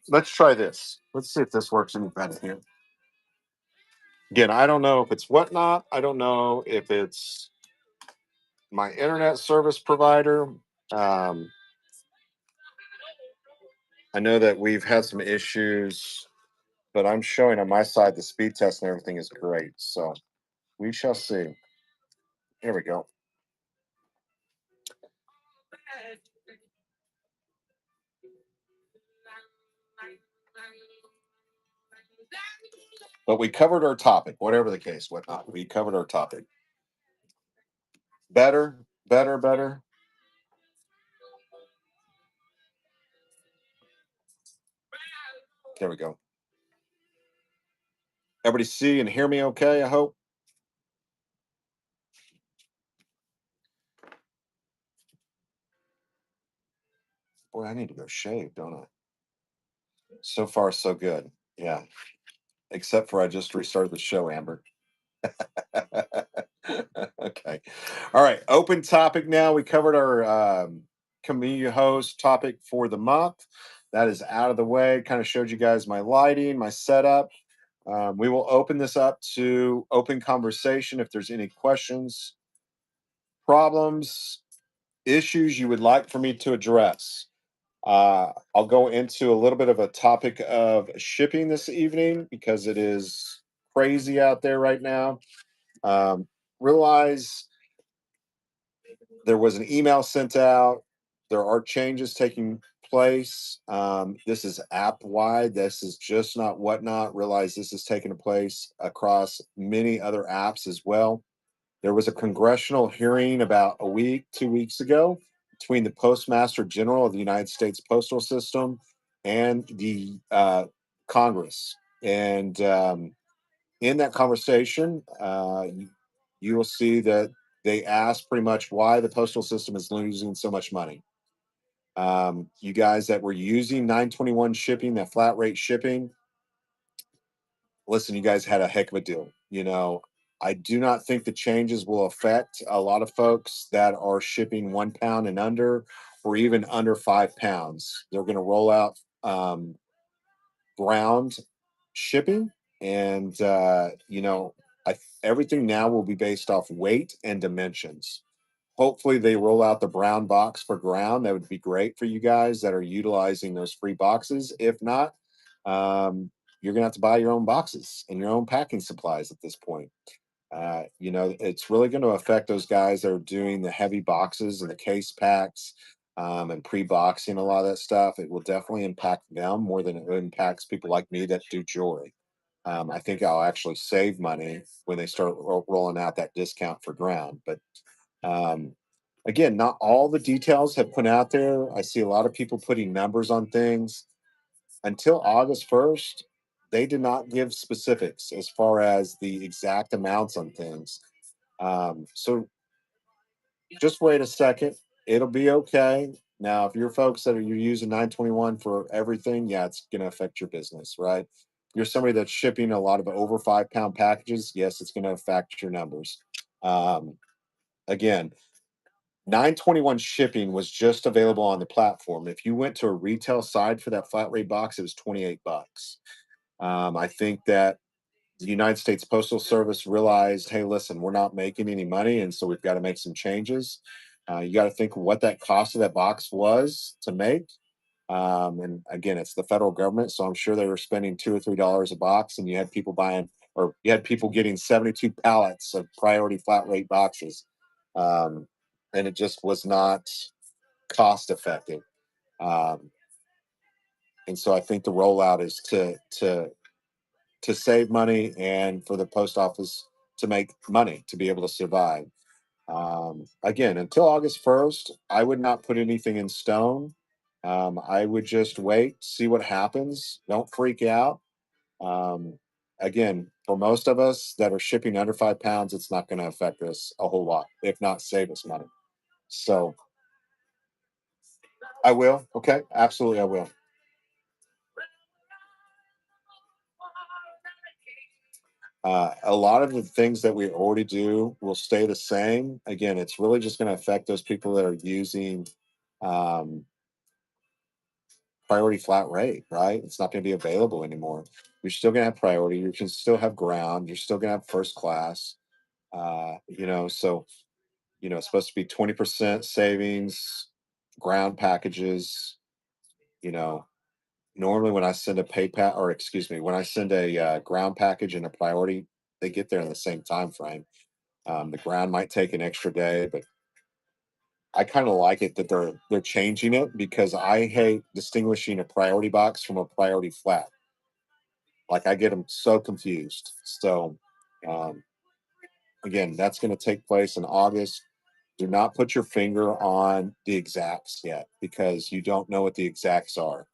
let's try this. Let's see if this works any better here. Again, I don't know if it's whatnot. I don't know if it's my internet service provider. Um, I know that we've had some issues, but I'm showing on my side the speed test and everything is great. So we shall see. Here we go. But we covered our topic, whatever the case, whatnot. We covered our topic. Better, better, better. There we go. Everybody see and hear me okay, I hope. Boy, I need to go shave, don't I? So far, so good. Yeah. Except for I just restarted the show, Amber. Okay. All right. Open topic now. We covered our community host topic for the month. That is out of the way. Kind of showed you guys my lighting, my setup. We will open this up to open conversation. If there's any questions, problems, issues you would like for me to address. I'll go into a little bit of a topic of shipping this evening because it is crazy out there right now. Um, realize there was an email sent out. There are changes taking place. This is app wide. This is just not whatnot. Realize this is taking place across many other apps as well. There was a congressional hearing about a week, 2 weeks ago between the Postmaster General of the United States Postal System and the Congress. And in that conversation, you will see that they asked pretty much why the postal system is losing so much money. You guys that were using 921 shipping, that flat rate shipping, listen, you guys had a heck of a deal. I do not think the changes will affect a lot of folks that are shipping 1 pound and under, or even under 5 pounds. They're going to roll out ground shipping, and everything now will be based off weight and dimensions. Hopefully, they roll out the brown box for ground. That would be great for you guys that are utilizing those free boxes. If not, you're going to have to buy your own boxes and your own packing supplies at this point. It's really going to affect those guys that are doing the heavy boxes and the case packs and pre-boxing a lot of that stuff. It will definitely impact them more than it impacts people like me that do jewelry. I think I'll actually save money when they start rolling out that discount for ground. But um, again, not all the details have put out there. I see a lot of people putting numbers on things. Until August 1st, they did not give specifics as far as the exact amounts on things. So just wait a second. It'll be okay. Now, if you're folks that are you're using 921 for everything, yeah, it's going to affect your business, right? If you're somebody that's shipping a lot of over 5 pound packages, yes, it's going to affect your numbers. Um, again, 921 shipping was just available on the platform. If you went to a retail side for that flat rate box, it was $28. I think that the United States Postal Service realized, hey, listen, we're not making any money, and so we've got to make some changes. You got to think what that cost of that box was to make. And again, it's the federal government, so I'm sure they were spending $2 or $3 a box, and you had people buying, or you had people getting 72 pallets of priority flat rate boxes, um, and it just was not cost effective. Um, and so I think the rollout is to save money and for the post office to make money to be able to survive. Again, until August 1st, I would not put anything in stone. I would just wait, see what happens. Don't freak out. Um, again, for most of us that are shipping under 5 pounds, it's not going to affect us a whole lot, if not save us money. So I will. Okay. Absolutely. I will. A lot of the things that we already do will stay the same. Again, it's really just going to affect those people that are using um, priority flat rate, right? It's not going to be available anymore. You're still going to have priority. You can still have ground. You're still going to have first class. So it's supposed to be 20% savings, ground packages. You know, normally when I send a PayPal, or excuse me, when I send a ground package and a priority, they get there in the same time frame. The ground might take an extra day, but I kind of like it that they're changing it because I hate distinguishing a priority box from a priority flat. Like I get them so confused. So um, again, that's going to take place in August. Do not put your finger on the exacts yet because you don't know what the exacts are,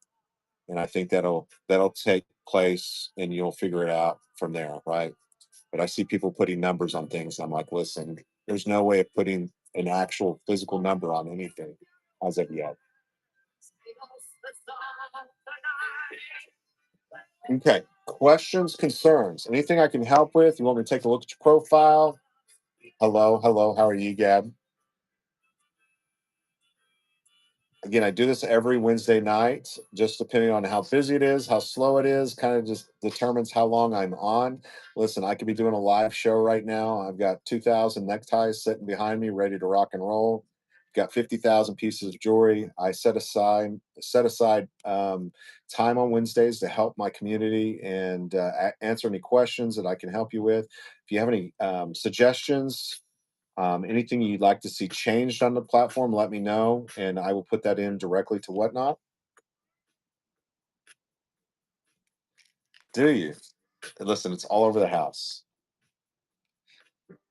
and I think that'll take place, and you'll figure it out from there, right? But I see people putting numbers on things. I'm like, listen, there's no way of putting an actual physical number on anything as of yet. Okay. Questions, concerns, anything I can help with? You want me to take a look at your profile? Hello, hello. How are you, Gab? Again, I do this every Wednesday night, just depending on how busy it is, how slow it is, kind of just determines how long I'm on. Listen, I could be doing a live show right now. I've got 2,000 neckties sitting behind me, ready to rock and roll. Got 50,000 pieces of jewelry. I set aside time on Wednesdays to help my community and answer any questions that I can help you with. If you have any suggestions, anything you'd like to see changed on the platform, let me know, and I will put that in directly to Whatnot. Do you? Listen, it's all over the house.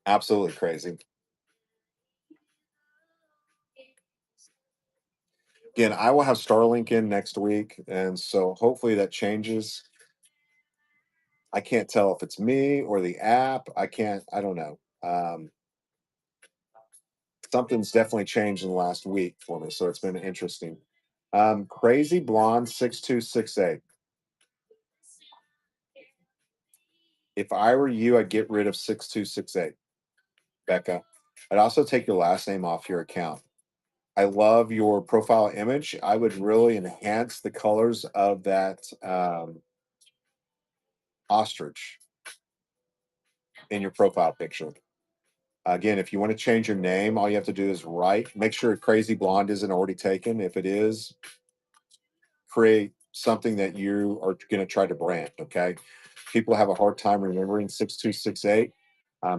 Absolutely crazy. Again, I will have Starlink in next week, and so hopefully that changes. I can't tell if it's me or the app. I don't know. Something's definitely changed in the last week for me, so it's been interesting. Crazy Blonde 6268. If I were you, I'd get rid of 6268. Becca. I'd also take your last name off your account. I love your profile image. I would really enhance the colors of that ostrich in your profile picture. Again, if you want to change your name, all you have to do is write. Make sure Crazy Blonde isn't already taken. If it is, create something that you are going to try to brand. Okay. People have a hard time remembering 6268.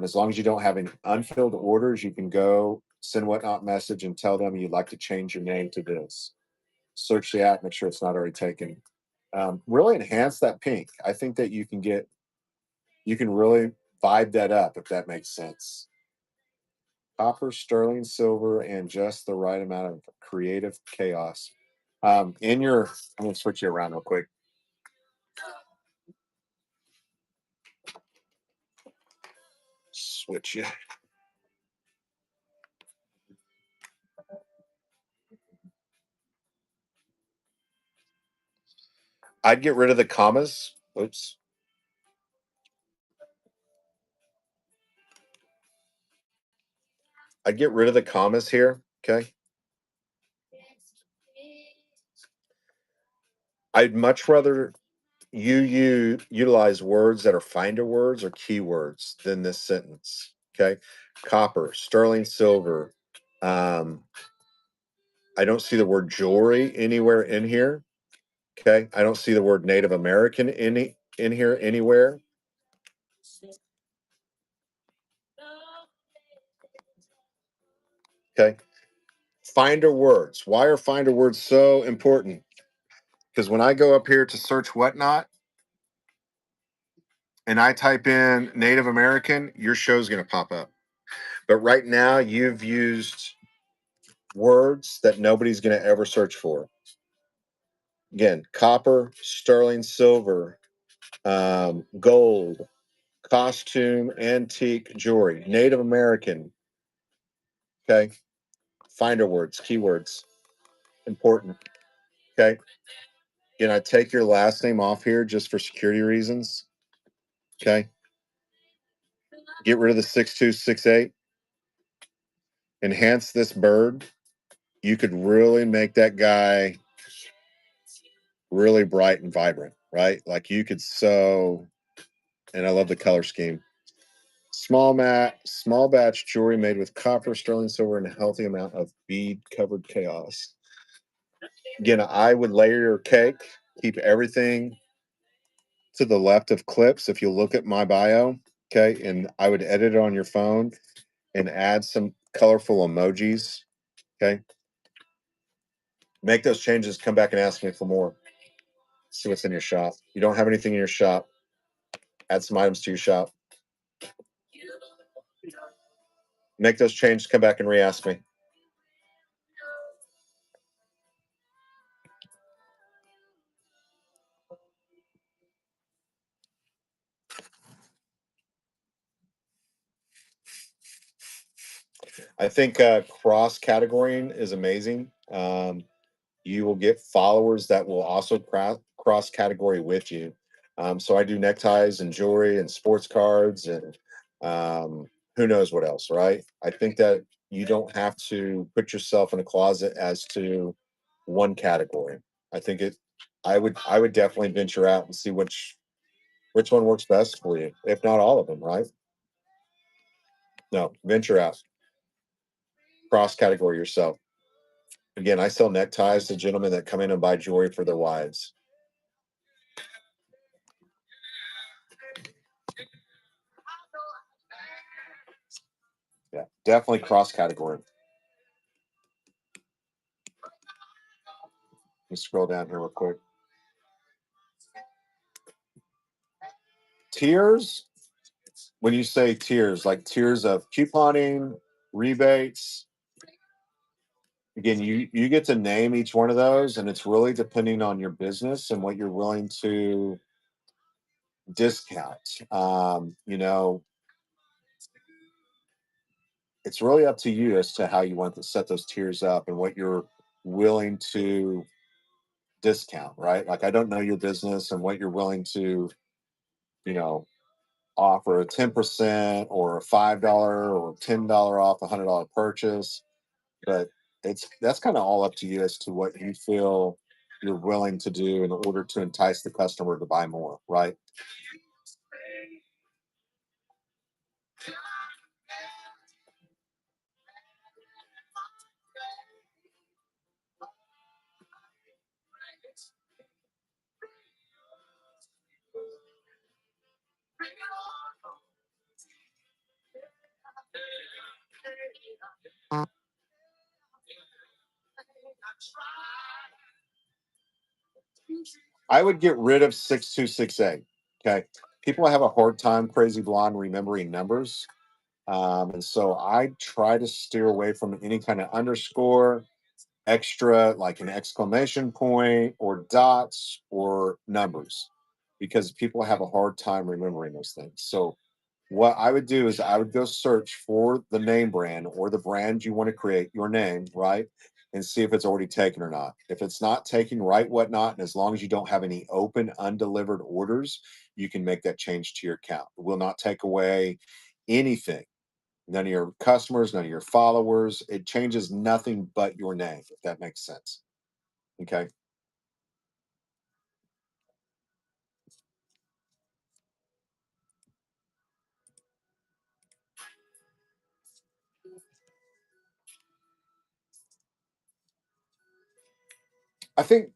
As long as you don't have any unfilled orders, you can go send Whatnot message and tell them you'd like to change your name to this. Search the app, make sure it's not already taken. Really enhance that pink. I think that you can really vibe that up if that makes sense. Copper, sterling, silver, and just the right amount of creative chaos. I'm gonna switch you around real quick. Switch you. I'd get rid of the commas. Oops. I'd get rid of the commas here. Okay. I'd much rather you utilize words that are finder words or keywords than this sentence. Okay. Copper, sterling silver. Um, I don't see the word jewelry anywhere in here. Okay. I don't see the word Native American in here anywhere. Okay. Finder words. Why are finder words so important? Because when I go up here to search Whatnot and I type in Native American, your show's going to pop up. But right now, you've used words that nobody's going to ever search for. Again, copper, sterling silver, gold, costume, antique jewelry, Native American. Okay. Finder words, keywords, important. Okay. Can I take your last name off here just for security reasons? Okay. Get rid of the 6268. Enhance this bird. You could really make that guy really bright and vibrant, right? Like you could sew, and I love the color scheme. Small batch jewelry made with copper, sterling silver, and a healthy amount of bead covered chaos. Again, I would layer your cake, keep everything to the left of clips. If you look at my bio, okay, and I would edit it on your phone and add some colorful emojis. Okay, make those changes. Come back and ask me for more. See what's in your shop. You don't have anything in your shop. Add some items to your shop. Make those changes. Come back and re-ask me. I think cross categorying is amazing. You will get followers that will also cross category with you. So I do neckties and jewelry and sports cards and who knows what else, right? I think that you don't have to put yourself in a closet as to one category. I think it. I would definitely venture out and see which one works best for you, if not all of them, right? No, venture out, cross category yourself. Again, I sell neckties to gentlemen that come in and buy jewelry for their wives. Yeah, definitely cross category. Let me scroll down here real quick. Tiers, when you say tiers, like tiers of couponing, rebates, again, you get to name each one of those, and it's really depending on your business and what you're willing to discount. It's really up to you as to how you want to set those tiers up and what you're willing to discount, right? Like I don't know your business and what you're willing to, you know, offer a 10% or a $5 or $10 off a $100 purchase. But that's kind of all up to you as to what you feel you're willing to do in order to entice the customer to buy more, right? I would get rid of 6268. Okay. People have a hard time, crazy blonde, remembering numbers. And so I try to steer away from any kind of underscore, extra, like an exclamation point or dots or numbers, because people have a hard time remembering those things. So what I would do is I would go search for the name brand or the brand you want to create, your name, right? And see if it's already taken or not. If it's not taken, right, whatnot. And as long as you don't have any open, undelivered orders, you can make that change to your account. It will not take away anything. None of your customers, none of your followers. It changes nothing but your name, if that makes sense. Okay. I think,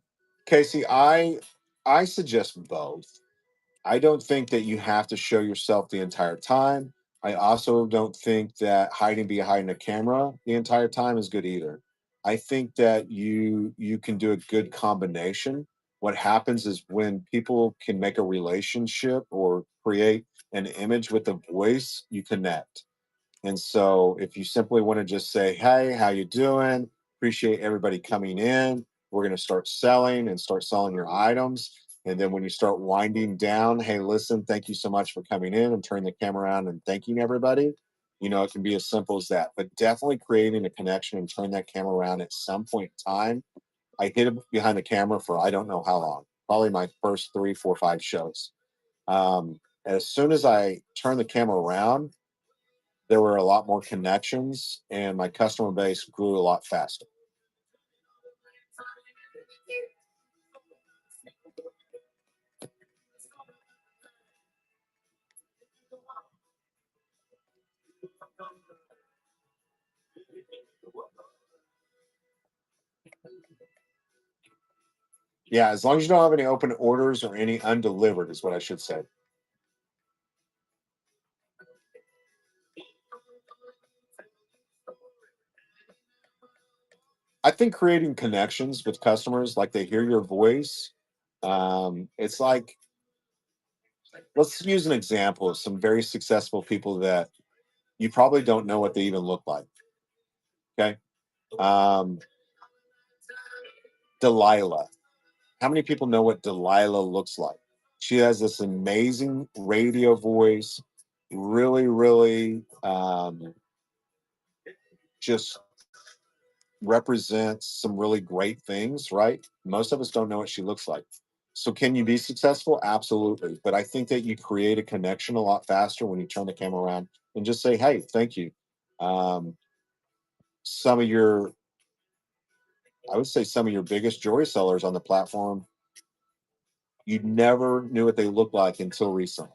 Casey, I suggest both. I don't think that you have to show yourself the entire time. I also don't think that hiding behind a camera the entire time is good either. I think that you can do a good combination. What happens is when people can make a relationship or create an image with a voice, you connect. And so if you simply want to just say, "Hey, how you doing? Appreciate everybody coming in. We're going to start selling your items." And then when you start winding down, "Hey, listen, thank you so much for coming in," and turn the camera around and thanking everybody. It can be as simple as that. But definitely creating a connection and turn that camera around at some point in time. I hid behind the camera for I don't know how long, probably my first three, four, five shows. As soon as I turned the camera around, there were a lot more connections and my customer base grew a lot faster. Yeah, as long as you don't have any open orders or any undelivered, is what I should say. I think creating connections with customers, like they hear your voice. It's like, let's use an example of some very successful people that you probably don't know what they even look like. Okay. Um, Delilah. How many people know what Delilah looks like? She has this amazing radio voice, really, really just represents some really great things, right? Most of us don't know what she looks like. So, can you be successful? Absolutely. But I think that you create a connection a lot faster when you turn the camera around and just say, hey, thank you. Um, some of your, I would say, some of your biggest joy sellers on the platform, you never knew what they looked like until recently,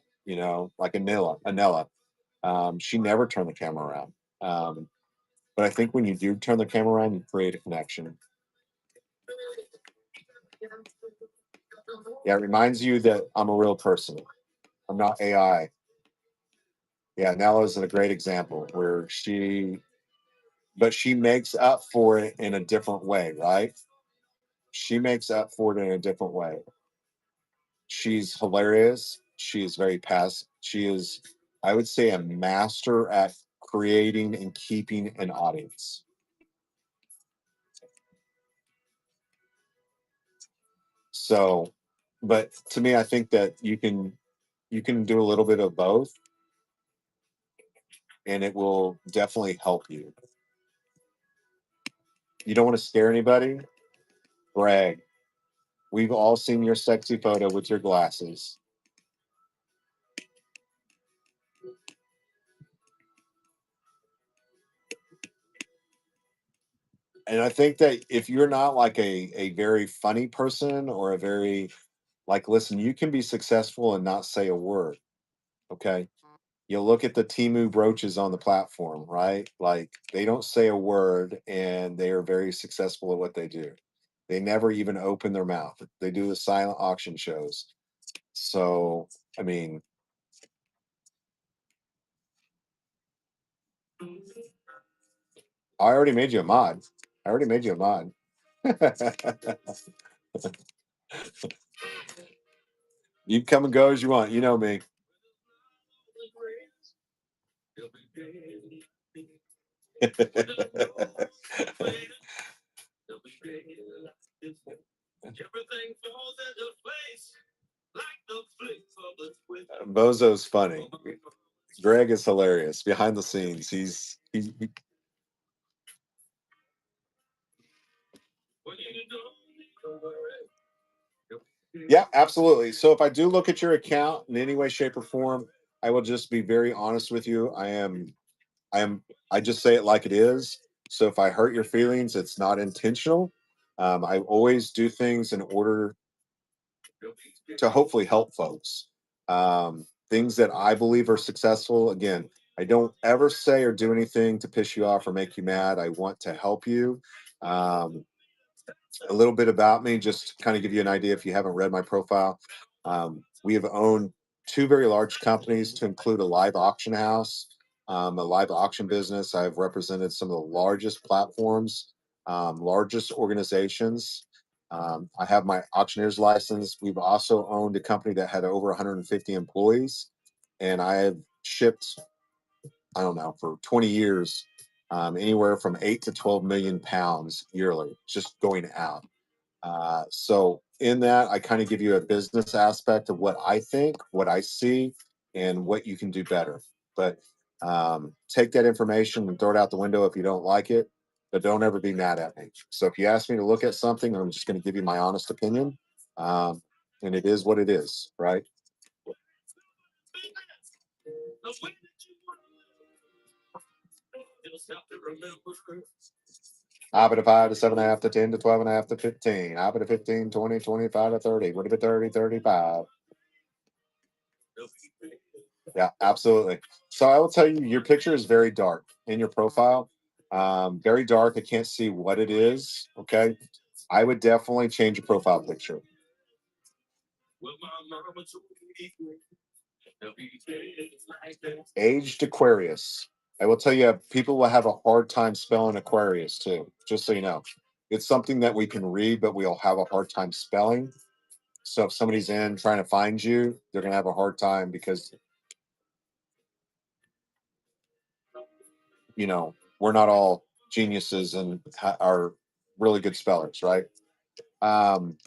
like Anella. She never turned the camera around. But I think when you do turn the camera around, you create a connection. Yeah, it reminds you that I'm a real person. I'm not AI. Yeah, Nella's a great example where but she makes up for it in a different way, right? She makes up for it in a different way. She's hilarious. She is very passive. She is, I would say, a master at creating and keeping an audience. So, but to me, I think that you can do a little bit of both, and it will definitely help you. You don't want to scare anybody. Brag. We've all seen your sexy photo with your glasses. And I think that if you're not like a very funny person or a very like, listen, you can be successful and not say a word. Okay. You look at the Timu brooches on the platform, right? Like they don't say a word and they are very successful at what they do. They never even open their mouth. They do the silent auction shows. So, I mean, I already made you a mod. I already made you a mod. You come and go as you want. You know me. Bozo's funny. Greg is hilarious behind the scenes. Yeah, absolutely. So if I do look at your account in any way, shape, or form, I will just be very honest with you. I am, I just say it like it is. So if I hurt your feelings, it's not intentional. I always do things in order to hopefully help folks. Things that I believe are successful. Again, I don't ever say or do anything to piss you off or make you mad. I want to help you. Um, a little bit about me, just to kind of give you an idea if you haven't read my profile. We have owned two very large companies, to include a live auction house, a live auction business. I've represented some of the largest platforms, largest organizations. I have my auctioneer's license. We've also owned a company that had over 150 employees, and I have shipped, I don't know, for 20 years, anywhere from 8 to 12 million pounds yearly, just going out. So in that, I kind of give you a business aspect of what I think, what I see, and what you can do better. But take that information and throw it out the window if you don't like it. But don't ever be mad at me. So if you ask me to look at something, I'm just going to give you my honest opinion, um, and it is what it is, right? I bit of 5 to 7.5 to 10 to 12.5 to 15. I bit of 15, 20, 25 to 30. What if it 30, 35? Yeah, absolutely. So I will tell you, your picture is very dark in your profile. Very dark. I can't see what it is. Okay. I would definitely change your profile picture. Aged Aquarius. I will tell you, people will have a hard time spelling Aquarius too, just so you know. It's something that we can read, but we'll have a hard time spelling. So if somebody's in trying to find you, they're going to have a hard time because, we're not all geniuses and are really good spellers, right? Um,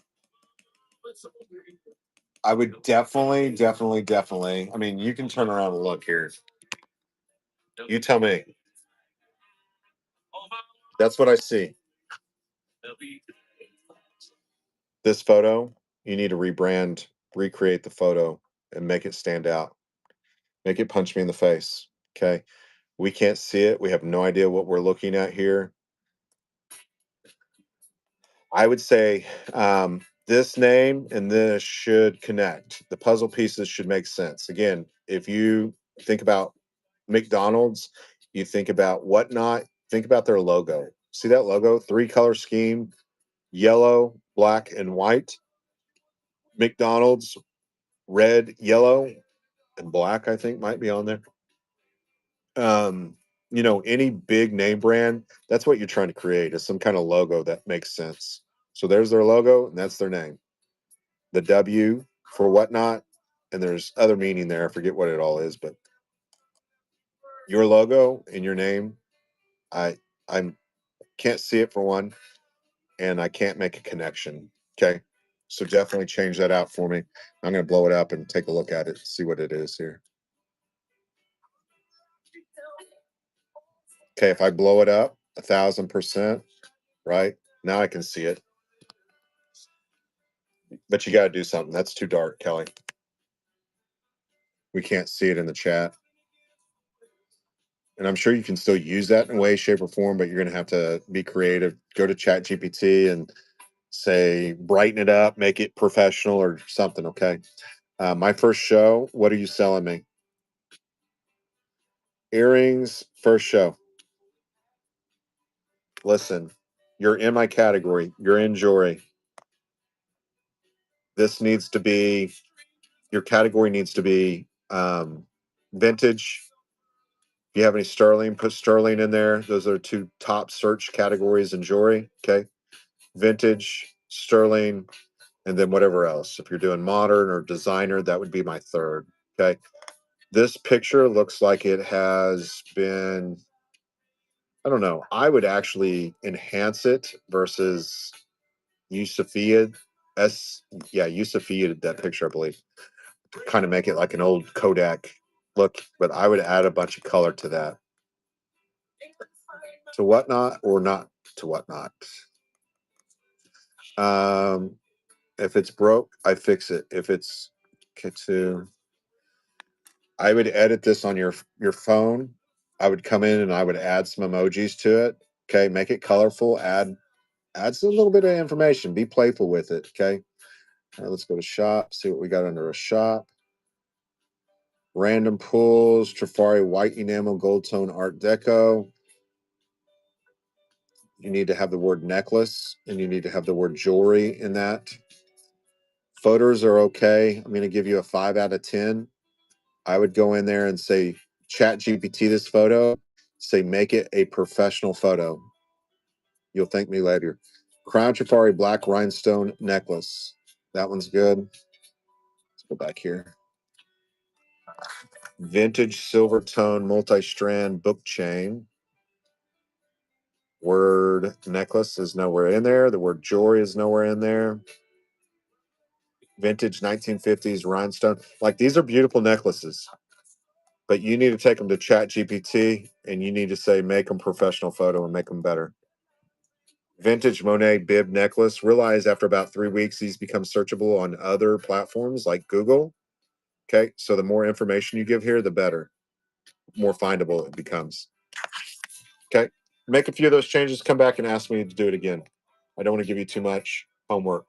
I would definitely, definitely, definitely. I mean, you can turn around and look here. You tell me. That's what I see. This photo, you need to rebrand, recreate the photo, and make it stand out. Make it punch me in the face. Okay. We can't see it. We have no idea what we're looking at here. I would say this name and this should connect. The puzzle pieces should make sense. Again, if you think about McDonald's, you think about whatnot, think about their logo. See that logo? Three color scheme, yellow, black, and white. McDonald's, red, yellow, and black, I think might be on there. Um, any big name brand, that's what you're trying to create is some kind of logo that makes sense. So there's their logo and that's their name. The W for whatnot, and there's other meaning there. I forget what it all is, but your logo and your name, I can't see it for one, and I can't make a connection. Okay. So definitely change that out for me. I'm gonna blow it up and take a look at it, see what it is here. Okay, if I blow it up 1,000%, right? Now I can see it. But you gotta do something. That's too dark, Kelly. We can't see it in the chat. And I'm sure you can still use that in a way, shape, or form, but you're gonna have to be creative. Go to Chat GPT and say brighten it up, make it professional or something. Okay. My first show. What are you selling me? Earrings. First show. Listen, you're in my category. You're in jewelry. This needs to be your category needs to be vintage. If you have any sterling, put sterling in there. Those are two top search categories in jewelry. Okay. Vintage, sterling, and then whatever else. If you're doing modern or designer, that would be my third. Okay. This picture looks like it has been, I don't know. I would actually enhance it versus Yusufiad. S, yeah, Yusufiad that picture, I believe. Kind of make it like an old Kodak look, but I would add a bunch of color to that. To whatnot or not to whatnot. Um, if it's broke, I fix it. If it's to, I would edit this on your phone. I would come in and I would add some emojis to it. Okay, make it colorful. Add a little bit of information. Be playful with it. Okay. Let's go to shop. See what we got under a shop. Random pools. Trifari white enamel gold tone Art Deco. You need to have the word necklace and you need to have the word jewelry in that. Photos are okay. I'm going to give you a 5 out of 10. I would go in there and say, Chat GPT this photo, say, make it a professional photo. You'll thank me later. Crown Trifari black rhinestone necklace. That one's good. Let's go back here. Vintage silver tone multi strand book chain. Word necklace is nowhere in there. The word jewelry is nowhere in there. Vintage 1950s rhinestone. Like these are beautiful necklaces, but you need to take them to Chat GPT and you need to say, make them professional photo and make them better. Vintage Monet bib necklace. Realize after about 3 weeks, these become searchable on other platforms like Google. Okay. So the more information you give here, the better, more findable it becomes. Okay. Make a few of those changes, come back and ask me to do it again. I don't want to give you too much homework.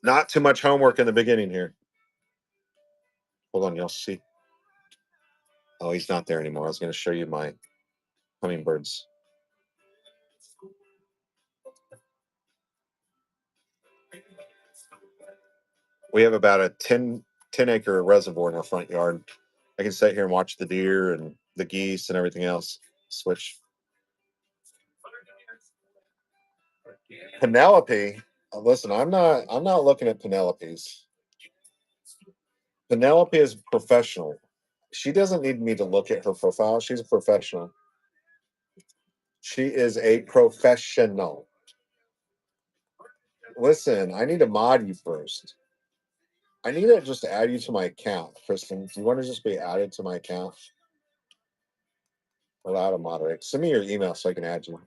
Not too much homework in the beginning here. Hold on, y'all see. Oh, he's not there anymore. I was going to show you my hummingbirds. We have about a 10 acre reservoir in our front yard. I can sit here and watch the deer and the geese and everything else. Switch. Penelope. Listen, I'm not looking at Penelope's. Penelope is professional. She doesn't need me to look at her profile. She's a professional. She is a professional. Listen, I need to mod you first. I need to just add you to my account, Kristen. Do you want to just be added to my account? Allow to moderate. Send me your email so I can add you.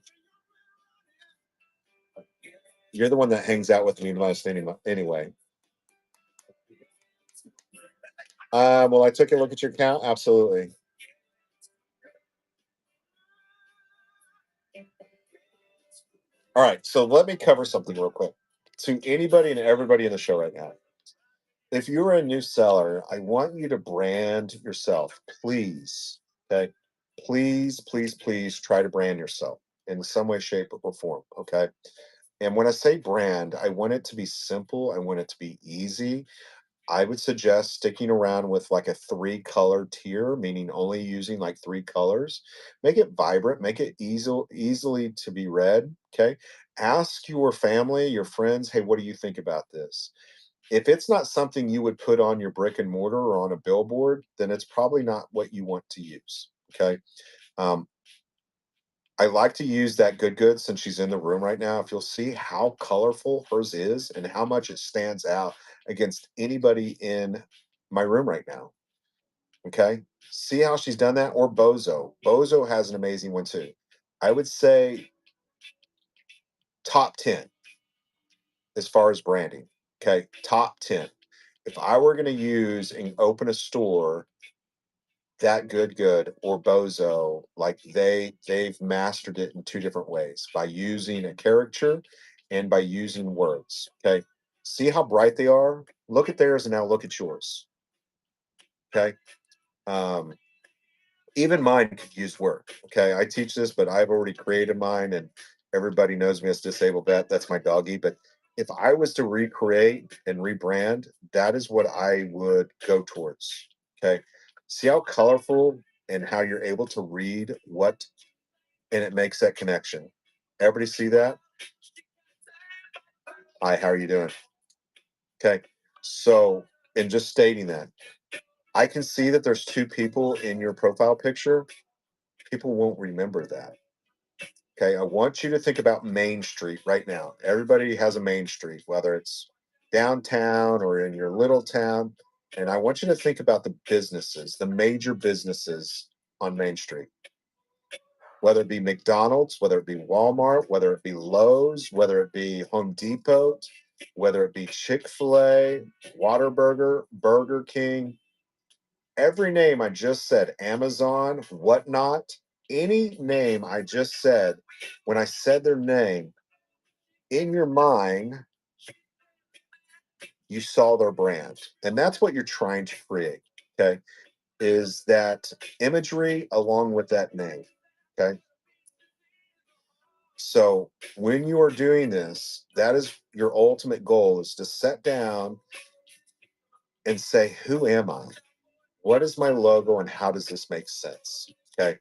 You're the one that hangs out with me most anyway. Well, I took a look at your account. Absolutely. All right. So let me cover something real quick to anybody and everybody in the show right now. If you're a new seller, I want you to brand yourself, please. Okay. Please, please, please try to brand yourself in some way, shape, or form. Okay. And when I say brand, I want it to be simple. I want it to be easy. I would suggest sticking around with like a 3 color tier, meaning only using like 3 colors. Make it vibrant, make it easily to be read. Okay. Ask your family, your friends, hey, what do you think about this? If it's not something you would put on your brick and mortar or on a billboard, then it's probably not what you want to use. Okay. Um, I like to use that good since she's in the room right now. If you'll see how colorful hers is and how much it stands out against anybody in my room right now. Okay. See how she's done that? Or Bozo. Bozo has an amazing one too. I would say top 10 as far as branding. Okay. Top 10. If I were going to use and open a store, that good or Bozo, like they've mastered it in 2 different ways, by using a caricature and by using words. Okay. See how bright they are? Look at theirs and now look at yours. Okay. Um, even mine could use work. Okay. I teach this, but I've already created mine and everybody knows me as Disabled Vet. That's my doggy. But if I was to recreate and rebrand, that is what I would go towards. Okay. See how colorful and how you're able to read what, and it makes that connection. Everybody see that? Hi, how are you doing? Okay. So, in just stating that, I can see that there's 2 people in your profile picture. People won't remember that. Okay. I want you to think about Main Street right now. Everybody has a Main Street, whether it's downtown or in your little town. And I want you to think about the businesses, the major businesses on Main Street, whether it be McDonald's, whether it be Walmart, whether it be Lowe's, whether it be Home Depot, whether it be Chick-fil-A, Whataburger, Burger King, every name I just said, Amazon, whatnot, any name I just said, when I said their name, in your mind, you saw their brand. And that's what you're trying to create. Okay. Is that imagery along with that name. Okay. So when you are doing this, that is your ultimate goal, is to sit down and say, who am I? What is my logo and how does this make sense? Okay.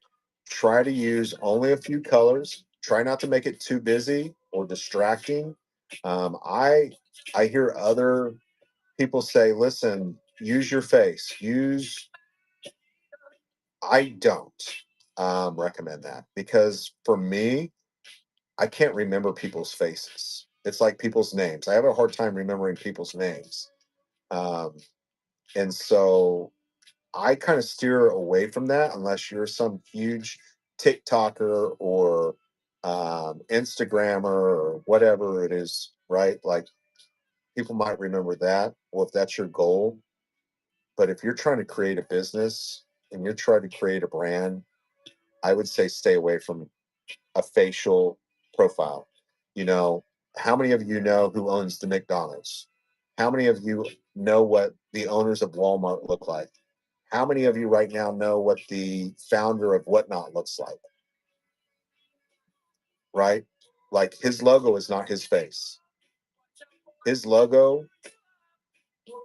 Try to use only a few colors. Try not to make it too busy or distracting. I hear other people say, listen, use your face. I don't recommend that, because for me, I can't remember people's faces. It's like people's names. I have a hard time remembering people's names. Um, and so I kind of steer away from that unless you're some huge TikToker or Instagrammer or whatever it is, right? Like people might remember that, or if that's your goal. But if you're trying to create a business and you're trying to create a brand, I would say stay away from a facial profile. You know, how many of you know who owns the McDonald's? How many of you know what the owners of Walmart look like? How many of you right now know what the founder of Whatnot looks like? Right? Like his logo is not his face. His logo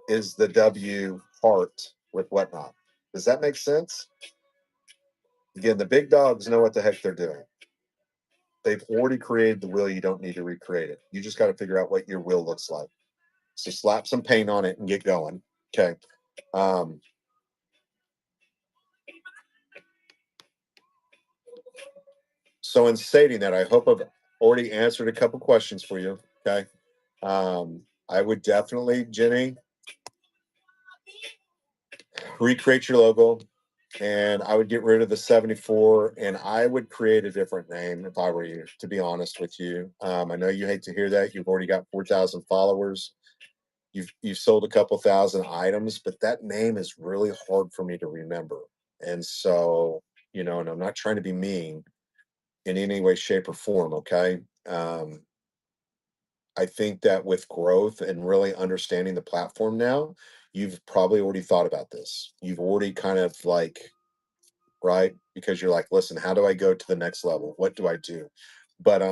is the W heart with Whatnot. Does that make sense? Again, the big dogs know what the heck they're doing. They've already created the wheel. You don't need to recreate it. You just got to figure out what your wheel looks like. So slap some paint on it and get going. Okay. Um, so in stating that, I hope I've already answered a couple questions for you. Okay. I would definitely, Jenny, recreate your logo, and I would get rid of the 74, and I would create a different name if I were you, to be honest with you. I know you hate to hear that. You've already got 4,000 followers. You've sold a couple thousand items, but that name is really hard for me to remember. And so, and I'm not trying to be mean in any way, shape, or form. Okay. I think that with growth and really understanding the platform now, you've probably already thought about this. You've already kind of like, right? Because you're like, listen, how do I go to the next level? What do I do? But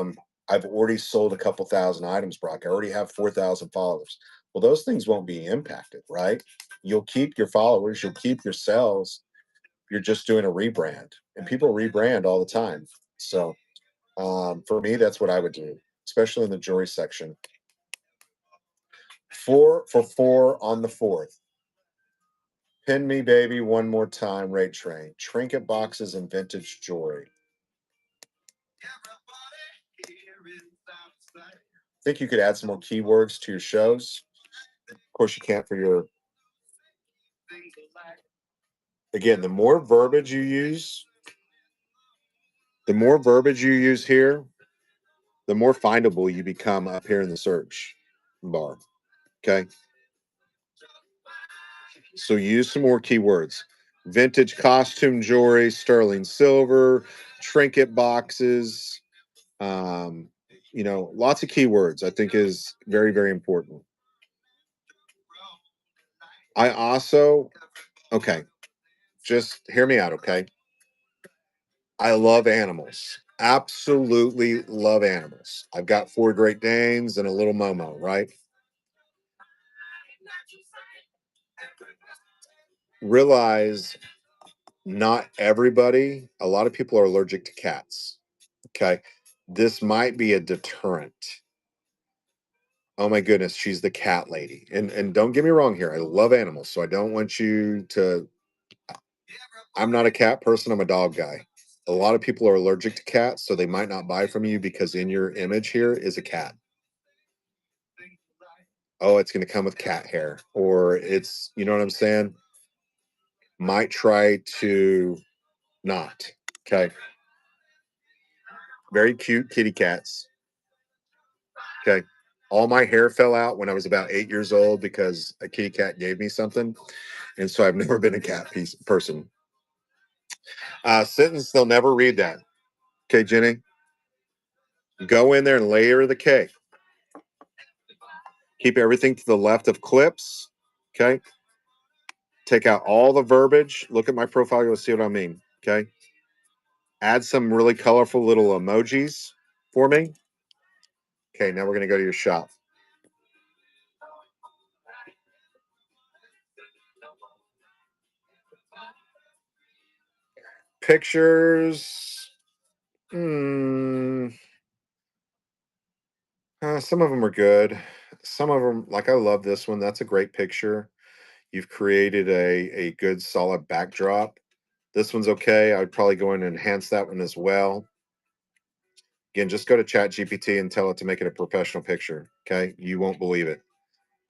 I've already sold a couple thousand items, Brock. I already have 4,000 followers. Well, those things won't be impacted, right? You'll keep your followers, you'll keep your sales. You're just doing a rebrand, and people rebrand all the time. So for me, that's what I would do, especially in the jewelry section. 4 for 4 on the fourth. Pin me, baby, one more time. Rate train, trinket boxes, and vintage jewelry. Think you could add some more keywords to your shows. Of course, you can't for your. Again, the more verbiage you use here, the more findable you become up here in the search bar. Okay. So use some more keywords. Vintage costume jewelry, sterling silver, trinket boxes, lots of keywords I think is very, very important. I also, okay, just hear me out, okay? I love animals. Absolutely love animals. I've got 4 Great Danes and a little Momo, right? Realize not everybody, a lot of people are allergic to cats. Okay. This might be a deterrent. Oh my goodness, she's the cat lady. And don't get me wrong here. I love animals, so I don't want you to. I'm not a cat person, I'm a dog guy. A lot of people are allergic to cats, so they might not buy from you because in your image here is a cat. Oh, it's going to come with cat hair, or it's, you know what I'm saying? Might try to not. Okay. Very cute kitty cats. Okay. All my hair fell out when I was about 8 years old because a kitty cat gave me something. And so I've never been a person. Sentence, they'll never read that. Okay, Jenny, go in there and layer the cake. Keep everything to the left of clips. Okay. Take out all the verbiage. Look at my profile. You'll see what I mean. Okay. Add some really colorful little emojis for me. Okay. Now we're going to go to your shop. Pictures. Some of them are good. Some of them, like I love this one. That's a great picture. You've created a good solid backdrop. This one's okay. I'd probably go in and enhance that one as well. Again, just go to Chat GPT and tell it to make it a professional picture. Okay. You won't believe it.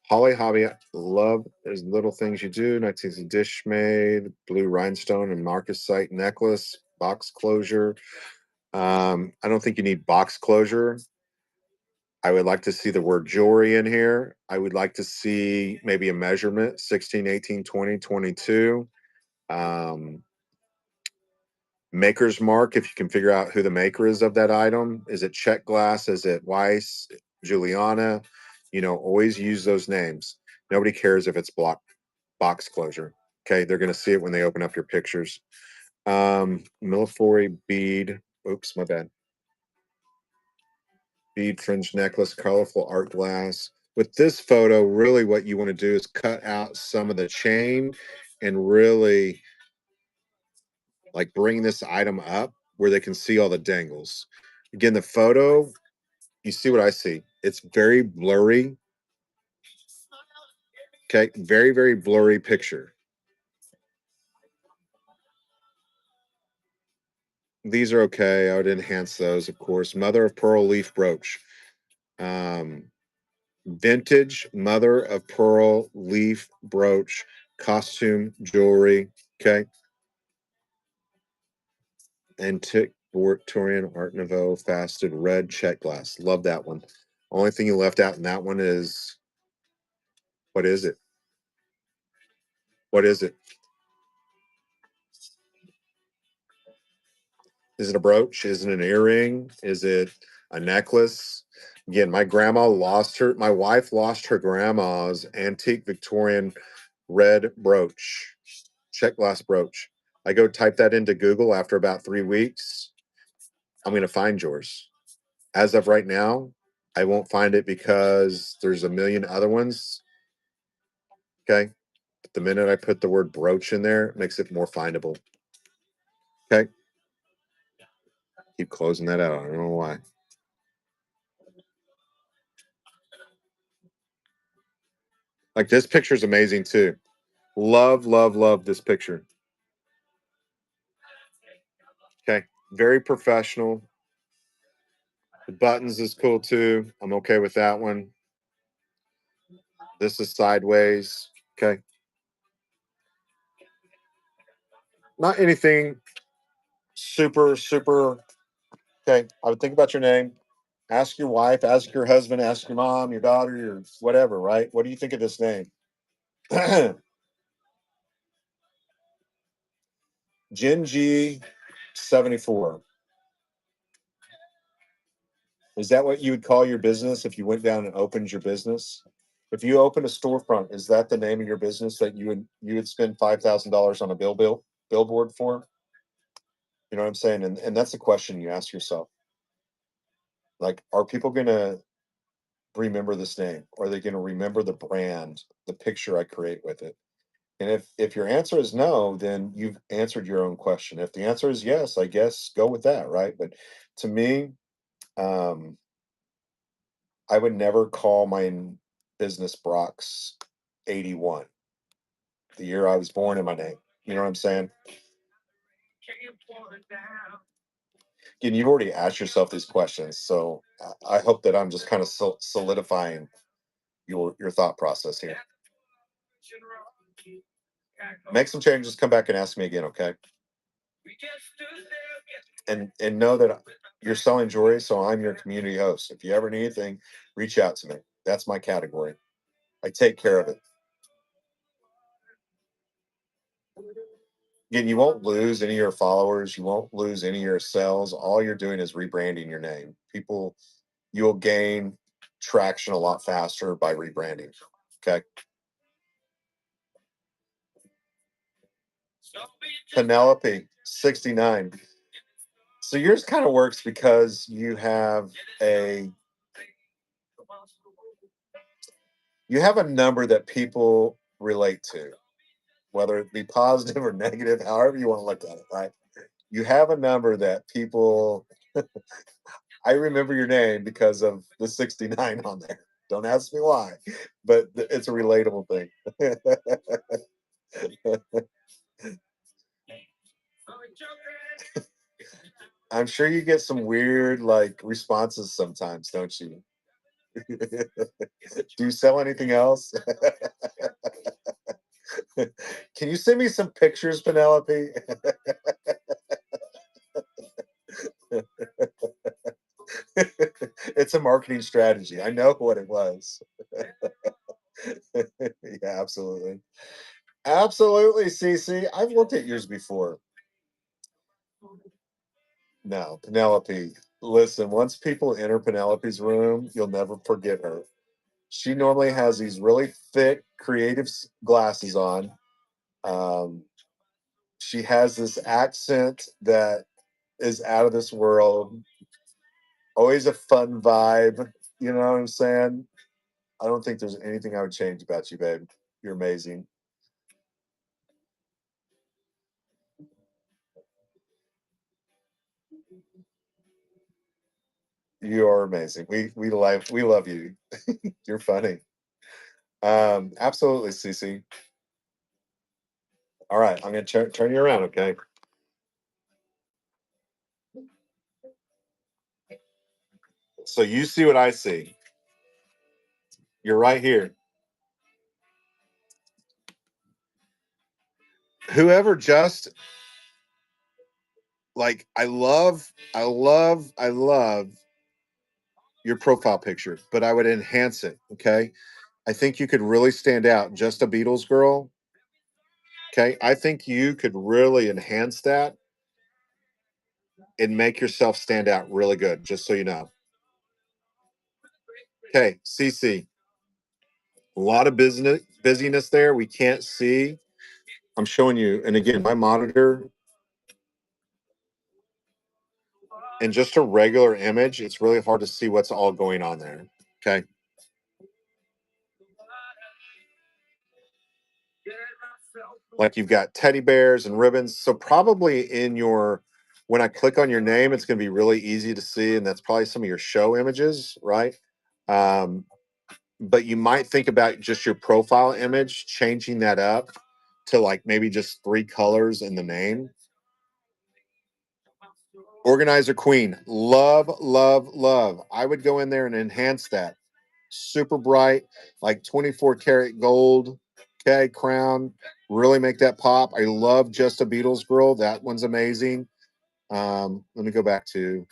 Holly Hobby, love there's little things you do. Next is a dish made, blue rhinestone and Marcasite necklace, box closure. I don't think you need box closure. I would like to see the word jewelry in here. I would like to see maybe a measurement 16, 18, 20, 22. Um, Maker's mark, if you can figure out who the maker is of that item. Is it Check Glass? Is it Weiss? Juliana? Always use those names. Nobody cares if it's box closure. Okay, they're going to see it when they open up your pictures. Millefiori bead. Oops, my bad. Bead fringe necklace, colorful art glass. With this photo, really what you want to do is cut out some of the chain and really like bring this item up where they can see all the dangles. Again, the photo, you see what I see. It's very blurry. Okay, very, very blurry picture. These are okay. I would enhance those, of course. Mother of pearl leaf brooch. Um, Vintage mother of pearl leaf brooch costume jewelry. Okay. Antique Victorian Art Nouveau faceted red check glass. Love that one. Only thing you left out in that one is what is it? What is it? Is it a brooch? Is it an earring? Is it a necklace? Again, my wife lost her grandma's antique Victorian red brooch, check glass brooch. I go type that into Google after about 3 weeks. I'm going to find yours. As of right now, I won't find it because there's a million other ones. Okay. But the minute I put the word brooch in there, it makes it more findable. Okay. Keep closing that out. I don't know why. Like this picture is amazing too. Love, love, love this picture. Okay. Very professional. The buttons is cool too. I'm okay with that one. This is sideways. Okay. Not anything super, super. Okay. I would think about your name. Ask your wife, ask your husband, ask your mom, your daughter, your whatever, right? What do you think of this name? Gen G 74. Is that what you would call your business if you went down and opened your business? If you open a storefront, is that the name of your business that you would spend $5,000 on a billboard for? You know what I'm saying? And that's the question you ask yourself. Like, are people gonna remember this name? Are they gonna remember the brand, the picture I create with it? And if your answer is no, then you've answered your own question. If the answer is yes, I guess go with that, right? But to me, um, I would never call my business Brock's 81, the year I was born in my name. You know what I'm saying? And you've already asked yourself these questions, so I hope that I'm just kind of solidifying your thought process here. Make some changes. Come back and ask me again, okay? And know that you're selling jewelry, so I'm your community host. If you ever need anything, reach out to me. That's my category. I take care of it. Again, you won't lose any of your followers. You won't lose any of your sales. All you're doing is rebranding your name. You'll gain traction a lot faster by rebranding. Okay. Penelope, 69. So yours kind of works because you have a number that people relate to, whether it be positive or negative, however you want to look at it, right? You have a number that people I remember your name because of the 69 on there. Don't ask me why, but it's a relatable thing. I'm sure you get some weird like responses sometimes, don't you? Do you sell anything else? Can you send me some pictures, Penelope? It's a marketing strategy. I know what it was. Yeah, absolutely. Absolutely, Cece. I've looked at yours before. No, Penelope. Listen, once people enter Penelope's room, you'll never forget her. She normally has these really thick, creative glasses on. Um, she has this accent that is out of this world. Always a fun vibe. You know what I'm saying? I don't think there's anything I would change about you, babe. You're amazing. You are amazing. We love you. You're funny. Absolutely, Cece. All right, I'm gonna turn you around, okay? So you see what I see. You're right here. Whoever just like I love your profile picture, but I would enhance it. Okay. I think you could really stand out. Just a Beatles girl. Okay. I think you could really enhance that and make yourself stand out really good, just so you know. Okay, CC. A lot of busyness there. We can't see. I'm showing you, and again, my monitor and just a regular image, it's really hard to see what's all going on there. Okay. Like you've got teddy bears and ribbons. So probably in your when I click on your name, it's going to be really easy to see, and that's probably some of your show images, right? Um, but you might think about just your profile image, changing that up to like maybe just three colors in the name. Organizer queen, love, love, love. I would go in there and enhance that. Super bright, like 24 karat gold. Okay, crown. Really make that pop. I love Just a Beatles Girl. That one's amazing. Let me go back to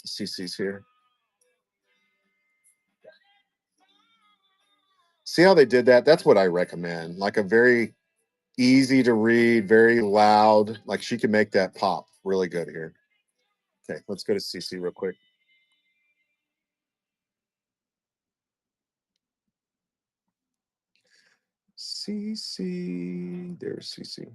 CC's here. See how they did that? That's what I recommend. Like a very easy to read, very loud. Like she can make that pop really good here. Okay, let's go to CC real quick. CC, there's CC.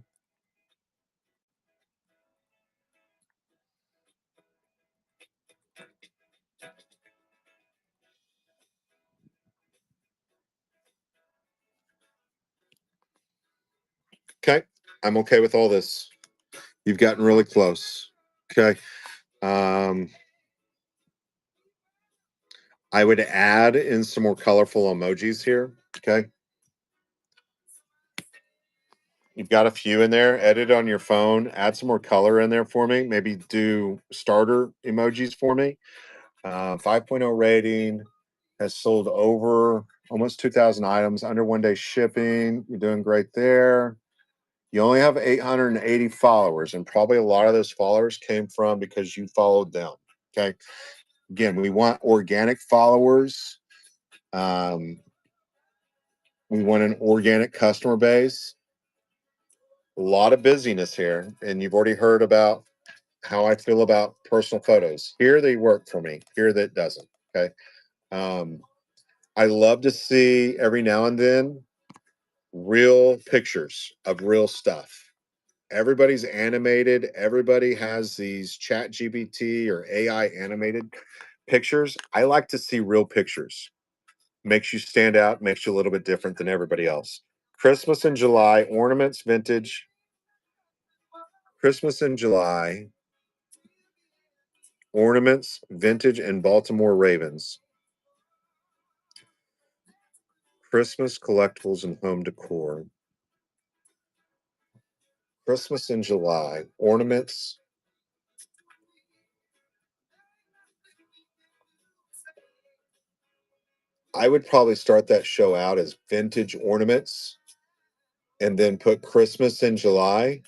Okay, I'm okay with all this. You've gotten really close. Okay. Um, I would add in some more colorful emojis here. Okay. You've got a few in there. Edit on your phone. Add some more color in there for me. Maybe do starter emojis for me. 5.0 rating, has sold over almost 2,000 items, under 1 day shipping. You're doing great there. You only have 880 followers, and probably a lot of those followers came from because you followed them. Okay. Again, we want organic followers. Um, we want an organic customer base. A lot of busyness here, and you've already heard about how I feel about personal photos. Here they work for me. Here that doesn't. Okay. Um, I love to see every now and then real pictures of real stuff. Everybody's animated. Everybody has these chat GPT or AI animated pictures. I like to see real pictures. Makes you stand out, makes you a little bit different than everybody else. Christmas in July, ornaments, vintage. Christmas in July, ornaments, vintage, and Baltimore Ravens. Christmas collectibles and home decor. Christmas in July, ornaments. I would probably start that show out as vintage ornaments and then put Christmas in July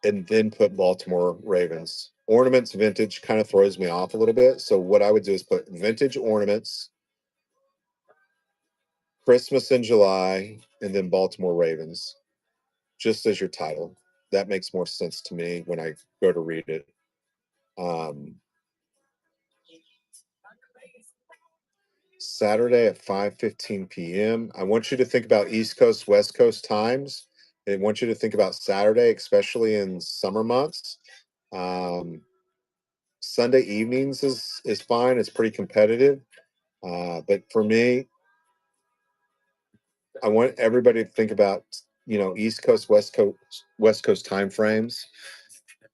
and then put Baltimore Ravens. Ornaments vintage kind of throws me off a little bit. So what I would do is put vintage ornaments, Christmas in July, and then Baltimore Ravens, just as your title. That makes more sense to me when I go to read it. Um, Saturday at 5:15 p.m. I want you to think about East Coast, West Coast times. I want you to think about Saturday, especially in summer months. Um, Sunday evenings is fine. It's pretty competitive. But for me, I want everybody to think about East Coast, West Coast time frames.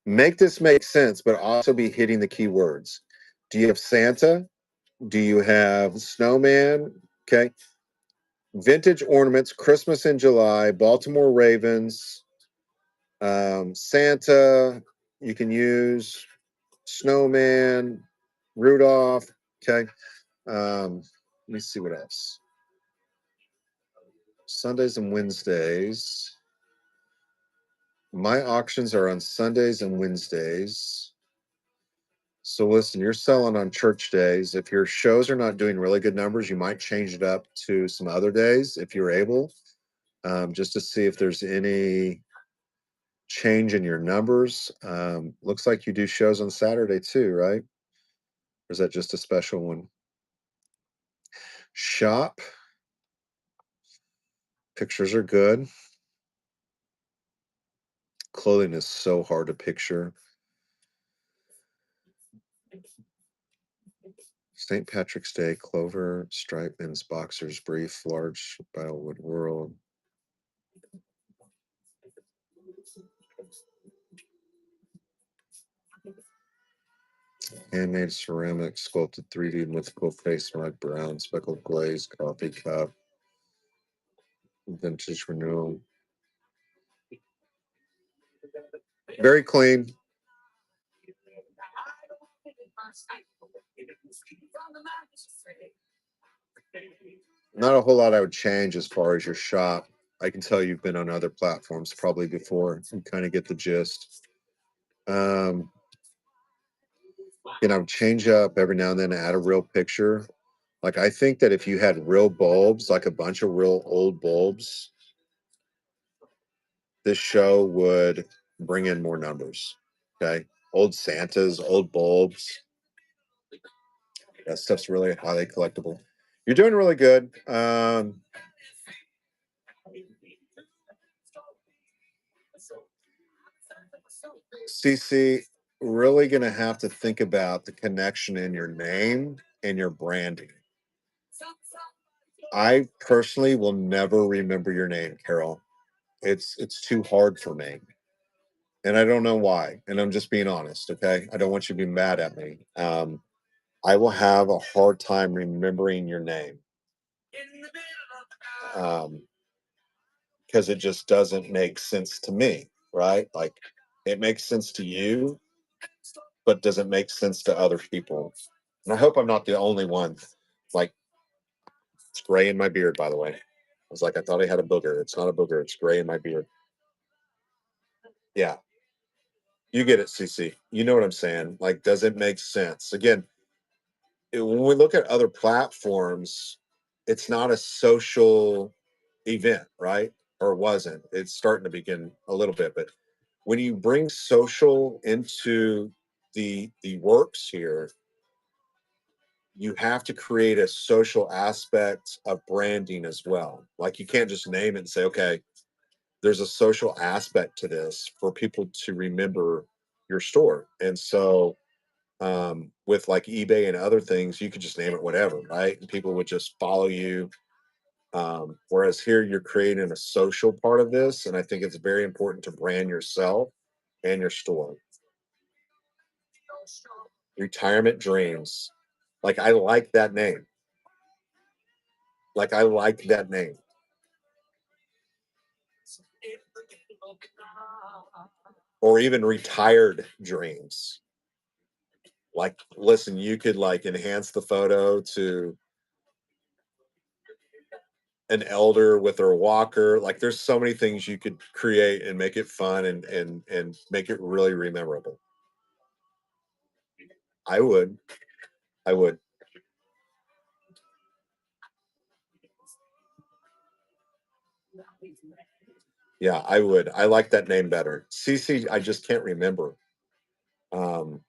Make this make sense, but also be hitting the keywords. Do you have Santa? Do you have snowman? Okay. Vintage ornaments, Christmas in July, Baltimore Ravens, Santa. You can use snowman, Rudolph. Okay. Let me see what else. Sundays and Wednesdays. My auctions are on Sundays and Wednesdays. So listen, you're selling on church days. If your shows are not doing really good numbers, you might change it up to some other days if you're able, just to see if there's any change in your numbers. Looks like you do shows on Saturday too, right? Or is that just a special one? Shop. Pictures are good. Clothing is so hard to picture. St. Patrick's Day, Clover, Stripe Men's Boxers, Brief, Large, Biowood World. Handmade ceramic, sculpted 3D mythical face mug, brown, speckled glaze, coffee cup, vintage renewal. Very clean. Not a whole lot I would change as far as your shop. I can tell you've been on other platforms probably before. You kind of get the gist. Um, change up every now and then, add a real picture. Like I think that if you had real bulbs, like a bunch of real old bulbs, this show would bring in more numbers. Okay. Old Santas, old bulbs. That stuff's really highly collectible. You're doing really good. CC, really going to have to think about the connection in your name and your branding. I personally will never remember your name, Carol. It's too hard for me. And I don't know why. And I'm just being honest, okay? I don't want you to be mad at me. I will have a hard time remembering your name. Because it just doesn't make sense to me, right? Like it makes sense to you, but doesn't make sense to other people. And I hope I'm not the only one. Like it's gray in my beard, by the way. I was like, I thought I had a booger. It's not a booger. It's gray in my beard. Yeah, you get it, CC. You know what I'm saying? Like, does it make sense? Again, when we look at other platforms, it's not a social event, right? Or wasn't. It's starting to begin a little bit, but when you bring social into the works here, you have to create a social aspect of branding as well. Like you can't just name it and say, okay, there's a social aspect to this for people to remember your store. And so with like eBay and other things, you could just name it whatever, right? And people would just follow you. Whereas here you're creating a social part of this. And I think it's very important to brand yourself and your store. Retirement Dreams. Like I like that name. Like I like that name. Or even Retired Dreams. Like listen, you could like enhance the photo to an elder with their walker. Like there's so many things you could create and make it fun and make it really memorable. I would. I would. Yeah, I would. I like that name better. Cece, I just can't remember. Um,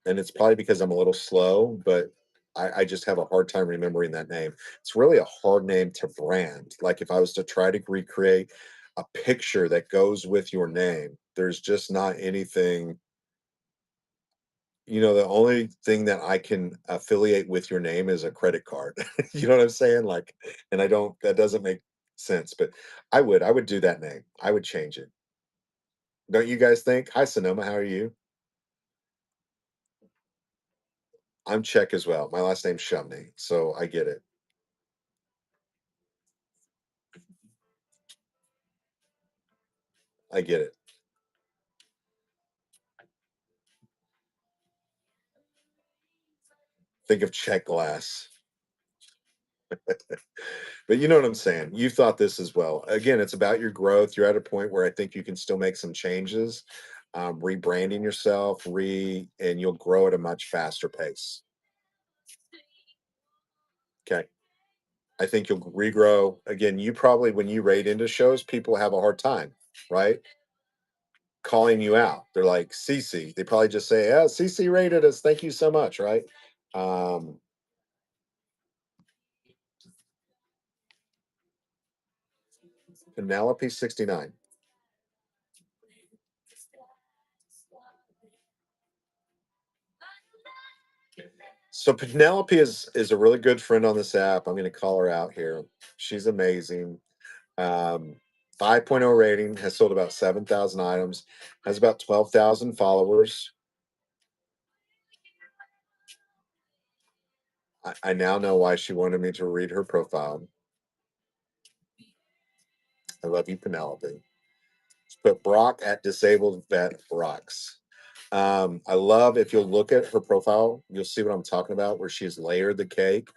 and it's probably because I'm a little slow, but I just have a hard time remembering that name. It's really a hard name to brand. Like if I was to try to recreate a picture that goes with your name, there's just not anything. The only thing that I can affiliate with your name is a credit card. You know what I'm saying? Like, and I don't. That doesn't make sense. But I would do that name. I would change it. Don't you guys think? Hi, Sonoma. How are you? I'm Czech as well. My last name's Shumney, so I get it. I get it. Think of Czech glass. But you know what I'm saying. You thought this as well. Again, it's about your growth. You're at a point where I think you can still make some changes, rebranding yourself, and you'll grow at a much faster pace. Okay. I think you'll regrow. Again, you probably, when you rate into shows, people have a hard time, right? Calling you out. They're like, Cece. They probably just say, "Yeah, Cece rated us. Thank you so much," right? Um, Penelope 69. So Penelope is a really good friend on this app. I'm going to call her out here. She's amazing. Um, 5.0 rating, has sold about 7,000 items, has about 12,000 followers. I now know why she wanted me to read her profile. I love you, Penelope. Put Brock at disabled vet rocks. I love, if you'll look at her profile, you'll see what I'm talking about, where she's layered the cake.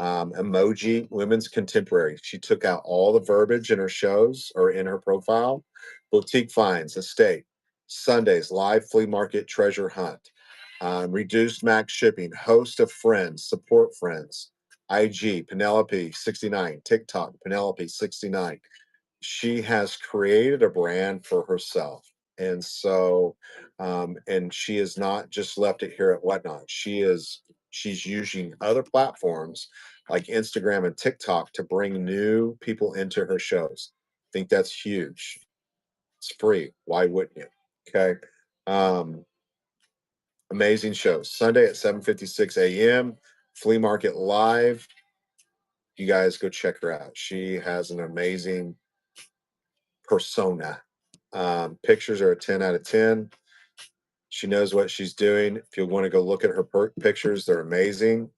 Emoji, women's contemporary. She took out all the verbiage in her shows or in her profile. Boutique finds, estate, Sundays, live flea market treasure hunt, reduced max shipping, host of friends, support friends, IG, Penelope 69, TikTok, Penelope 69. She has created a brand for herself. And she has not just left it here at Whatnot. She's using other platforms like Instagram and TikTok to bring new people into her shows. I think that's huge. It's free. Why wouldn't you? Okay. Um, Amazing shows. Sunday at 7:56 a.m. Flea Market Live. You guys go check her out. She has an amazing persona. Pictures are a 10 out of 10. She knows what she's doing. If you want to go look at her pictures, they're amazing.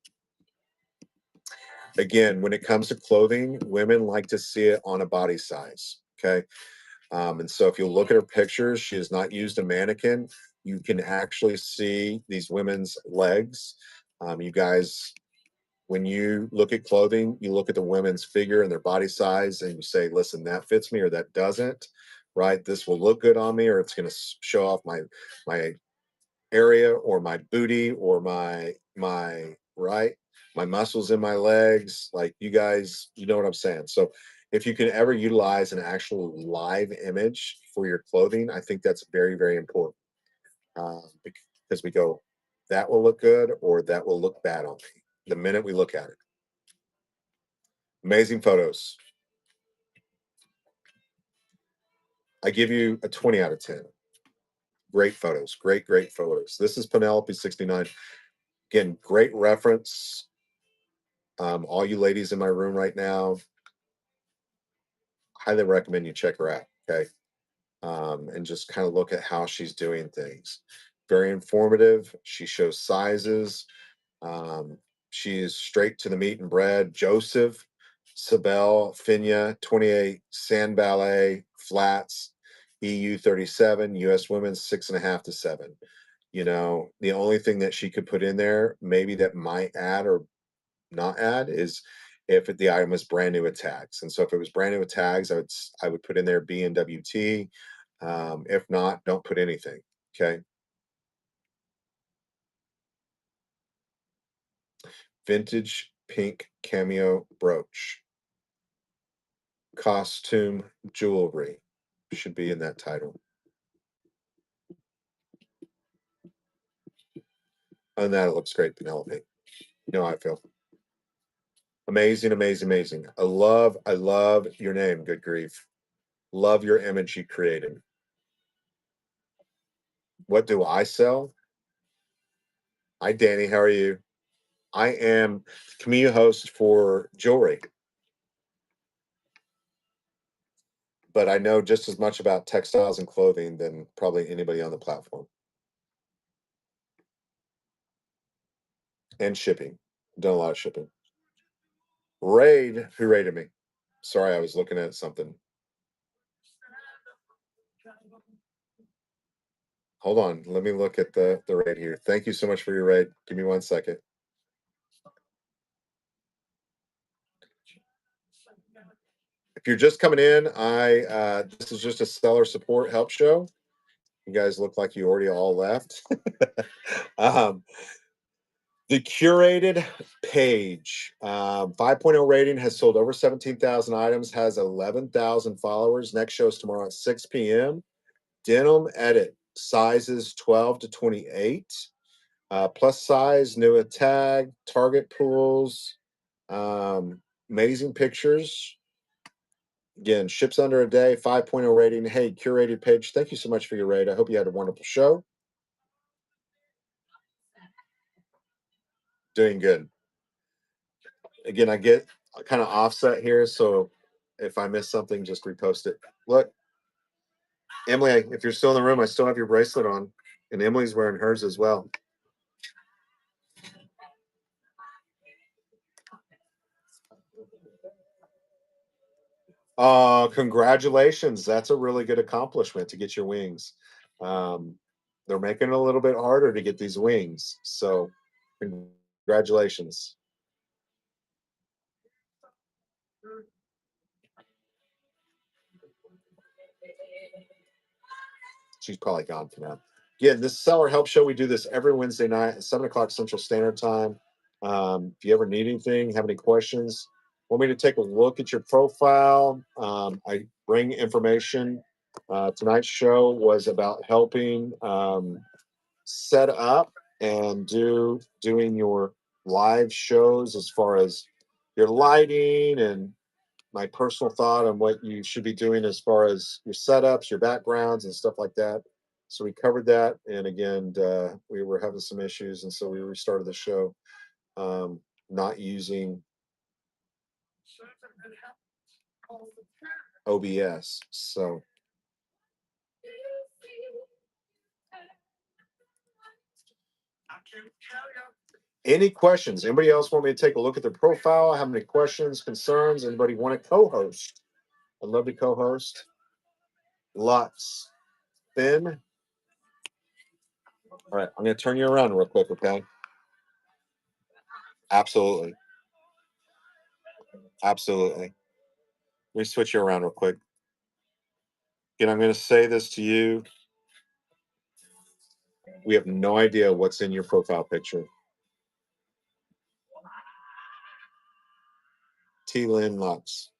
Again, when it comes to clothing, women like to see it on a body size. Okay. And so if you look at her pictures, she has not used a mannequin. You can actually see these women's legs. You guys, when you look at clothing, you look at the women's figure and their body size, and you say, listen, that fits me or that doesn't, right? This will look good on me, or it's going to show off my area or my booty or my right, my muscles in my legs. Like, you guys, you know what I'm saying. So if you can ever utilize an actual live image for your clothing, I think that's very, very important. Because we go, that will look good or that will look bad on me the minute we look at it. Amazing photos. I give you a 20 out of 10. Great photos. Great, great photos. This is Penelope 69. Again, great reference. All you ladies in my room right now, highly recommend you check her out. Okay. And just kind of look at how she's doing things. Very informative. She shows sizes. Um, she's straight to the meat and bread. Joseph, Sibel, Finya, 28, Sand Ballet, Flats, EU 37, US Women's 6.5 to 7. The only thing that she could put in there, maybe that might add or not add, is if the item was brand new with tags. And so if it was brand new with tags, I would put in there BNWT. If not, don't put anything. Okay. Vintage pink cameo brooch. costume jewelry should be in that title. Other than that, it looks great, Penelope. You know how I feel. Amazing, amazing, amazing. I love your name. Good grief. Love your image you created. What do I sell? Hi, Danny. How are you? I am community host for jewelry, but I know just as much about textiles and clothing than probably anybody on the platform. And shipping. Done a lot of shipping. Raid, who raided me? Sorry, I was looking at something. Hold on. Let me look at the raid here. Thank you so much for your raid. Give me 1 second. If you're just coming in, I this is just a seller support help show. You guys look like you already all left. um, the curated page, 5.0 rating, has sold over 17,000 items, has 11,000 followers. Next show is tomorrow at 6 p.m. Denim edit, sizes 12 to 28. Plus size, new tag, target pools, amazing pictures. Again, ships under a day, 5.0 rating. Hey, curated page, thank you so much for your raid. I hope you had a wonderful show. Doing good. Again, I get kind of offset here, so if I miss something, just repost it. Look, Emily, if you're still in the room, I still have your bracelet on, and Emily's wearing hers as well. Congratulations. That's a really good accomplishment to get your wings. Um, they're making it a little bit harder to get these wings. So, congratulations. She's probably gone for now. Again, this seller help show, we do this every Wednesday night at 7 o'clock Central Standard Time. If you ever need anything, have any questions, want me to take a look at your profile, I bring information. Tonight's show was about helping set up and doing your live shows as far as your lighting and my personal thought on what you should be doing as far as your setups, your backgrounds, and stuff like that. So we covered that, and again, we were having some issues, and so we restarted the show, not using OBS. So any questions? Anybody else want me to take a look at their profile? Have any questions, concerns? Anybody want to co-host? I'd love to co-host. Lots. Thin. All right, I'm going to turn you around real quick, okay? Absolutely. Absolutely. Let me switch you around real quick. Again, I'm going to say this to you. We have no idea what's in your profile picture. T. Lynn Lux.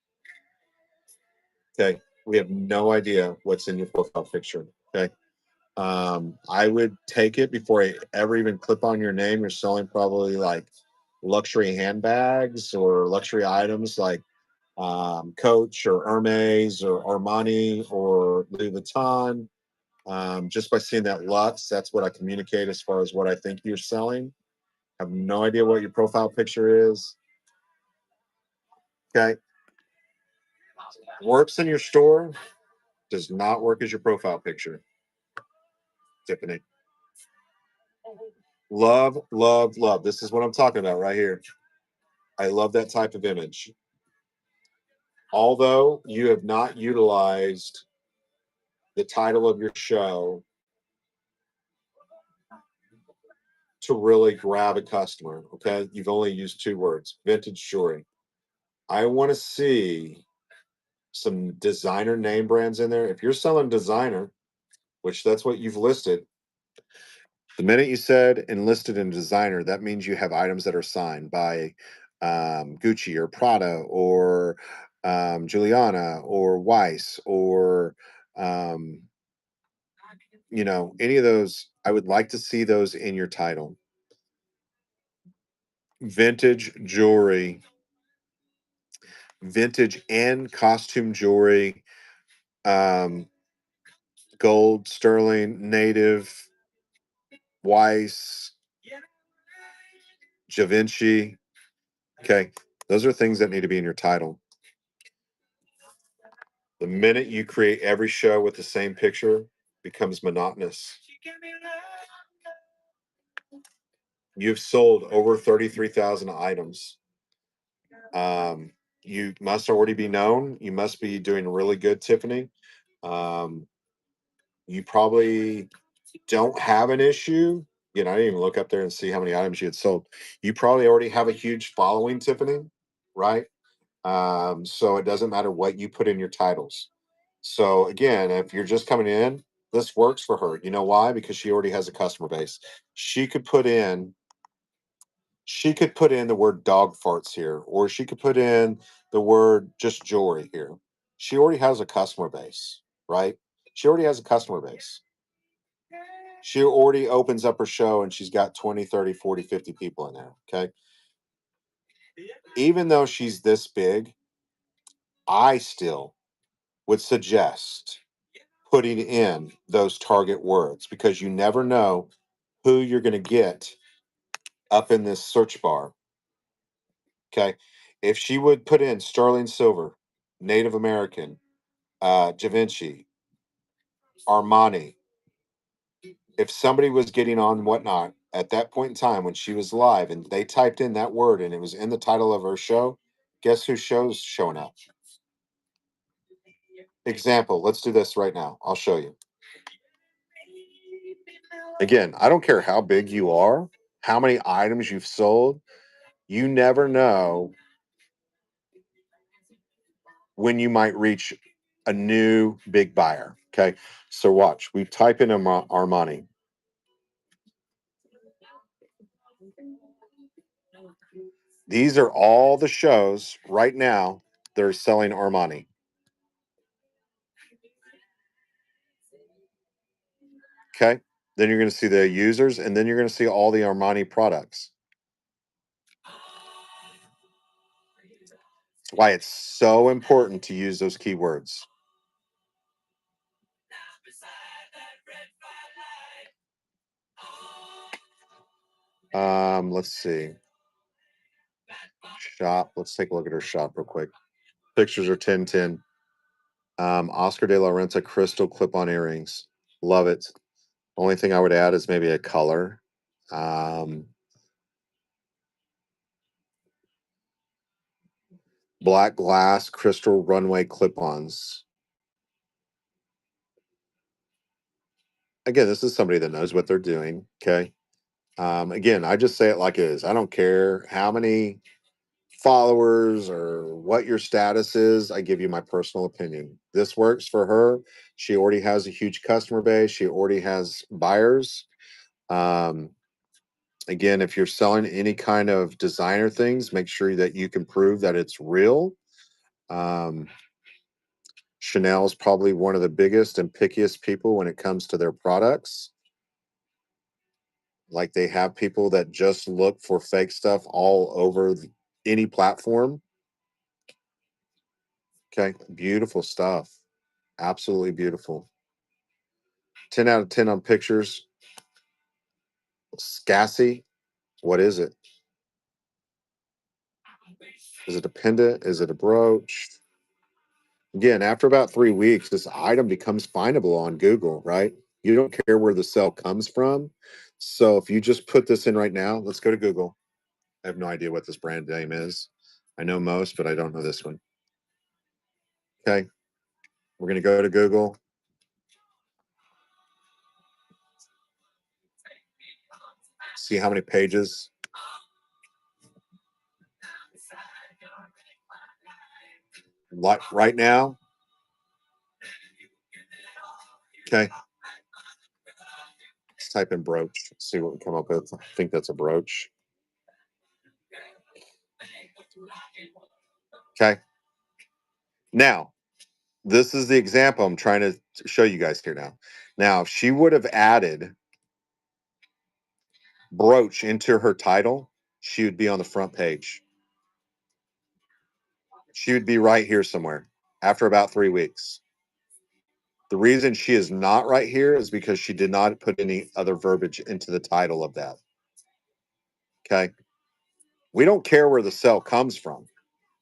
Okay. We have no idea what's in your profile picture. Okay. I would take it before I ever even clip on your name. You're selling probably like luxury handbags or luxury items like Coach or Hermes or Armani or Louis Vuitton. Just by seeing that Lux, that's what I communicate as far as what I think you're selling. I have no idea what your profile picture is. Okay. Works in your store, does not work as your profile picture, Tiffany. Love, love, love. This is what I'm talking about right here. I love that type of image. Although you have not utilized the title of your show to really grab a customer, okay? You've only used 2 words, vintage jewelry. I want to see some designer name brands in there. If you're selling designer, which that's what you've listed, the minute you said enlisted in designer, that means you have items that are signed by Gucci or Prada or Juliana or Weiss or um, any of those. I would like to see those in your title. Vintage jewelry, vintage and costume jewelry, um, gold, sterling, native, Weiss, Da Vinci. Okay. Those are things that need to be in your title. The minute you create every show with the same picture, becomes monotonous. You've sold over 33,000 items. You must already be known. You must be doing really good, Tiffany. Um, you probably don't have an issue. I didn't even look up there and see how many items you had sold. You probably already have a huge following, Tiffany, right? So it doesn't matter what you put in your titles. So again, if you're just coming in, this works for her. You know why? Because she already has a customer base. She could put in she could put in the word dog farts here, or she could put in the word just jewelry here. She already has a customer base, right? She already has a customer base. She already opens up her show and she's got 20, 30, 40, 50 people in there. Okay. Even though she's this big, I still would suggest putting in those target words because you never know who you're going to get up in this search bar. Okay. If she would put in sterling silver, Native American, Da Vinci, Armani, if somebody was getting on whatnot at that point in time when she was live and they typed in that word and it was in the title of her show, guess whose show's showing up? Example, let's do this right now. I'll show you. Again, I don't care how big you are, how many items you've sold, you never know when you might reach a new big buyer. Okay. So watch, we type in Armani. These are all the shows right now that are selling Armani. Okay. Then you're going to see the users and then you're going to see all the Armani products. That's why it's so important to use those keywords. Let's see. Shop. Let's take a look at her shop real quick. Pictures are 1010. Oscar de la Renta crystal clip-on earrings. Love it. Only thing I would add is maybe a color. Black glass crystal runway clip-ons. Again, this is somebody that knows what they're doing. Okay. Again, I just say it like it is. I don't care how many followers or what your status is. I give you my personal opinion. This works for her. She already has a huge customer base. She already has buyers. Um, Again, if you're selling any kind of designer things, make sure that you can prove that it's real. Um, Chanel's probably one of the biggest and pickiest people when it comes to their products. Like they have people that just look for fake stuff all over any platform. Okay, beautiful stuff. Absolutely beautiful. 10 out of 10 on pictures. Scassi, what is it? Is it a pendant? Is it a brooch? Again, after about 3 weeks, this item becomes findable on Google, right? You don't care where the sale comes from. So if you just put this in right now, let's go to Google. I have no idea what this brand name is. I know most, but I don't know this one. Okay. We're going to go to Google. See how many pages. Like right now. Okay. Let's type in brooch. See what we come up with. I think that's a brooch. Okay. Now, this is the example I'm trying to show you guys here now. Now, if she would have added brooch into her title, she would be on the front page. She would be right here somewhere after about 3 weeks. The reason she is not right here is because she did not put any other verbiage into the title of that. Okay. We don't care where the sale comes from,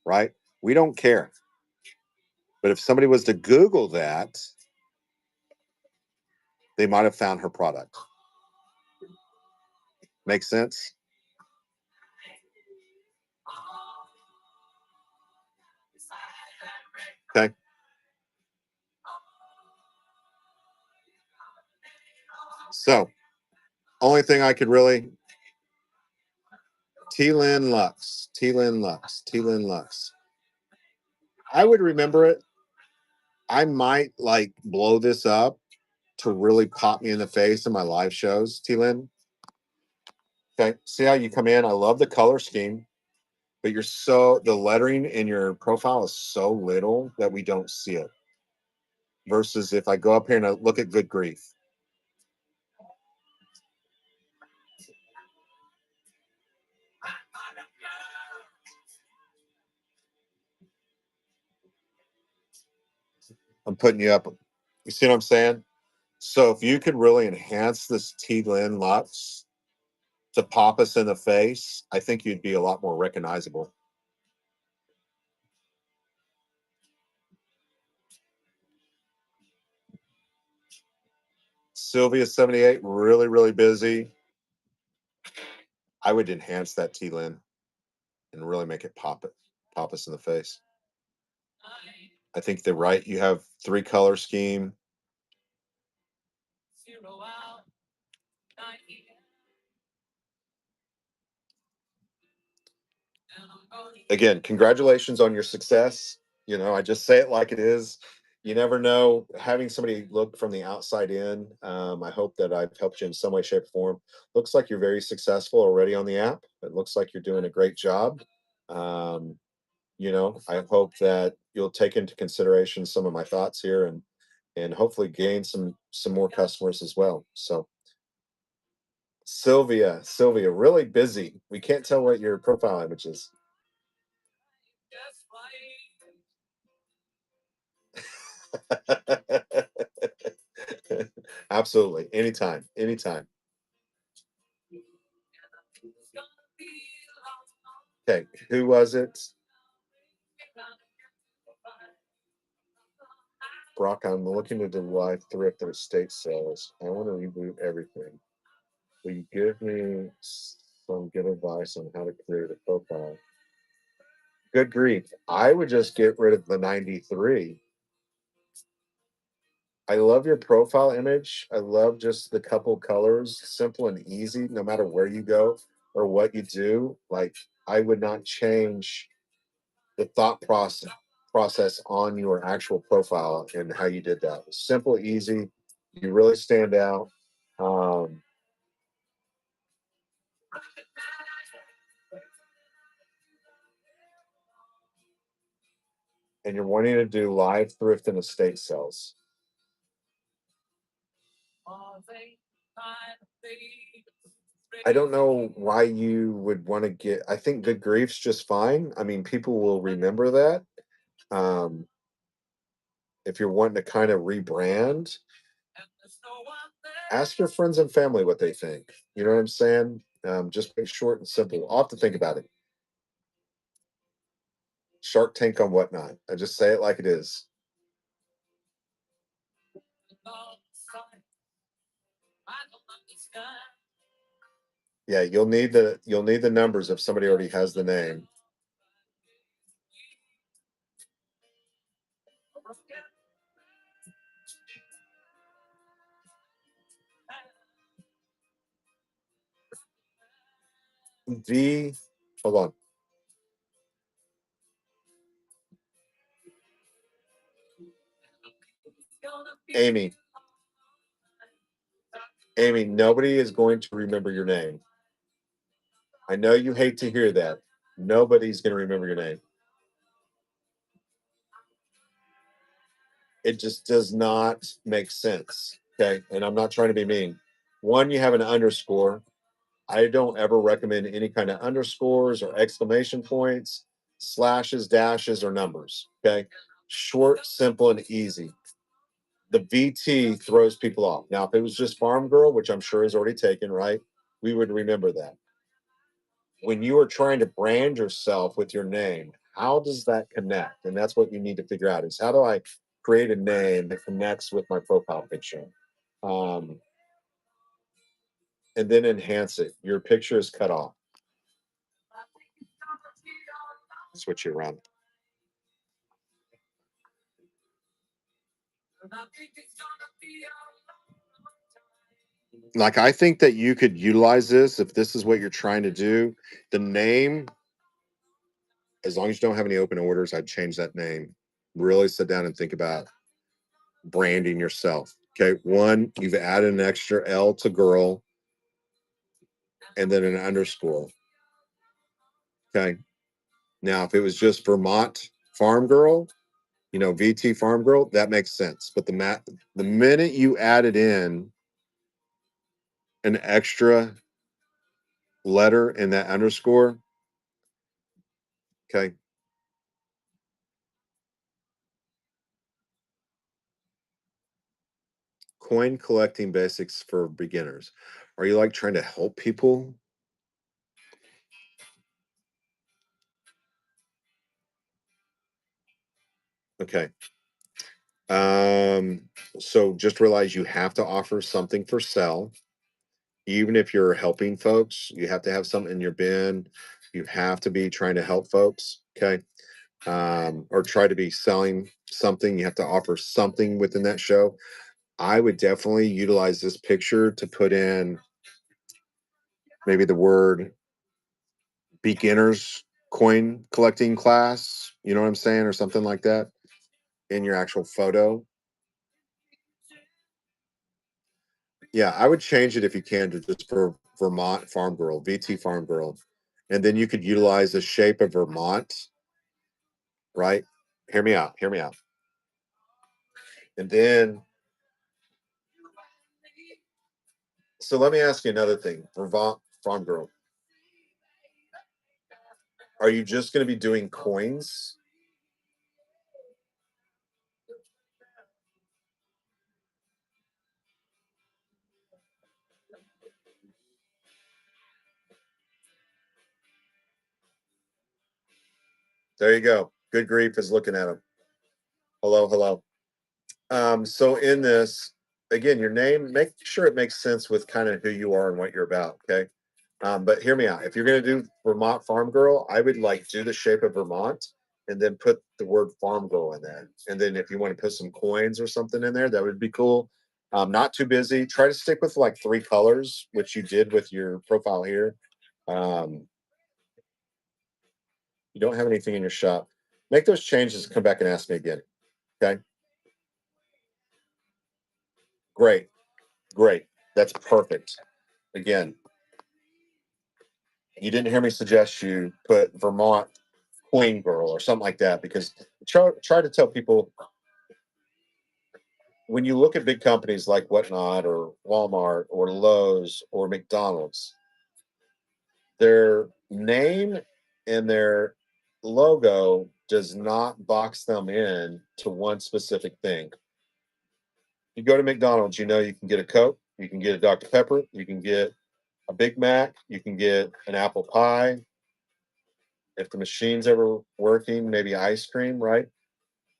right? We don't care. But if somebody was to Google that, they might have found her product. Make sense? Okay. So, only thing I could really T-Lin Lux, T-Lin Lux, T-Lin Lux. I would remember it. I might like blow this up to really pop me in the face in my live shows, T-Lin. Okay. See how you come in? I love the color scheme, but the lettering in your profile is so little that we don't see it. Versus if I go up here and I look at Good Grief. I'm putting you up. You see what I'm saying? So if you could really enhance this T-Lin Lux to pop us in the face, I think you'd be a lot more recognizable. Sylvia 78, really, really busy. I would enhance that T-Lin and really make it pop us in the face. I think they're right. You have 3 color scheme. Again, congratulations on your success. I just say it like it is. You never know. Having somebody look from the outside in, I hope that I've helped you in some way, shape, or form. Looks like you're very successful already on the app. It looks like you're doing a great job. Um, I hope that you'll take into consideration some of my thoughts here and hopefully gain some more customers as well. So Sylvia, really busy. We can't tell what your profile image is. Absolutely. Anytime. Anytime. Okay. Who was it? Brock, I'm looking to do live thrift and estate sales. I want to reboot everything. Will you give me some good advice on how to create a profile? Good grief. I would just get rid of the 93. I love your profile image. I love just the couple colors, simple and easy, no matter where you go or what you do. Like, I would not change the thought process on your actual profile and how you did that. Simple, easy. You really stand out. Um, and you're wanting to do live thrift and estate sales. I don't know why you would want to get. I think Good Grief's just fine. I mean, people will remember that. Um, if you're wanting to kind of rebrand, ask your friends and family what they think. You know what I'm saying? Just make short and simple. I'll have to think about it. Shark Tank on whatnot. I just say it like it is. Yeah, you'll need the numbers if somebody already has the name. V, hold on. Amy. Amy, nobody is going to remember your name. I know you hate to hear that. Nobody's going to remember your name. It just does not make sense. Okay. And I'm not trying to be mean. One, you have an underscore. I don't ever recommend any kind of underscores or exclamation points, slashes, dashes, or numbers. Okay. Short, simple, and easy. The VT throws people off. Now, if it was just Farm Girl, which I'm sure is already taken, right? We would remember that. When you are trying to brand yourself with your name, how does that connect? And that's what you need to figure out is how do I create a name that connects with my profile picture? Um, and then enhance it. Your picture is cut off. Switch it around. Like I think that you could utilize this if this is what you're trying to do. The name, as long as you don't have any open orders, I'd change that name. Really sit down and think about branding yourself. Okay. One, you've added an extra L to girl and then an underscore. Okay. Now, if it was just Vermont Farm Girl, VT Farm Girl, that makes sense. But the minute you added in an extra letter in that underscore, okay, coin collecting basics for beginners. Are you like trying to help people? Okay. Um, so just realize you have to offer something for sale. Even if you're helping folks, you have to have something in your bin. You have to be trying to help folks. Okay. Or try to be selling something. You have to offer something within that show. I would definitely utilize this picture to put in maybe the word beginners coin collecting class. You know what I'm saying? Or something like that in your actual photo. Yeah, I would change it if you can to just for Vermont Farm Girl, VT Farm Girl. And then you could utilize the shape of Vermont, right? Hear me out. Hear me out. And then, so let me ask you another thing. Vermont Farm Girl, are you just going to be doing coins? There you go. Good grief is looking at him. Hello, hello. So in this, again, your name, make sure it makes sense with kind of who you are and what you're about. Okay. But hear me out. If you're going to do Vermont Farm Girl, I would like do the shape of Vermont and then put the word Farm Girl in there. And then if you want to put some coins or something in there, that would be cool. Not too busy. Try to stick with like three colors, which you did with your profile here. Um, you don't have anything in your shop. Make those changes and come back and ask me again. Okay. Great. Great. That's perfect. Again, you didn't hear me suggest you put Vermont Queen Girl or something like that because try to tell people when you look at big companies like Whatnot or Walmart or Lowe's or McDonald's, their name and their logo does not box them in to one specific thing. You go to McDonald's, you can get a Coke, you can get a Dr. Pepper, you can get a Big Mac, you can get an apple pie. If the machine's ever working, maybe ice cream, right?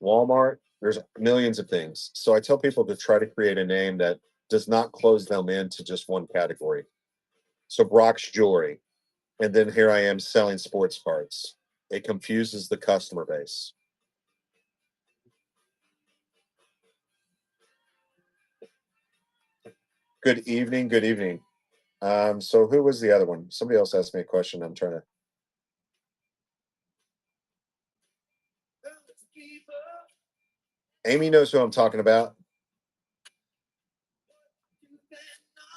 Walmart, there's millions of things. So I tell people to try to create a name that does not close them into just one category. So Brock's Jewelry, and then here I am selling sports cards. It confuses the customer base. Good evening. Good evening. So who was the other one? Somebody else asked me a question. I'm trying to. Amy knows who I'm talking about.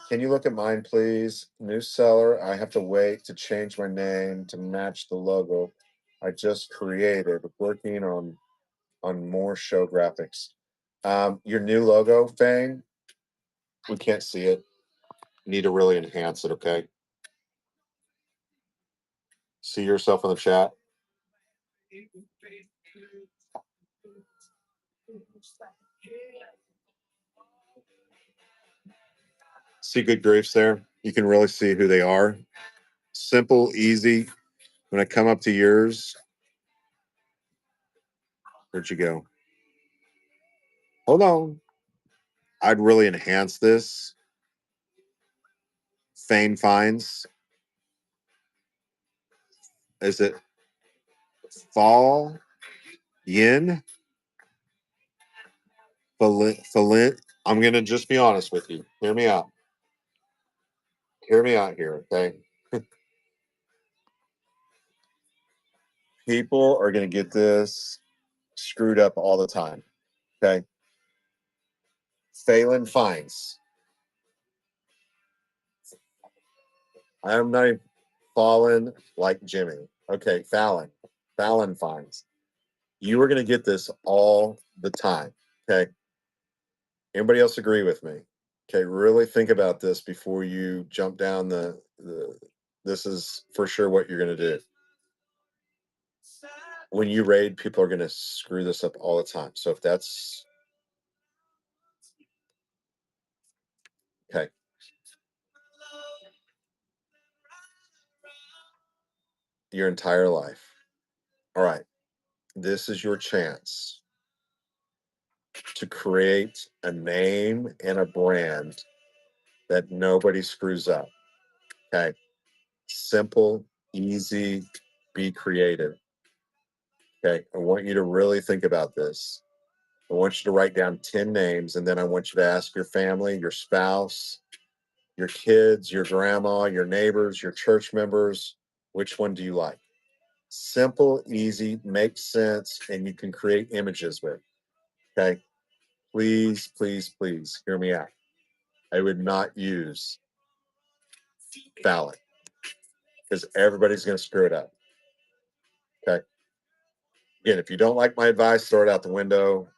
Can you look at mine, please? New seller. I have to wait to change my name to match the logo I just created. Working on more show graphics. Your new logo, Fang, we can't see it. You need to really enhance it, okay? See yourself in the chat. See good griefs there? You can really see who they are. Simple, easy. When I come up to yours, where'd you go? Hold on. I'd really enhance this. Fane finds. Is it fall? Yin? Falint? I'm going to just be honest with you. Hear me out. Hear me out here, okay? People are going to get this screwed up all the time, okay? Phelan finds. I am not even fallen like Jimmy. Okay, Fallon. Fallon finds. You are going to get this all the time, okay? Anybody else agree with me? Okay, really think about this before you jump down the this is for sure what you're going to do. When you raid, people are going to screw this up all the time. So if that's okay, your entire life. All right, this is your chance to create a name and a brand that nobody screws up. Okay, simple, easy, be creative. Okay, I want you to really think about this. I want you to write down 10 names, and then I want you to ask your family, your spouse, your kids, your grandma, your neighbors, your church members, which one do you like? Simple, easy, makes sense, and you can create images with. Okay. Please, please, please hear me out. I would not use phallic because everybody's going to screw it up. Okay. Again, if you don't like my advice, throw it out the window.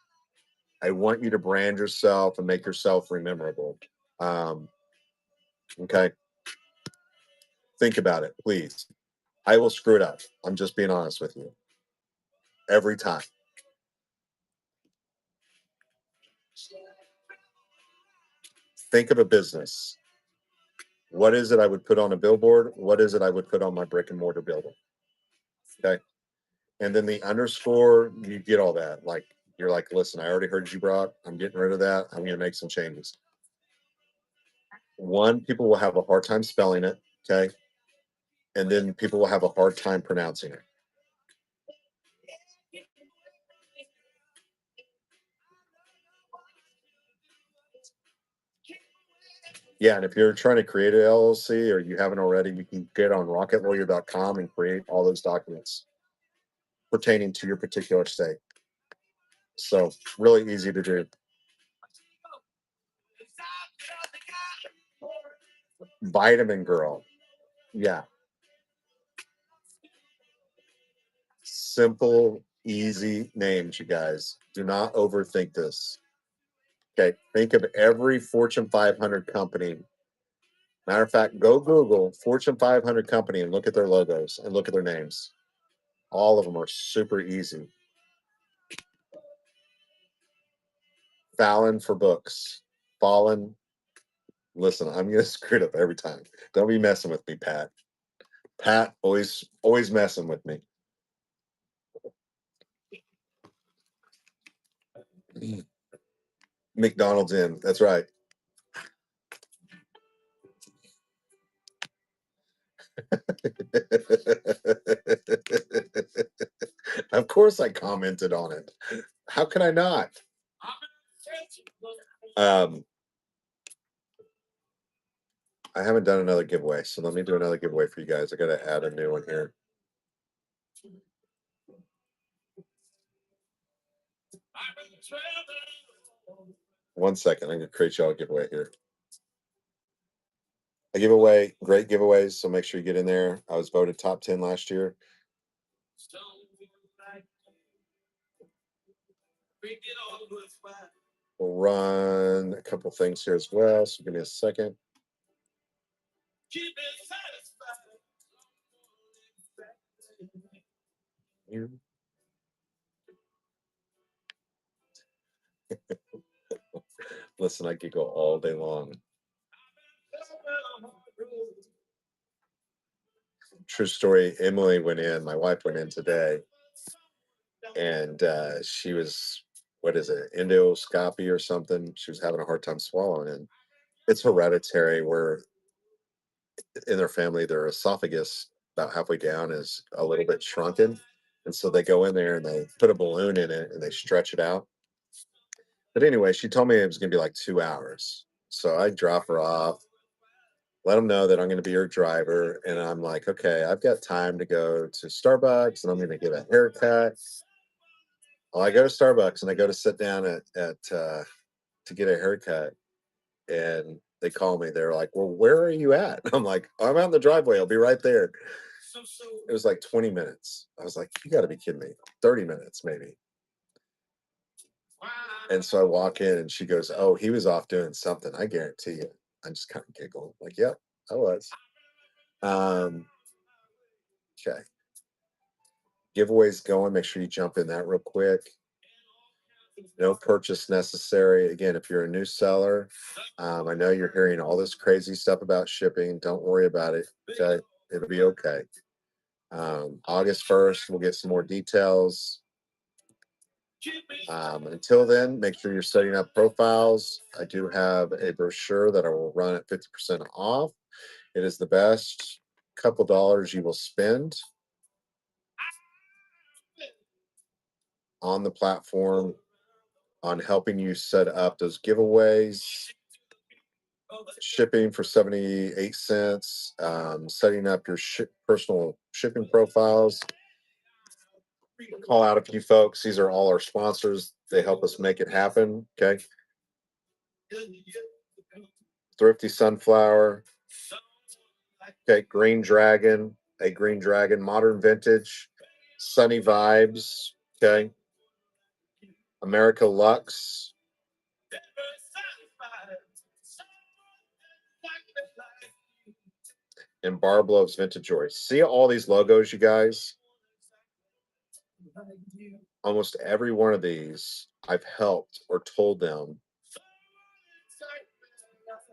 I want you to brand yourself and make yourself rememberable. Um, okay. Think about it, please. I will screw it up. I'm just being honest with you. Every time. Think of a business. What is it I would put on a billboard? What is it I would put on my brick and mortar building? Okay. And then the underscore, you get all that. Like, you're like, listen, I already heard you, Brock. I'm getting rid of that. I'm going to make some changes. One, people will have a hard time spelling it. Okay. And then people will have a hard time pronouncing it. Yeah, and if you're trying to create an LLC or you haven't already, you can get on rocketlawyer.com and create all those documents pertaining to your particular state. So really easy to do. Vitamin Girl. Yeah. Simple, easy names, you guys. Do not overthink this. Okay. Think of every Fortune 500 company. Matter of fact, go Google Fortune 500 company and look at their logos and look at their names. All of them are super easy. Fallon for books. Fallen. Listen, I'm gonna screw it up every time. Don't be messing with me, Pat. Pat always messing with me. McDonald's in. That's right. Of course I commented on it. How can I not? Um, I haven't done another giveaway, so let me do another giveaway for you guys. I gotta add a new one here. One second, I'm gonna create y'all a giveaway here. I give away great giveaways, so make sure you get in there. I was voted top 10 last year. We'll run a couple things here as well. So give me a second. Here. Listen, I could go all day long. True story. Emily went in. My wife went in today, and she was, what is it, endoscopy or something. She was having a hard time swallowing, and it's hereditary. Where in their family, their esophagus about halfway down is a little bit shrunken, and so they go in there and they put a balloon in it and they stretch it out. But anyway, she told me it was going to be like 2 hours. So I drop her off, let them know that I'm going to be her driver. And I'm like, okay, I've got time to go to Starbucks and I'm going to get a haircut. Well, I go to Starbucks and I go to sit down to get a haircut. And they call me. They're like, well, where are you at? I'm like, I'm out in the driveway. I'll be right there. It was like 20 minutes. I was like, you got to be kidding me. 30 minutes, maybe. And so I walk in and she goes, oh, he was off doing something. I guarantee you. I just kind of giggle. Like, yep, I was. Um, okay. Giveaways going. Make sure you jump in that real quick. No purchase necessary. Again, if you're a new seller, I know you're hearing all this crazy stuff about shipping. Don't worry about it. Okay. It'll be okay. August 1st, we'll get some more details. Until then, make sure you're setting up profiles. I do have a brochure that I will run at 50% off. It is the best couple dollars you will spend on the platform on helping you set up those giveaways, shipping for 78 cents, setting up your personal shipping profiles. Call out a few folks. These are all our sponsors. They help us make it happen. Okay. Thrifty Sunflower. Okay. Green Dragon, a Green Dragon, Modern Vintage, Sunny Vibes. Okay. America Lux. And Barb Loves Vintage Joy. See all these logos, you guys? Almost every one of these I've helped or told them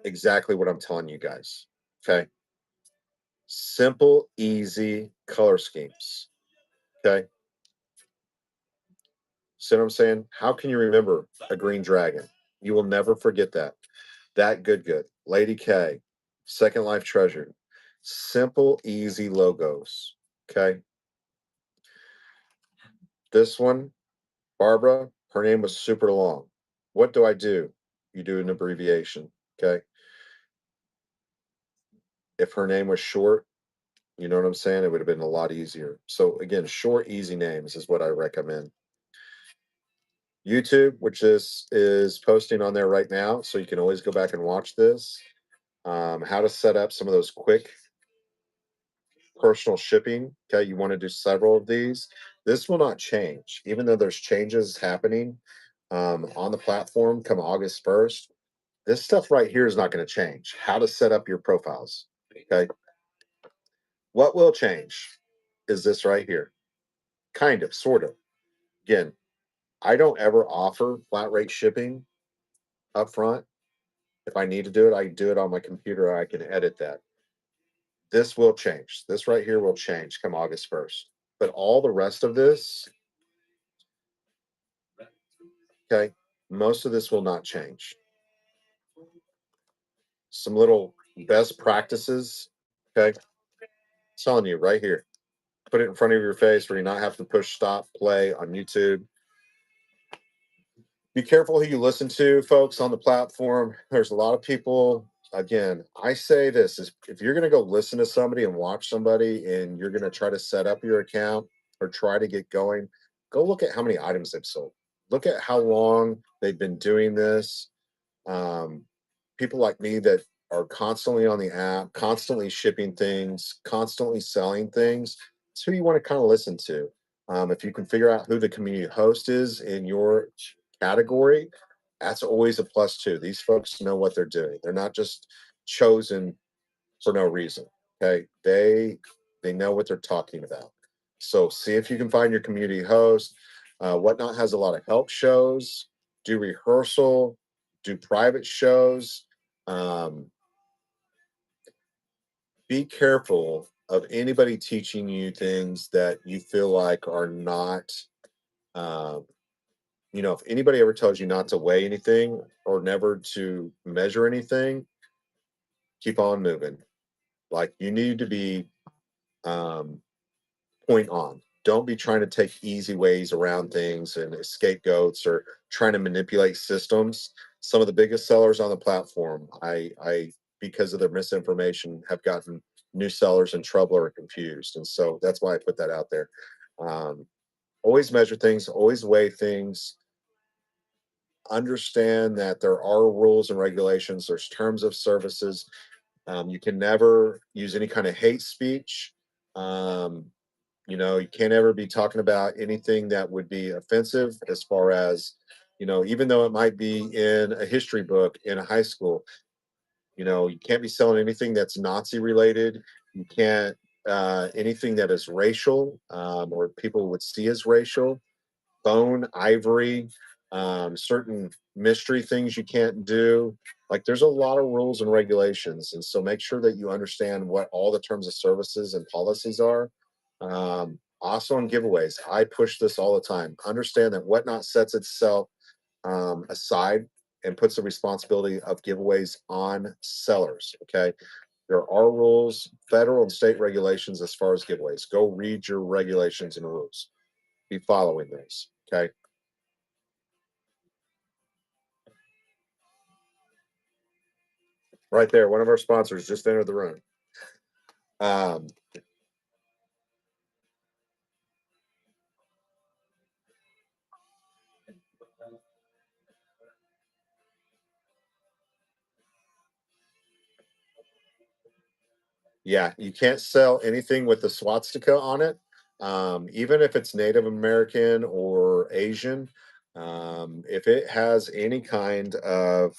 exactly what I'm telling you guys. Okay. Simple, easy color schemes. Okay. See what I'm saying? How can you remember a green dragon? You will never forget that. That good. Lady K, Second Life Treasure. Simple, easy logos. Okay. This one, Barbara, her name was super long. What do? You do an abbreviation. Okay. If her name was short, you know what I'm saying? It would have been a lot easier. So again, short, easy names is what I recommend. YouTube, which is posting on there right now, so you can always go back and watch this. How to set up some of those quick personal shipping. Okay, you want to do several of these. This will not change, even though there's changes happening on the platform come August 1st. This stuff right here is not going to change. How to set up your profiles. Okay. What will change is this right here. Kind of, sort of. Again, I don't ever offer flat rate shipping up front. If I need to do it, I do it on my computer. I can edit that. This will change. This right here will change come August 1st. But all the rest of this, okay, most of this will not change. Some little best practices, okay, I'm telling you right here. Put it in front of your face where you're not having to push stop play on YouTube. Be careful who you listen to, folks, on the platform. There's a lot of people. Again, I say this is if you're going to go listen to somebody and watch somebody and you're going to try to set up your account or try to get going, go look at how many items they've sold. Look at how long they've been doing this. Um, People like me that are constantly on the app, constantly shipping things, constantly selling things. It's who you want to kind of listen to. If you can figure out who the community host is in your category, That's always a plus too. These folks know what they're doing. They're not just chosen for no reason. Okay. They know what they're talking about. So see if you can find your community host. Whatnot has a lot of help shows, do rehearsal, do private shows. Um, be careful of anybody teaching you things that you feel like are not, um, if anybody ever tells you not to weigh anything or never to measure anything, keep on moving. Like you need to be um, point on. Don't be trying to take easy ways around things and scapegoats or trying to manipulate systems. Some of the biggest sellers on the platform, I because of their misinformation, have gotten new sellers in trouble or confused, and so that's why I put that out there. Um, always measure things, always weigh things. Understand that there are rules and regulations. There's terms of services. You can never use any kind of hate speech. Um, you can't ever be talking about anything that would be offensive as far as, even though it might be in a history book in a high school, you can't be selling anything that's Nazi related. You can't, anything that is racial or people would see as racial, bone, ivory, certain mystery things you can't do. Like there's a lot of rules and regulations. And so make sure that you understand what all the terms of services and policies are. Also on giveaways, I push this all the time. Understand that Whatnot sets itself aside and puts the responsibility of giveaways on sellers. Okay. There are rules, federal and state regulations as far as giveaways. Go read your regulations and rules. Be following those. Okay. Right there, one of our sponsors just entered the room. Um, yeah, you can't sell anything with the swastika on it, even if it's Native American or Asian. If it has any kind of,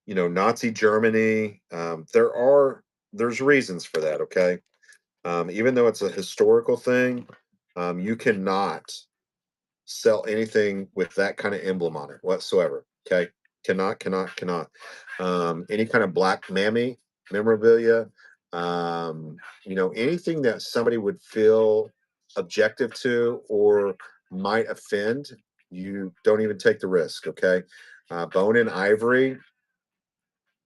Nazi Germany, there's reasons for that. Okay, even though it's a historical thing, you cannot sell anything with that kind of emblem on it whatsoever. Okay. Cannot. Any kind of black mammy memorabilia, anything that somebody would feel objective to or might offend, you don't even take the risk. Okay. Bone and ivory,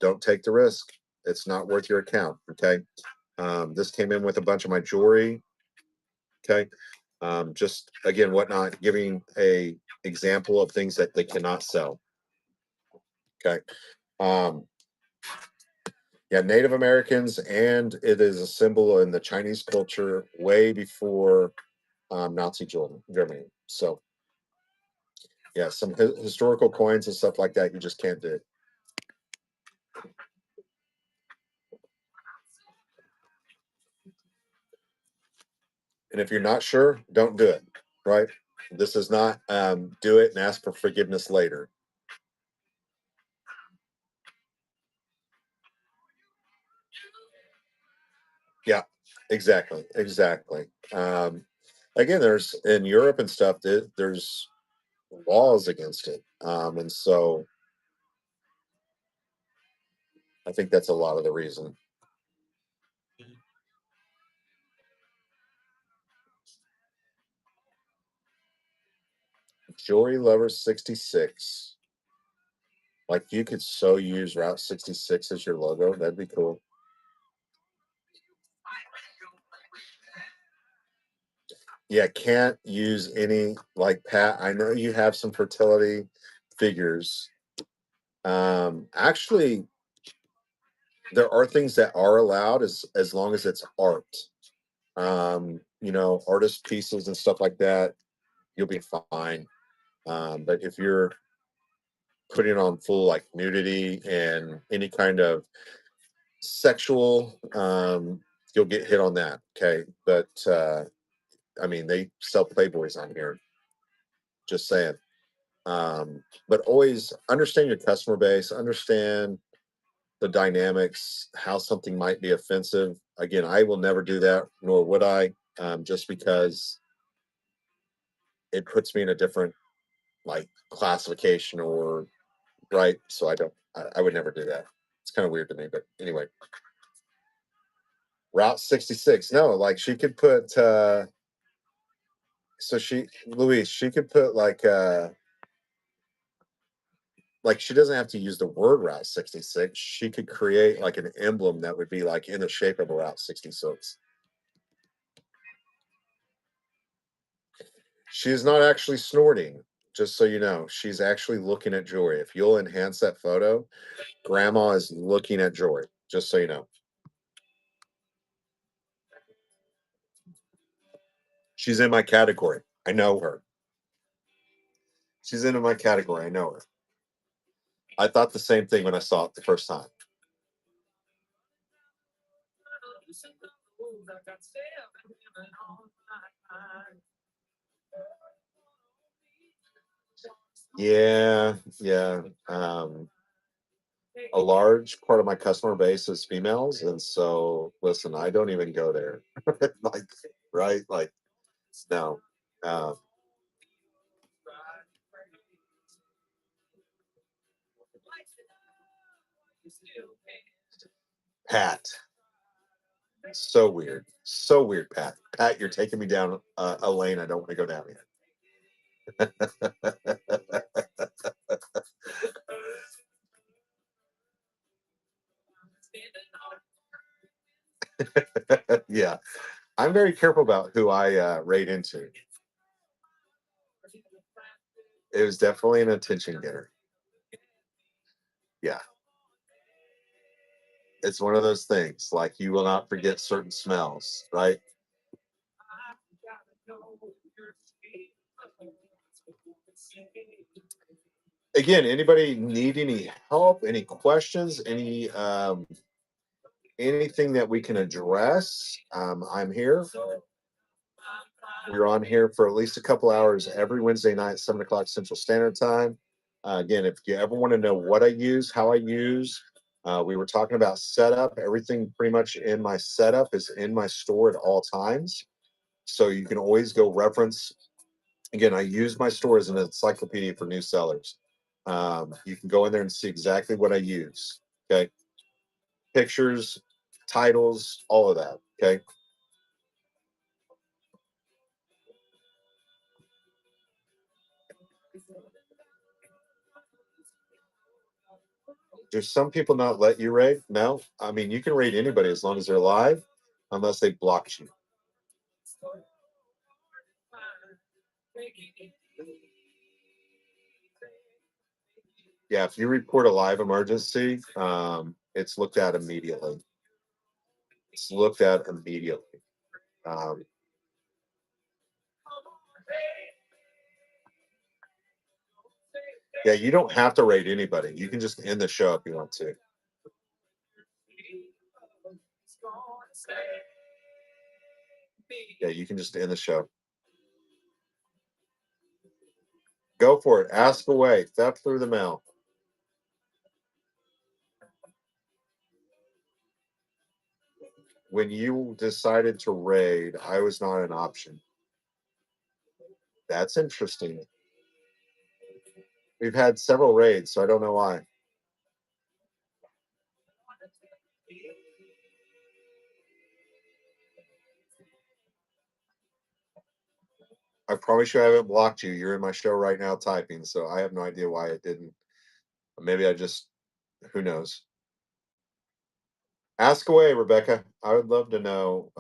don't take the risk. It's not worth your account. Okay. This came in with a bunch of my jewelry. Okay. Just again, Whatnot giving a example of things that they cannot sell. Okay. Um, yeah, Native Americans, and it is a symbol in the Chinese culture way before Nazi Germany. So yeah, some historical coins and stuff like that you just can't do. And if you're not sure, don't do it. Right? This is not do it and ask for forgiveness later. Yeah, exactly. Again, there's in Europe and stuff. There's laws against it, and so I think that's a lot of the reason. Jewelry Lover 66. Like you could so use Route 66 as your logo. That'd be cool. Yeah, can't use any like Pat. I know you have some fertility figures. Actually, there are things that are allowed as long as it's art. Artist pieces and stuff like that, you'll be fine. But if you're putting on full like nudity and any kind of sexual, you'll get hit on that. Okay. But I mean, they sell Playboys on here. Just saying. But always understand your customer base, understand the dynamics, how something might be offensive. Again, I will never do that, nor would I, just because it puts me in a different like classification or right. So I don't. I would never do that. It's kind of weird to me, but anyway. Route 66. No, like she could put. So she, Louise, she could put like she doesn't have to use the word Route 66. She could create like an emblem that would be like in the shape of a Route 66. She is not actually snorting, just so you know. She's actually looking at Joy. If you'll enhance that photo, Grandma is looking at Joy, just so you know. She's in my category. I know her. She's into my category. I know her. I thought the same thing when I saw it the first time. Yeah, yeah. A large part of my customer base is females, and so listen, I don't even go there. Like, right? Like, no. Um, Pat, so weird, so weird, Pat. Pat, you're taking me down a lane I don't want to go down yet. Yeah, I'm very careful about who I rate into. It was definitely an attention getter. Yeah, it's one of those things. Like you will not forget certain smells, right? Again, anybody need any help, any questions, anything that we can address? I'm here. We're on here for at least a couple hours every Wednesday night, 7 o'clock Central Standard Time. Again, if you ever want to know what I use, how I use, we were talking about setup. Everything pretty much in my setup is in my store at all times. So you can always go reference. Again, I use my store as an encyclopedia for new sellers. You can go in there and see exactly what I use. Okay. Pictures, titles, all of that. Okay. Do some people not let you raid? No. I mean, you can raid anybody as long as they're live, unless they blocked you. Yeah, if you report a live emergency, it's looked at immediately. It's looked at immediately. Um, yeah, you don't have to raid anybody. You can just end the show if you want to. Yeah, you can just end the show. Go for it. Ask away. Theft through the mail. When you decided to raid, I was not an option. That's interesting. We've had several raids, so I don't know why. I promise you I haven't blocked you. You're in my show right now typing, so I have no idea why it didn't. Maybe I just, who knows? Ask away, Rebecca. I would love to know.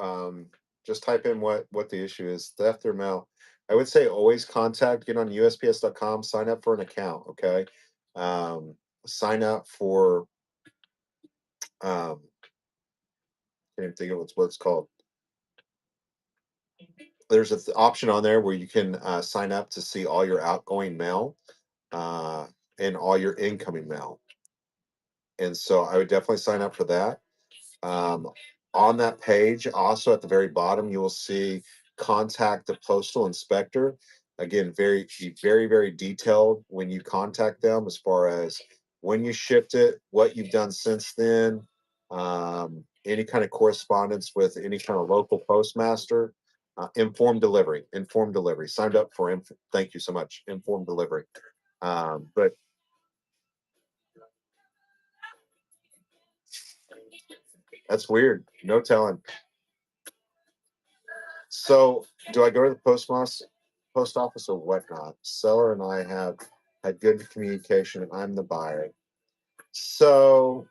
Just type in what the issue is. Theft or mail. I would say always contact. Get on USPS.com. Sign up for an account. Okay. Um, Sign up for. Can't even think of what it's called. There's an option on there where you can sign up to see all your outgoing mail uh, and all your incoming mail. And so I would definitely sign up for that. Um, on that page, also at the very bottom, you will see contact the postal inspector. Again, be very, very detailed when you contact them as far as when you shipped it, what you've done since then, any kind of correspondence with any kind of local postmaster, informed delivery. Signed up for thank you so much, informed delivery. But that's weird. No telling. So, do I go to the post office or whatnot? Seller and I have had good communication. I'm the buyer. So,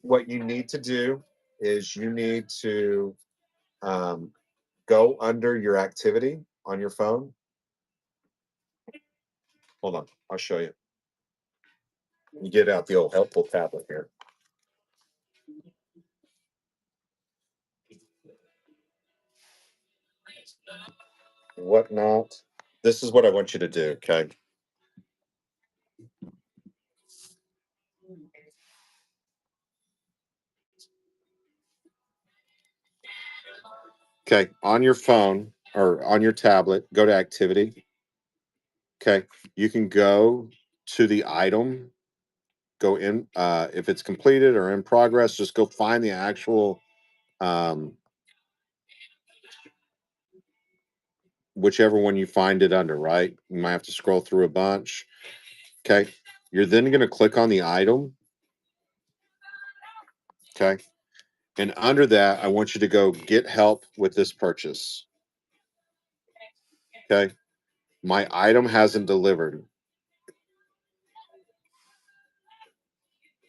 what you need to do is you need to um, go under your activity on your phone. Hold on, I'll show you. You get out the old helpful tablet here. Whatnot. This is what I want you to do. Okay. Okay. On your phone or on your tablet, go to activity. Okay. You can go to the item, go in. If it's completed or in progress, just go find the actual um, whichever one you find it under, right? You might have to scroll through a bunch. Okay. You're then going to click on the item. Okay. And under that, I want you to go get help with this purchase. Okay. My item hasn't delivered.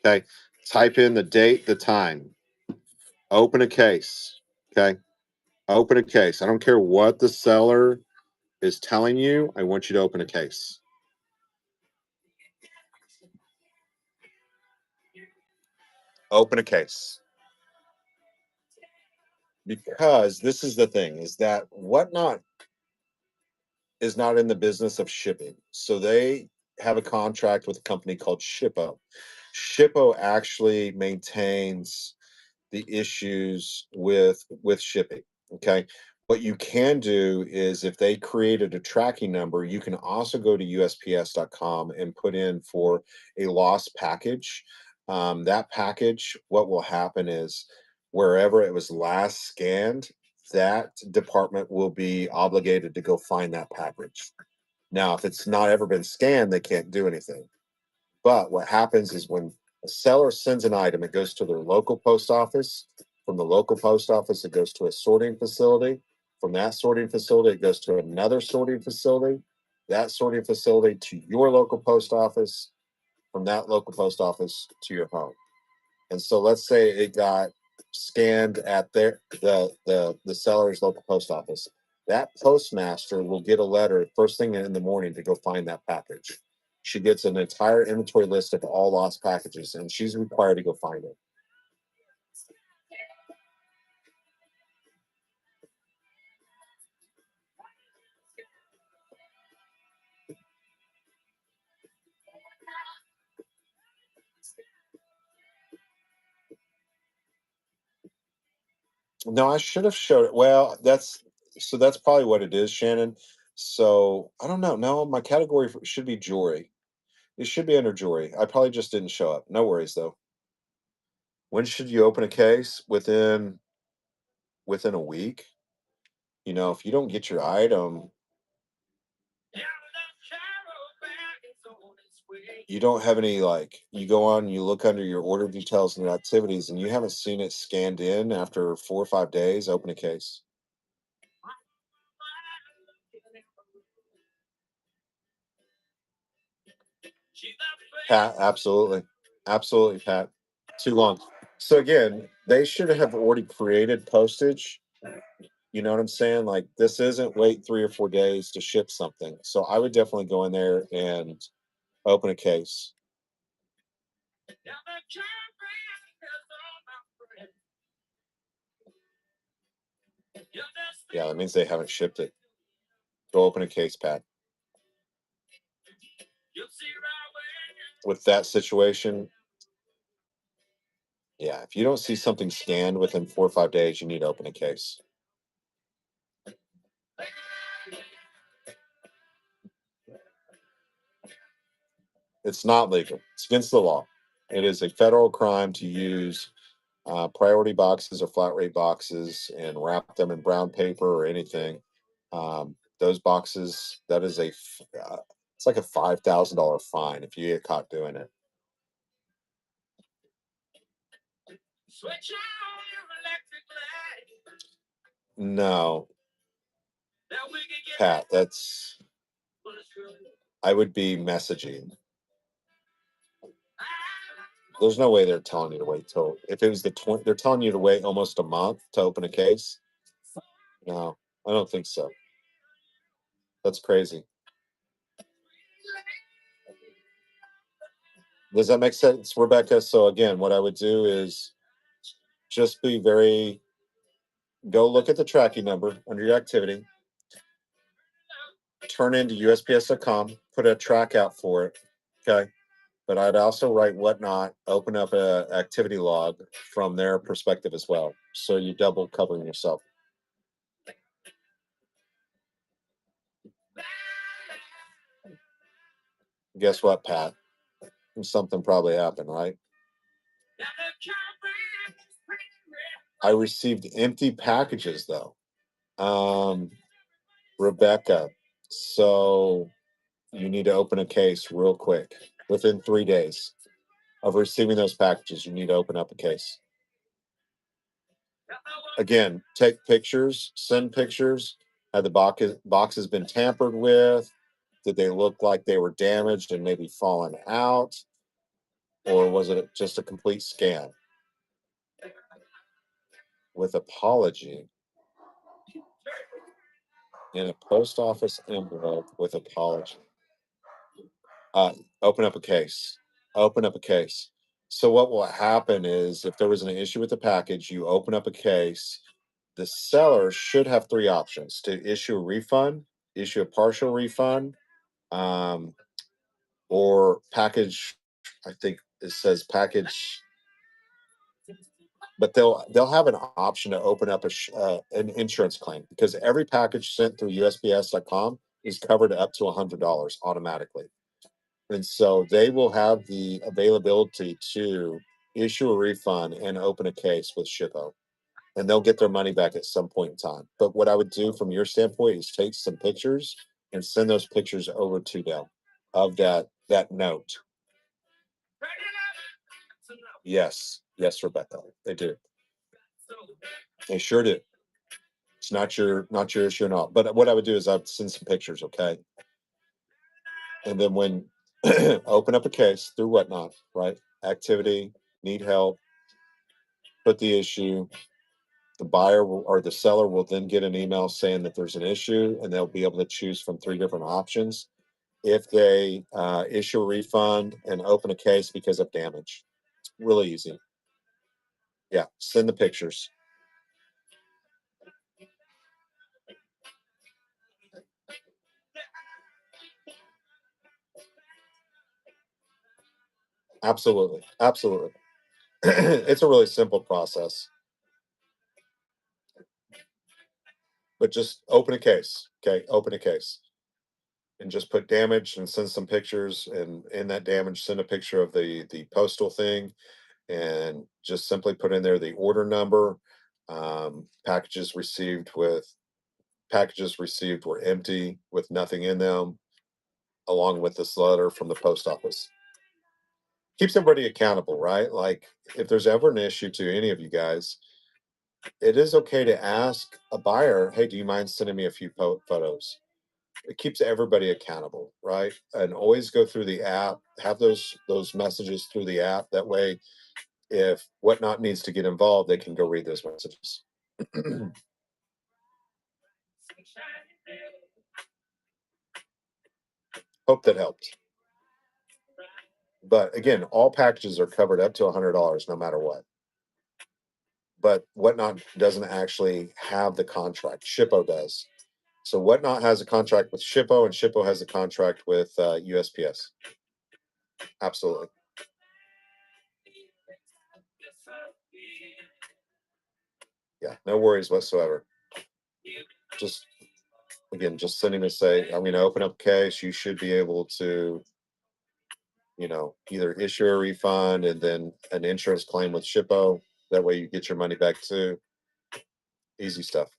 Okay. Type in the date, the time. Open a case. Okay. Open a case. I don't care what the seller is telling you. I want you to open a case. Open a case. Because this is the thing is that Whatnot is not in the business of shipping. So they have a contract with a company called Shippo. Shippo actually maintains the issues with shipping. Okay. What you can do is if they created a tracking number, you can also go to USPS.com and put in for a lost package. That package, what will happen is wherever it was last scanned, that department will be obligated to go find that package. Now, if it's not ever been scanned, they can't do anything. But what happens is when a seller sends an item, it goes to their local post office. From the local post office, it goes to a sorting facility. From that sorting facility, it goes to another sorting facility. That sorting facility to your local post office. From that local post office to your home. And so let's say it got scanned at the seller's local post office. That postmaster will get a letter first thing in the morning to go find that package. She gets an entire inventory list of all lost packages, and she's required to go find it. No, I should have showed it. Well, that's probably what it is, Shannon. So I don't know. No, my category should be jewelry. It should be under jewelry. I probably just didn't show up. No worries though. When should you open a case? Within a week? If you don't get your item, you don't have any like you go on, you look under your order details and activities, and you haven't seen it scanned in after 4 or 5 days, open a case. Pat, absolutely. Absolutely, Pat. Too long. So again, they should have already created postage. You know what I'm saying? Like this isn't wait 3 or 4 days to ship something. So I would definitely go in there and open a case. Yeah, that means they haven't shipped it. Go open a case, Pat. With that situation, yeah, if you don't see something scanned within 4 or 5 days, you need to open a case. It's not legal. It's against the law. It is a federal crime to use priority boxes or flat rate boxes and wrap them in brown paper or anything. Those boxes, that is it's like a $5,000 fine if you get caught doing it. No, Pat, I would be messaging. There's no way they're telling you to wait till, if it was they're telling you to wait almost a month to open a case. No, I don't think so. That's crazy. Does that make sense, Rebecca? So again, what I would do is just go look at the tracking number under your activity, turn into USPS.com, put a track out for it. Okay. But I'd also write whatnot, open up a activity log from their perspective as well. So you double covering yourself. Guess what, Pat? Something probably happened, right? I received empty packages though. Rebecca, so you need to open a case real quick. Within 3 days of receiving those packages, you need to open up a case. Again, take pictures, send pictures. Had the boxes been tampered with? Did they look like they were damaged and maybe fallen out? Or was it just a complete scan? With apology in a post office envelope with apology. Uh, Open up a case. Open up a case. So what will happen is if there was an issue with the package, you open up a case. The seller should have three options: to issue a refund, issue a partial refund, um, or package. I think it says package, but they'll have an option to open up an insurance claim because every package sent through USPS.com is covered up to $100 automatically. And so they will have the availability to issue a refund and open a case with Shippo. And they'll get their money back at some point in time. But what I would do from your standpoint is take some pictures and send those pictures over to them of that note. Yes, yes, Rebecca, they do. They sure do. It's not your issue at all. But what I would do is I'd send some pictures, okay? And then when open up a case through whatnot, right? Activity, need help, put the issue. The buyer or the seller will then get an email saying that there's an issue, and they'll be able to choose from three different options. If they issue a refund and open a case because of damage, it's really easy. Yeah, send the pictures. Absolutely, absolutely. It's a really simple process, but just open a case. Okay, open a case and just put damage and send some pictures. And in that damage, send a picture of the postal thing, and just simply put in there the order number. Packages received were empty with nothing in them, along with this letter from the post office. Keeps everybody accountable, right? Like if there's ever an issue to any of you guys, it is okay to ask a buyer, "Hey, do you mind sending me a few photos?" It keeps everybody accountable, right? And always go through the app, have those messages through the app. That way, if whatnot needs to get involved, they can go read those messages. Hope that helped. But again, all packages are covered up to $100 no matter what. But whatnot doesn't actually have the contract. Shippo does. So whatnot has a contract with Shippo, and Shippo has a contract with USPS. Absolutely. Yeah, no worries whatsoever. Just again, just sending to say, I'm going to open up case. You should be able to either issue a refund and then an insurance claim with Shippo. That way you get your money back too. Easy stuff.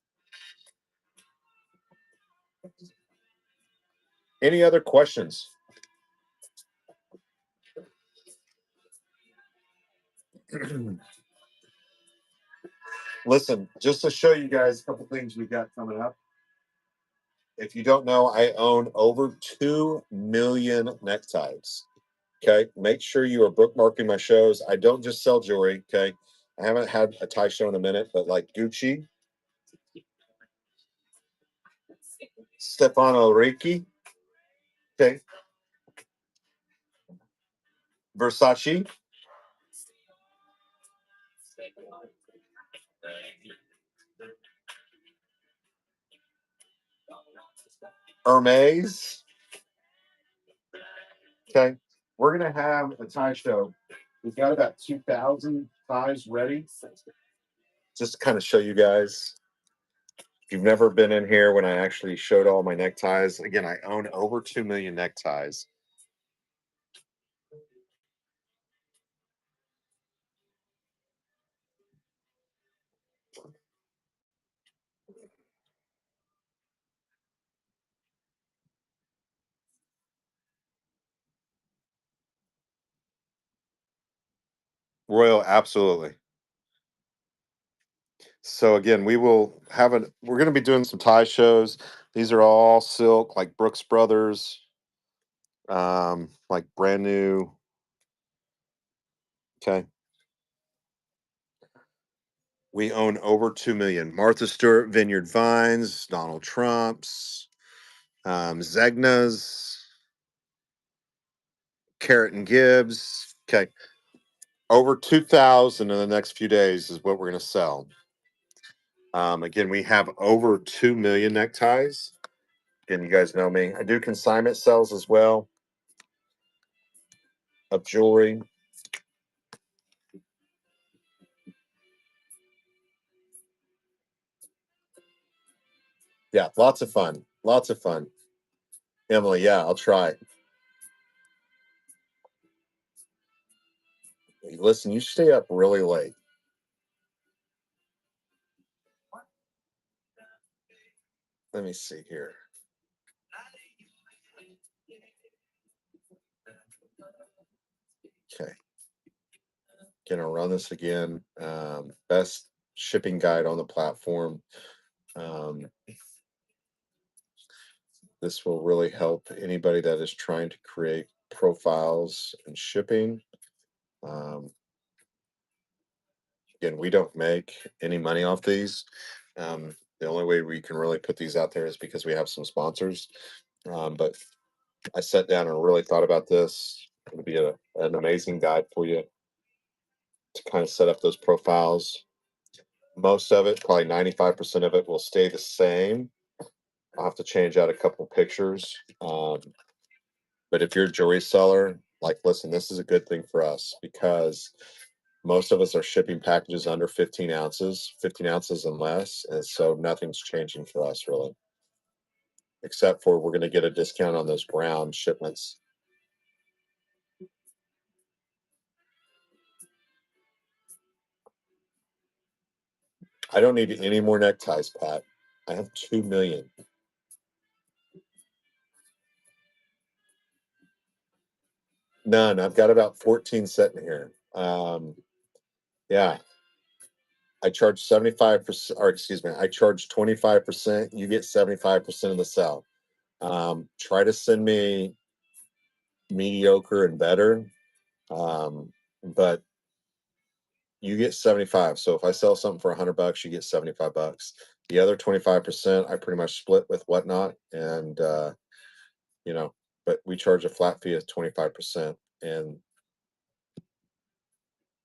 Any other questions? Listen, just to show you guys a couple things we got coming up. If you don't know, I own over 2 million neckties. Okay. Make sure you are bookmarking my shows. I don't just sell jewelry. Okay. I haven't had a tie show in a minute, but like Gucci, Stefano Ricci, okay, Versace, Hermes. Okay. We're going to have a tie show. We've got about 2,000 ties ready. Just to kind of show you guys. If you've never been in here when I actually showed all my neckties, again, I own over 2 million neckties. Royal, absolutely. So again, we're going to be doing some tie shows. These are all silk, like Brooks Brothers, like brand new. Okay. We own over 2 million. Martha Stewart, Vineyard Vines, Donald Trump's, Zegna's, Carrot and Gibbs. Okay. Over 2,000 in the next few days is what we're going to sell. Again, we have over 2 million neckties. Again, you guys know me. I do consignment sales as well of jewelry. Yeah, lots of fun. Lots of fun. Emily, yeah, I'll try. Listen, you stay up really late. Let me see here. Okay. Gonna run this again. Best shipping guide on the platform. Um, this will really help anybody that is trying to create profiles and shipping. Um, Again, we don't make any money off these. The only way we can really put these out there is because we have some sponsors. But I sat down and really thought about this. It would be an amazing guide for you to kind of set up those profiles. Most of it, probably 95% of it, will stay the same. I'll have to change out a couple pictures. But if you're a jewelry seller, like, listen, this is a good thing for us because most of us are shipping packages under 15 ounces and less. And so nothing's changing for us really, except for we're going to get a discount on those brown shipments. I don't need any more neckties, Pat. I have 2 million. None. I've got about 14 sitting here. Yeah. I charge 75%, or excuse me, I charge 25%. You get 75% of the sell. Try to send me mediocre and better. But you get 75. So if I sell something for $100, you get 75 bucks. The other 25%, I pretty much split with Whatnot. And, you know, but we charge a flat fee of 25%. And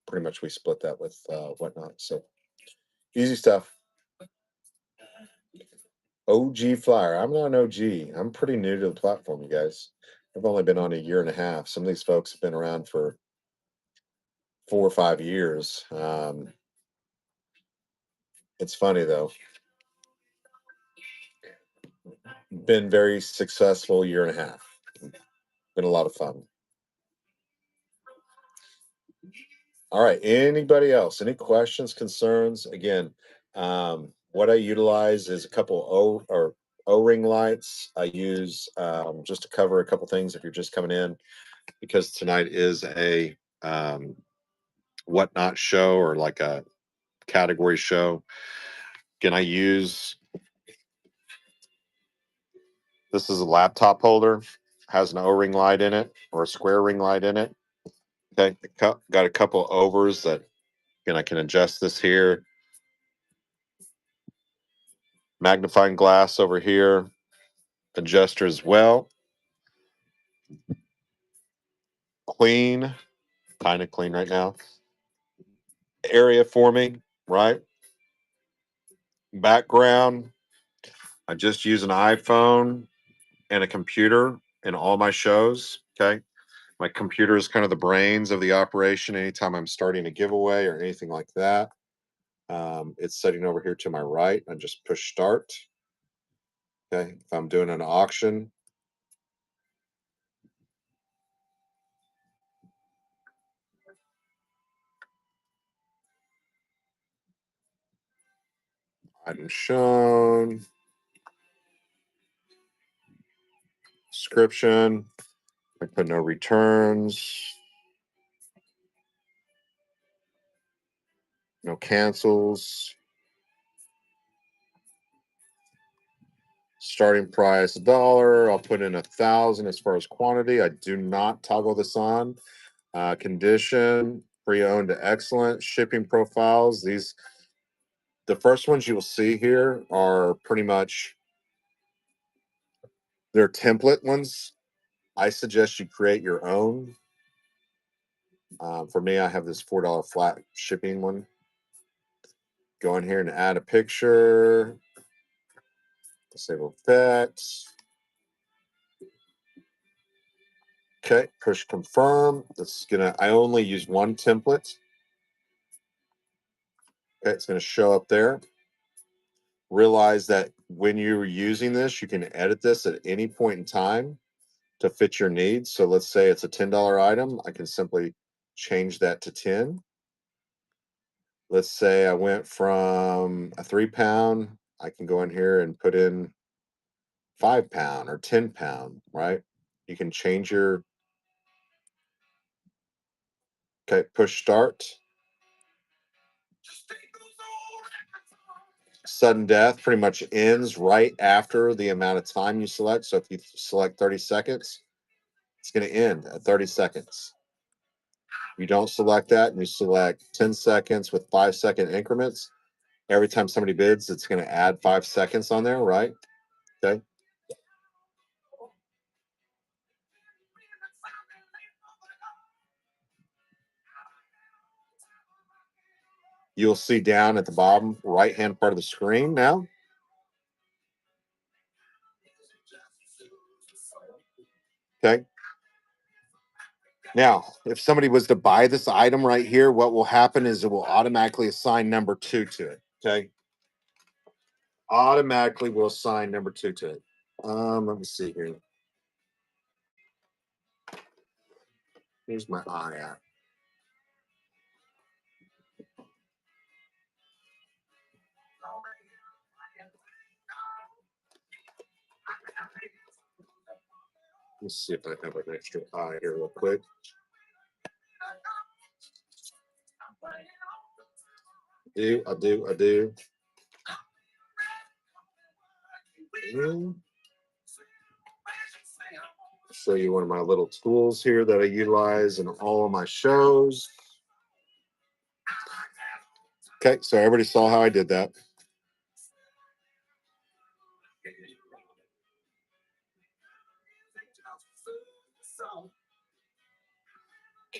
pretty much we split that with Whatnot. So easy stuff. OG Flyer. I'm not an OG. I'm pretty new to the platform, you guys. I've only been on a year and a half. Some of these folks have been around for 4 or 5 years. It's funny though. Been very successful year and a half. Been a lot of fun. All right. Anybody else? Any questions, concerns? Again, what I utilize is a couple O-ring lights. I use just to cover a couple things if you're just coming in, because tonight is a whatnot show or like a category show. Again, I use this is a laptop holder, has an O-ring light in it or a square ring light in it. Okay, got a couple overs that again I can adjust this here. Magnifying glass over here, adjuster as well. Clean, kind of clean right now. Area for me, right? Background. I just use an iPhone and a computer in all my shows. Okay. My computer is kind of the brains of the operation. Anytime I'm starting a giveaway or anything like that, it's sitting over here to my right. I just push start. Okay. If I'm doing an auction, item shown, description. I put no returns, no cancels. Starting price $1. I'll put in 1,000 as far as quantity. I do not toggle this on. Condition pre-owned to excellent. Shipping profiles. The first ones you will see here are pretty much they're template ones. I suggest you create your own. For me, I have this $4 flat shipping one. Go in here and add a picture. Disable effects. Okay, push confirm. This is gonna. I only use one template. Okay, it's gonna show up there. Realize that when you're using this, you can edit this at any point in time to fit your needs. So let's say it's a $10 item. I can simply change that to 10. Let's say I went from a 3 pound. I can go in here and put in 5 pound or 10 pound, right? You can change your, okay, push start. Sudden death pretty much ends right after the amount of time you select. So if you select 30 seconds, it's going to end at 30 seconds. You don't select that and you select 10 seconds with 5-second increments. Every time somebody bids, it's going to add 5 seconds on there, right? Okay. You'll see down at the bottom right hand part of the screen now. Okay. Now, if somebody was to buy this item right here, what will happen is it will automatically assign number 2 to it. Okay. Automatically will assign number 2 to it. Let me see here. Here's my eye at. Let's see if I have an extra eye here real quick. I do. Show you one of my little tools here that I utilize in all of my shows. Okay, so everybody saw how I did that.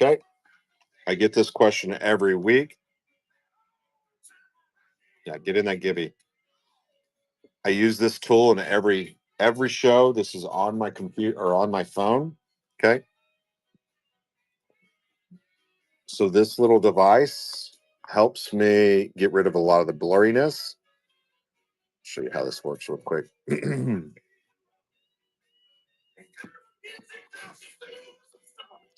Okay, I get this question every week. Yeah, get in that Gibby. I use this tool in every show. This is on my computer or on my phone. Okay, so this little device helps me get rid of a lot of the blurriness. Show you how this works real quick.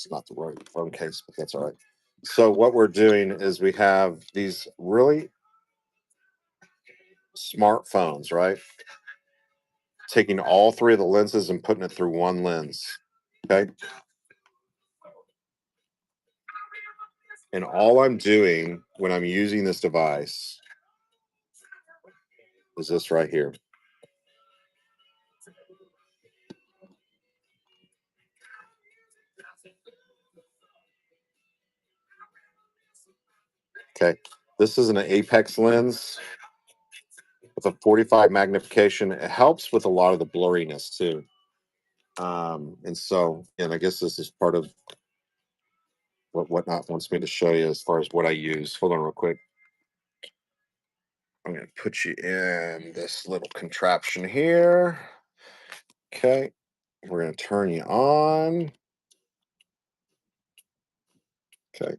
It's not the right phone case, but that's all right. So what we're doing is we have these really smartphones, right? Taking all three of the lenses and putting it through one lens. Okay. And all I'm doing when I'm using this device is this right here. Okay. This is an apex lens with a 45 magnification. It helps with a lot of the blurriness too. And so, and I guess this is part of what Whatnot wants me to show you as far as what I use. Hold on real quick. I'm going to put you in this little contraption here. Okay. We're going to turn you on. Okay.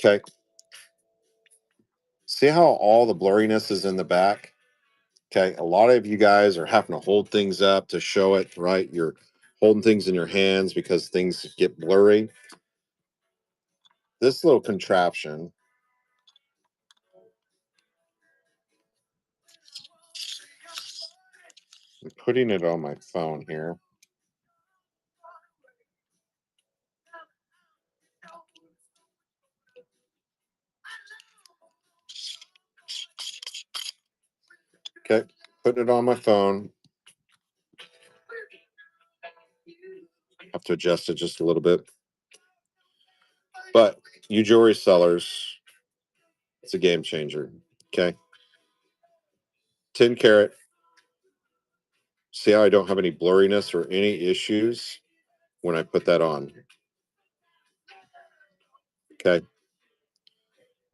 Okay. See how all the blurriness is in the back? Okay. A lot of you guys are having to hold things up to show it, right? You're holding things in your hands because things get blurry. This little contraption, I'm putting it on my phone here. Okay. Putting it on my phone. Have to adjust it just a little bit. But you jewelry sellers, it's a game changer. Okay. 10 carat. See how I don't have any blurriness or any issues when I put that on. Okay.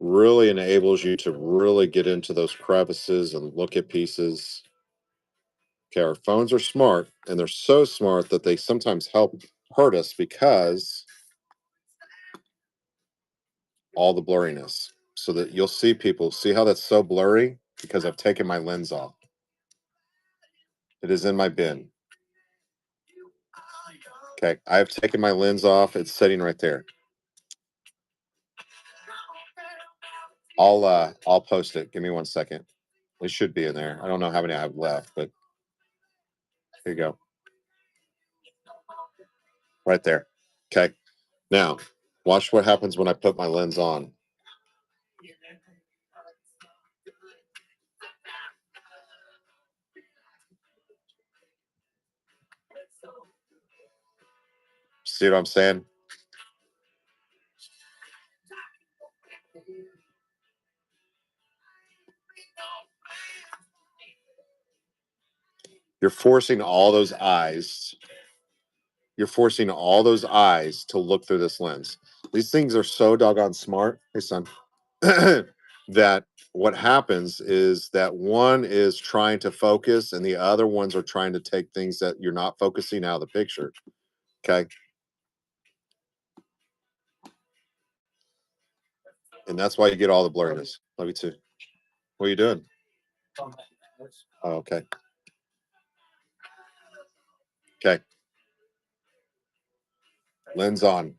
Really enables you to really get into those crevices and look at pieces. Okay. Our phones are smart, and they're so smart that they sometimes help hurt us because all the blurriness. So that you'll see people see how that's so blurry because I've taken my lens off. It is in my bin. Okay, I have taken my lens off. It's sitting right there. I'll post it. Give me 1 second. It should be in there. I don't know how many I have left, but here you go. Right there. Okay. Now, watch what happens when I put my lens on. See what I'm saying? You're forcing all those eyes. You're forcing all those eyes to look through this lens. These things are so doggone smart. Hey, son. That what happens is that one is trying to focus and the other ones are trying to take things that you're not focusing out of the picture. Okay. And that's why you get all the blurriness. Love you too. What are you doing? Oh, okay. Okay. Lens on.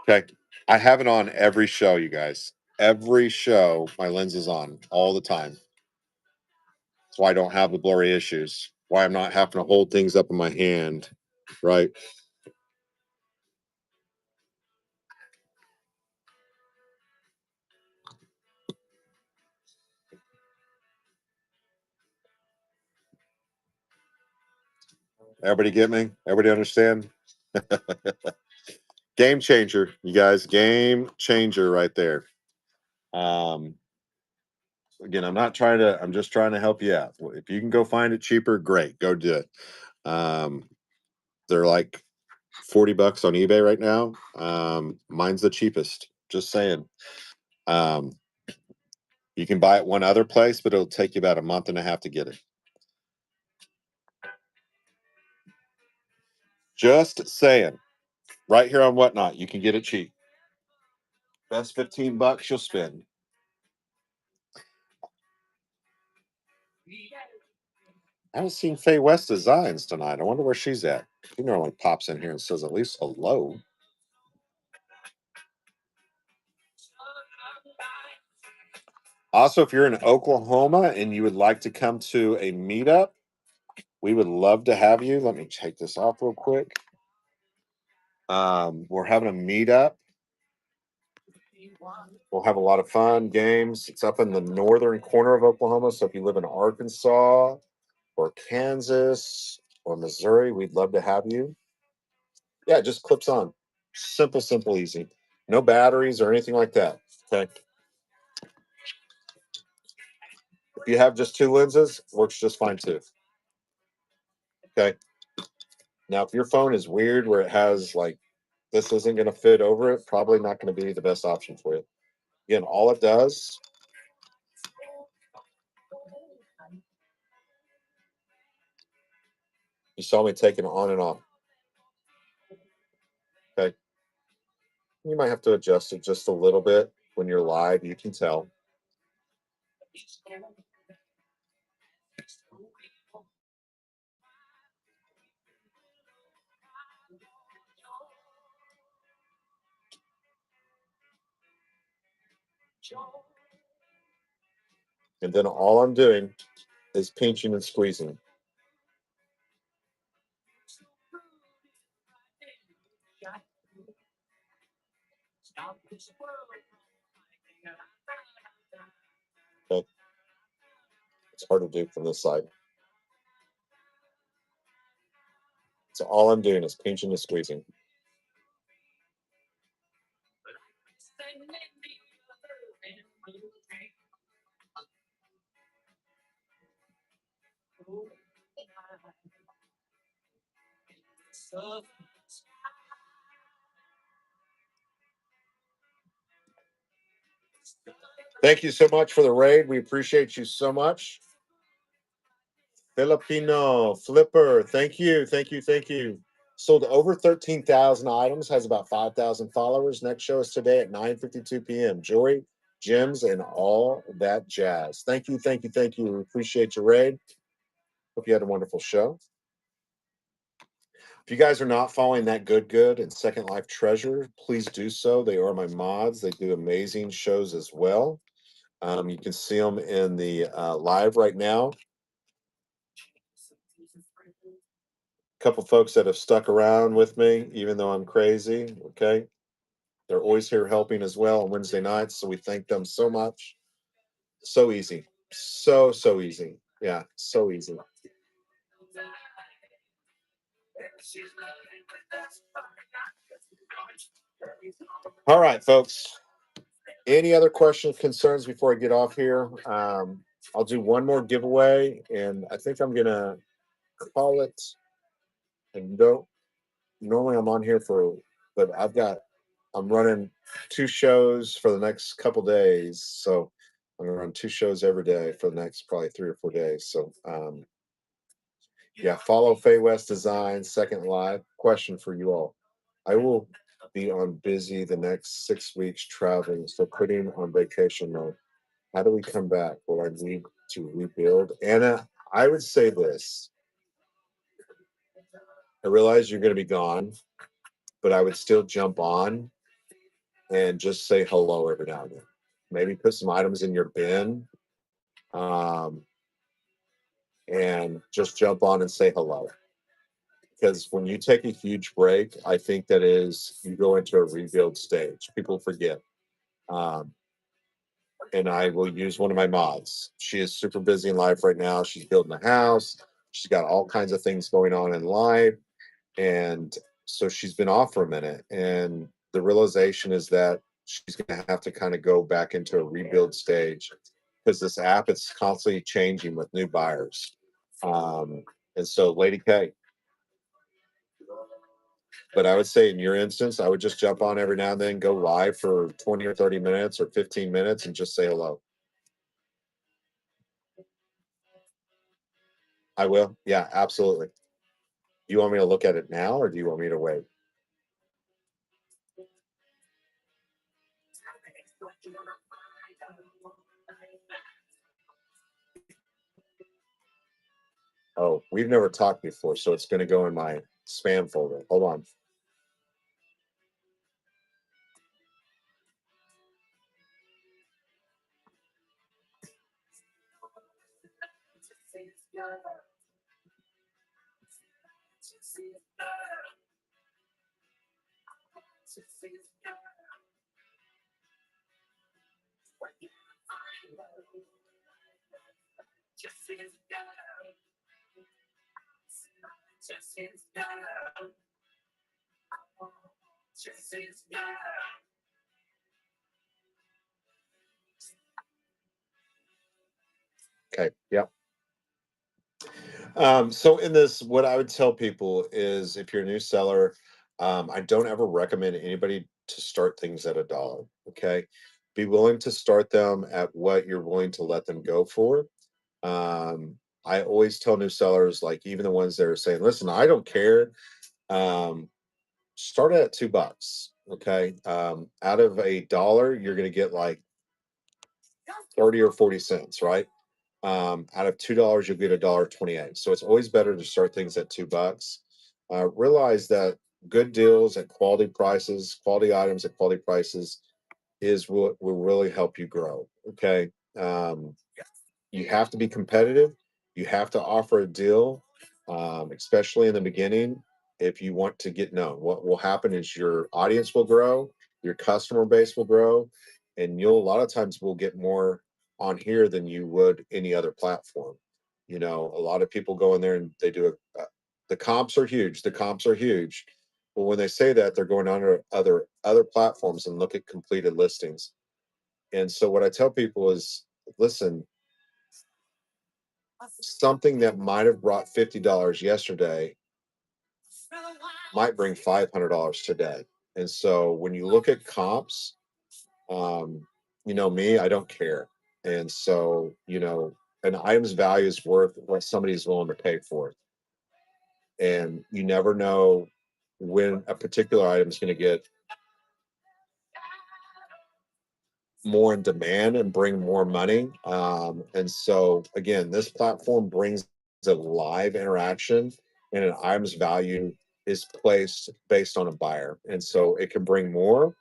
Okay. I have it on every show, you guys. Every show, my lens is on all the time. That's why I don't have the blurry issues. Why I'm not having to hold things up in my hand. Right. Everybody get me? Everybody understand? Game changer, you guys. Game changer right there. Um, Again, I'm just trying to help you out. If you can go find it cheaper, great, go do it. Um, they're like 40 bucks on eBay right now. Mine's the cheapest, just saying. Um, you can buy it one other place, but it'll take you about a month and a half to get it. Just saying. Right here on Whatnot, you can get it cheap. Best 15 bucks you'll spend. I haven't seen Faye West Designs tonight. I wonder where she's at. She normally pops in here and says at least hello. Also, if you're in Oklahoma and you would like to come to a meetup, we would love to have you. Let me take this off real quick. We're having a meetup. We'll have a lot of fun games. It's up in the northern corner of Oklahoma. So if you live in Arkansas or Kansas or Missouri, we'd love to have you. Yeah, it just clips on. Simple, simple, easy. No batteries or anything like that. Okay. If you have just two lenses, works just fine too. Okay. Now, if your phone is weird where it has like this isn't going to fit over it, probably not going to be the best option for you. Again, all it does, you saw me taking it on and off. Okay. You might have to adjust it just a little bit when you're live. You can tell. And then all I'm doing is pinching and squeezing. Okay. It's hard to do from this side. So all I'm doing is pinching and squeezing. Thank you so much for the raid. We appreciate you so much. Filipino Flipper, thank you, thank you, thank you. Sold over 13,000 items, has about 5,000 followers. Next show is today at 9:52 p.m. Jewelry, gems, and all that jazz. Thank you, thank you, thank you. We appreciate your raid. Hope you had a wonderful show. If you guys are not following That Good and Second Life Treasure, please do so. They are my mods. They do amazing shows as well. You can see them in the live right now. Couple folks that have stuck around with me, even though I'm crazy. Okay. They're always here helping as well on Wednesday nights. So we thank them so much. So easy. So easy. Yeah. So easy. All right, folks. Any other questions, concerns before I get off here? I'll do one more giveaway and I think I'm going to call it. And don't normally I'm on here for, but I'm running two shows for the next couple days. So I'm gonna run two shows every day for the next probably 3 or 4 days. So yeah, follow Faye West Design Second Live. Question for you all. I will be on busy the next 6 weeks traveling, so putting on vacation mode. How do we come back? Will I need to rebuild? Anna, I would say this. I realize you're gonna be gone, but I would still jump on and just say hello every now and then. Maybe put some items in your bin, um, and just jump on and say hello. Because when you take a huge break, I think that is you go into a rebuild stage. People forget. Um, and I will use one of my mods. She is super busy in life right now. She's building a house. She's got all kinds of things going on in life. And so she's been off for a minute. And the realization is that she's going to have to kind of go back into a rebuild stage because this app is constantly changing with new buyers. And so, Lady K, but I would say in your instance, I would just jump on every now and then, go live for 20 or 30 minutes or 15 minutes and just say hello. I will. Yeah, absolutely. Do you want me to look at it now or do you want me to wait? Oh, we've never talked before, so it's going to go in my spam folder. Hold on. Okay. Yep. So in this, what I would tell people is if you're a new seller, I don't ever recommend anybody to start things at $1. Okay. Be willing to start them at what you're willing to let them go for. Um, I always tell new sellers, like even the ones that are saying, listen, I don't care. Um, Start at $2. Okay. Out of $1, you're going to get like 30 or 40 cents, right? Out of $2, you'll get $1.28. So it's always better to start things at $2. Realize that good deals at quality prices, quality items at quality prices is what will really help you grow. Okay. Um, you have to be competitive. You have to offer a deal, especially in the beginning. If you want to get known, what will happen is your audience will grow, your customer base will grow, and you'll a lot of times will get more on here than you would any other platform. You know, a lot of people go in there and they do the comps are huge. The comps are huge. But when they say that, they're going on to other platforms and look at completed listings. And so what I tell people is, listen, something that might have brought $50 yesterday might bring $500 today. And so when you look at comps, you know me, I don't care. And so, you know, an item's value is worth what somebody's willing to pay for it. And you never know when a particular item is going to get more in demand and bring more money. And so, again, this platform brings a live interaction, and an item's value is placed based on a buyer. And so it can bring more.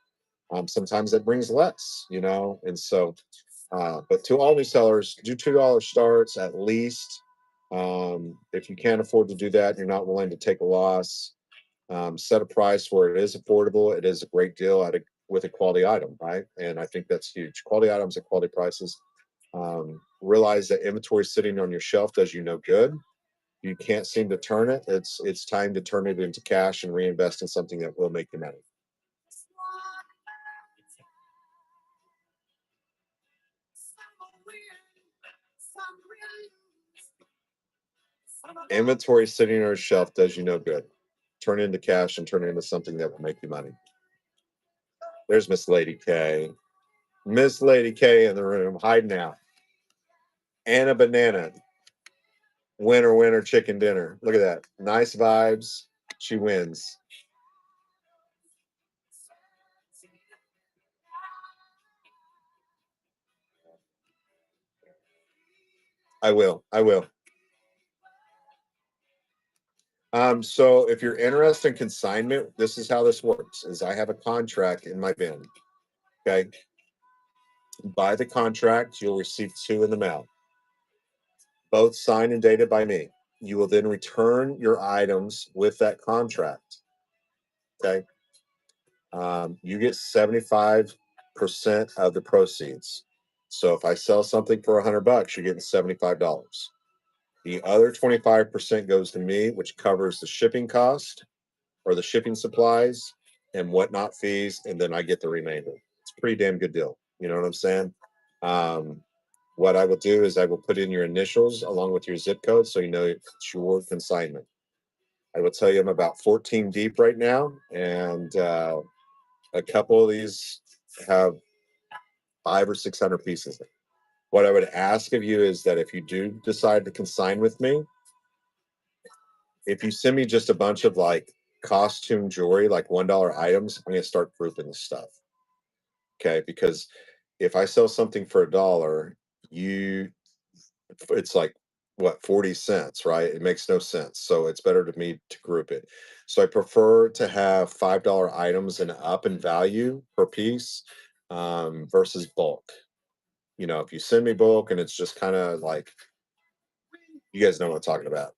Sometimes it brings less, you know. And so, but to all new sellers, do $2 starts at least. If you can't afford to do that, you're not willing to take a loss, set a price where it is affordable. It is a great deal with a quality item, right? And I think that's huge. Quality items at quality prices. Realize that inventory sitting on your shelf does you no good. You can't seem to turn it. It's time to turn it into cash and reinvest in something that will make you money. Inventory sitting on your shelf does you no good. Turn it into cash and turn it into something that will make you money. There's Miss Lady K. Miss Lady K in the room, hiding out. Anna Banana. Winner, winner, chicken dinner. Look at that. Nice vibes. She wins. I will. I will. So if you're interested in consignment, this is how this works is I have a contract in my bin. Okay. By the contract, you'll receive two in the mail, both signed and dated by me. You will then return your items with that contract. Okay. You get 75% of the proceeds. So if I sell something for $100, you're getting $75. The other 25% goes to me, which covers the shipping cost or the shipping supplies and whatnot fees, and then I get the remainder. It's a pretty damn good deal. You know what I'm saying? Um, what I will do is I will put in your initials along with your zip code so you know it's your consignment. I will tell you I'm about 14 deep right now, and a couple of these have 500 or 600 pieces. What I would ask of you is that if you do decide to consign with me, if you send me just a bunch of like costume jewelry, like $1 items, I'm gonna start grouping the stuff. Okay, because if I sell something for $1, you it's like what, 40 cents, right? It makes no sense. So it's better to me to group it. So I prefer to have $5 items and up in value per piece versus bulk. You know, if you send me bulk and it's just kind of like, you guys know what I'm talking about.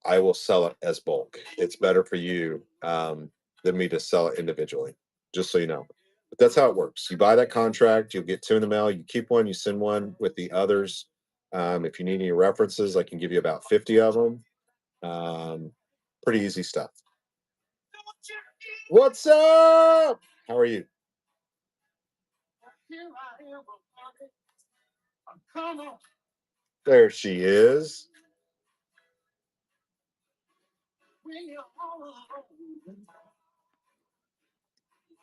I will sell it as bulk. It's better for you than me to sell it individually, just so you know. But that's how it works. You buy that contract, you'll get two in the mail. You keep one, you send one with the others. If you need any references, I can give you about 50 of them. Pretty easy stuff. What's up? How are you? There she is.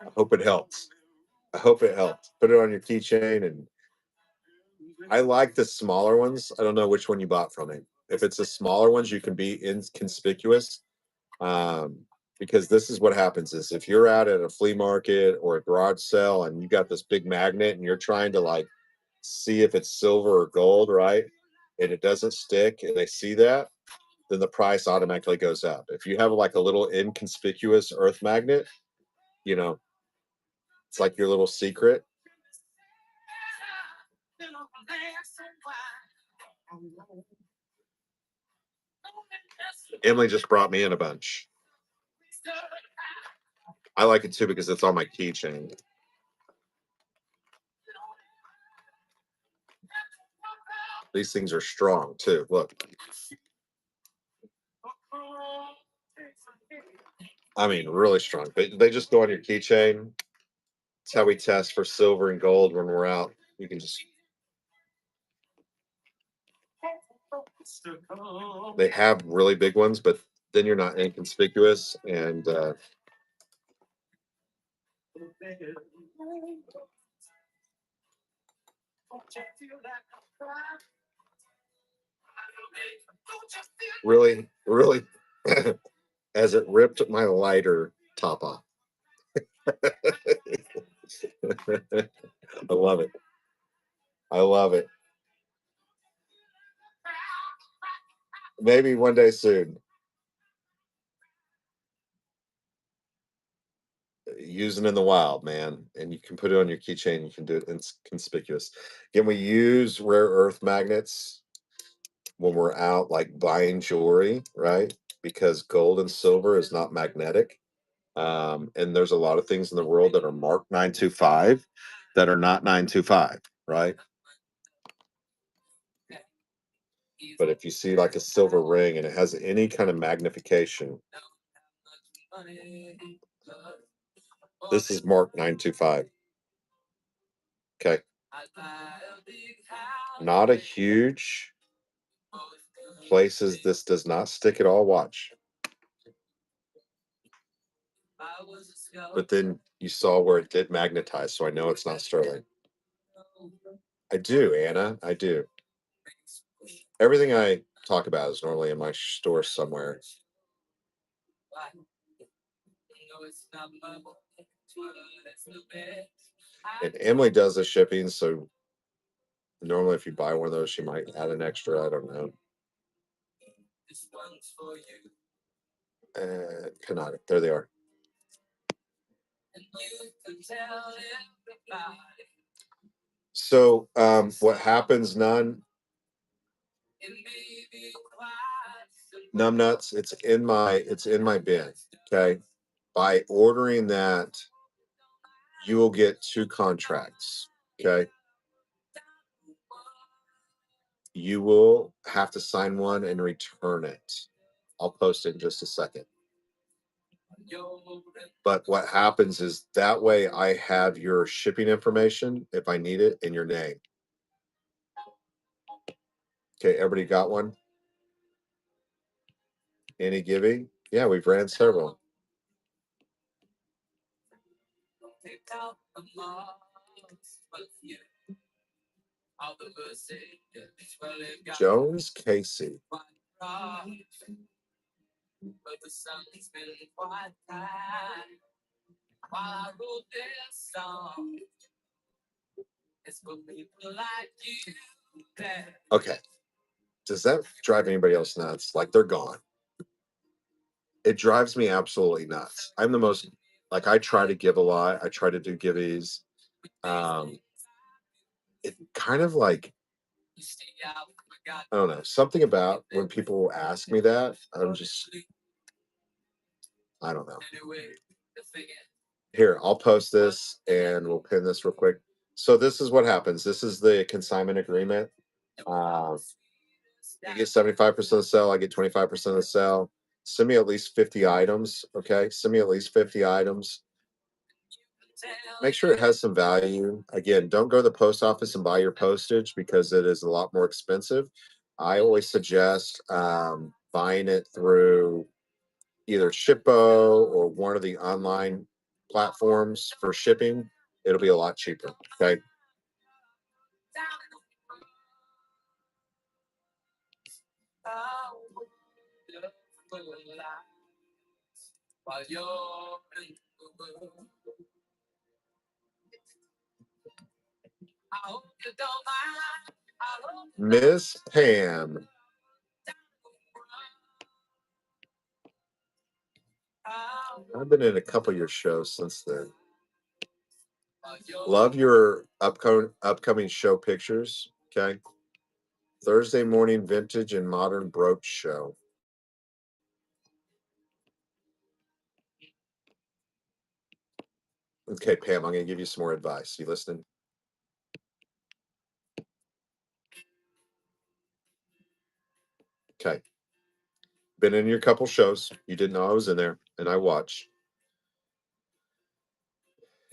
I hope it helps. I hope it helps. Put it on your keychain, and I like the smaller ones. I don't know which one you bought from me. If it's the smaller ones, you can be inconspicuous. Um, because this is what happens is if you're out at a flea market or a garage sale and you got this big magnet and you're trying to like see if it's silver or gold, right? And it doesn't stick and they see that, then the price automatically goes up. If you have like a little inconspicuous earth magnet, you know, it's like your little secret. Emily just brought me in a bunch. I like it too because it's on my keychain. These things are strong too. Look, I mean, really strong. They just go on your keychain. It's how we test for silver and gold when we're out. You can just, they have really big ones, but then you're not inconspicuous. And really, really, as it ripped my lighter top off. I love it. I love it. Maybe one day soon. Using in the wild, man. And you can put it on your keychain. You can do it conspicuous. Again, we use rare earth magnets when we're out like buying jewelry, right? Because gold and silver is not magnetic. And there's a lot of things in the world that are marked 925 that are not 925, right? But if you see like a silver ring and it has any kind of magnification, this is marked 925. Okay. Not a huge places. This does not stick at all. Watch. But then you saw where it did magnetize, so I know it's not sterling. I do, Anna. I do. Everything I talk about is normally in my store somewhere. And Emily does the shipping, so normally if you buy one of those, she might add an extra. I don't know. Cannot. There they are. So what happens, numb nuts? It's in my bin. Okay. By ordering that, you will get two contracts. Okay. You will have to sign one and return it. I'll post it in just a second. But what happens is that way I have your shipping information if I need it and your name. Okay, everybody got one? Any giving? Yeah, we've ran several. Jones Casey. Okay. Does that drive anybody else nuts? Like they're gone. It drives me absolutely nuts. I'm the most like I try to give a lot. I try to do giveaways. Um, it kind of like I don't know something about when people ask me that. I'm just I don't know. Here, I'll post this and we'll pin this real quick. So this is what happens. This is the consignment agreement. Um, you get 75% of the sale. I get 25% of the sale. Send me at least 50 items. Okay. Send me at least 50 items. Make sure it has some value. Again, don't go to the post office and buy your postage because it is a lot more expensive. I always suggest buying it through either Shippo or one of the online platforms for shipping. It'll be a lot cheaper. Okay. Miss Pam, I've been in a couple of your shows since then. Love your upcoming show pictures. Okay. Thursday morning vintage and modern brooch show. Okay, Pam, I'm going to give you some more advice. You listening? Okay. Been in your couple shows. You didn't know I was in there, and I watched.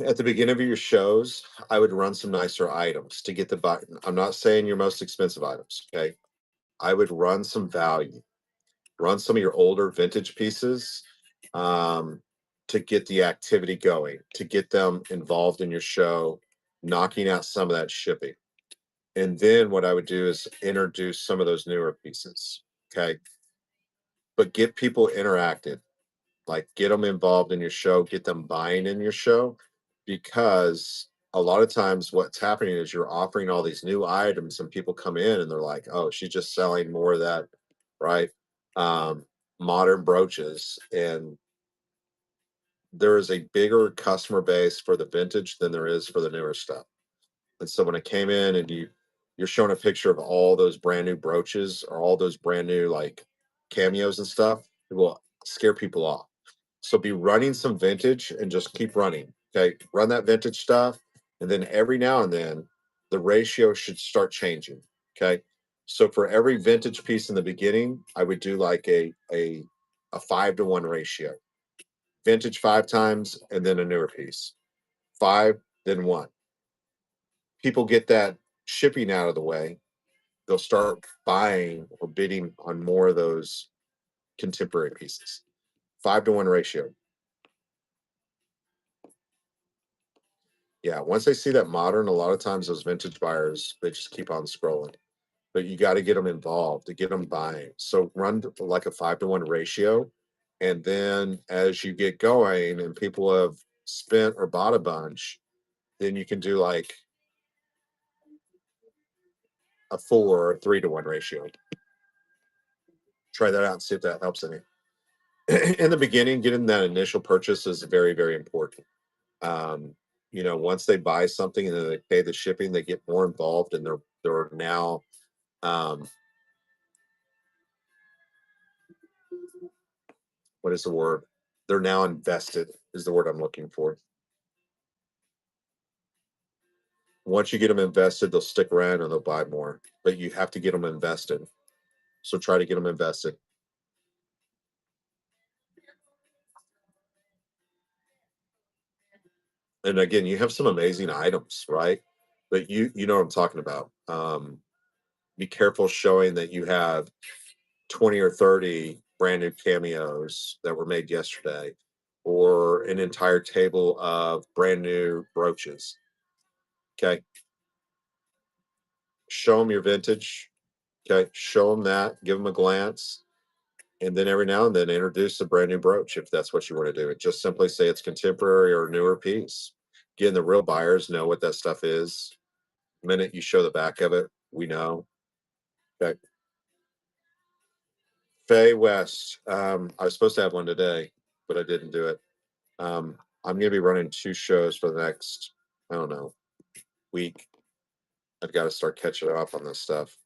At the beginning of your shows, I would run some nicer items to get the button. I'm not saying your most expensive items. Okay. I would run some value, run some of your older vintage pieces um, to get the activity going, to get them involved in your show, knocking out some of that shipping. And then what I would do is introduce some of those newer pieces. Okay. But get people interacted, like get them involved in your show, get them buying in your show, because a lot of times what's happening is you're offering all these new items and people come in and they're like, oh, she's just selling more of that, right? Um, Modern brooches. And there is a bigger customer base for the vintage than there is for the newer stuff. And so when I came in and you're showing a picture of all those brand new brooches or all those brand new like cameos and stuff, it will scare people off. So be running some vintage and just keep running. Okay. Run that vintage stuff. And then every now and then the ratio should start changing. Okay. So for every vintage piece in the beginning, I would do like a 5-to-1 ratio. Vintage 5 times and then a newer piece. Five, then one. People get that shipping out of the way, they'll start buying or bidding on more of those contemporary pieces. 5-to-1 ratio. Yeah, once they see that modern, a lot of times those vintage buyers, they just keep on scrolling. But you got to get them involved to get them buying. So run like a 5-to-1 ratio. And then as you get going and people have spent or bought a bunch, then you can do like a 4 or 3-to-1 ratio. Try that out and see if that helps any. In the beginning, getting that initial purchase is very, very important. Um, once they buy something and then they pay the shipping, they get more involved and they're now um, what is the word? They're now invested is the word I'm looking for. Once you get them invested, they'll stick around and they'll buy more. But you have to get them invested. So try to get them invested. And again, you have some amazing items, right? But you know what I'm talking about. Be careful showing that you have 20 or 30 brand new cameos that were made yesterday, or an entire table of brand new brooches. Okay. Show them your vintage. Okay. Show them that, give them a glance. And then every now and then introduce a brand new brooch if that's what you want to do. It just simply say it's contemporary or newer piece. Again, the real buyers know what that stuff is. The minute you show the back of it, we know. Okay. Faye West. I was supposed to have one today, but I didn't do it. I'm going to be running 2 shows for the next, I don't know, week. I've got to start catching up on this stuff.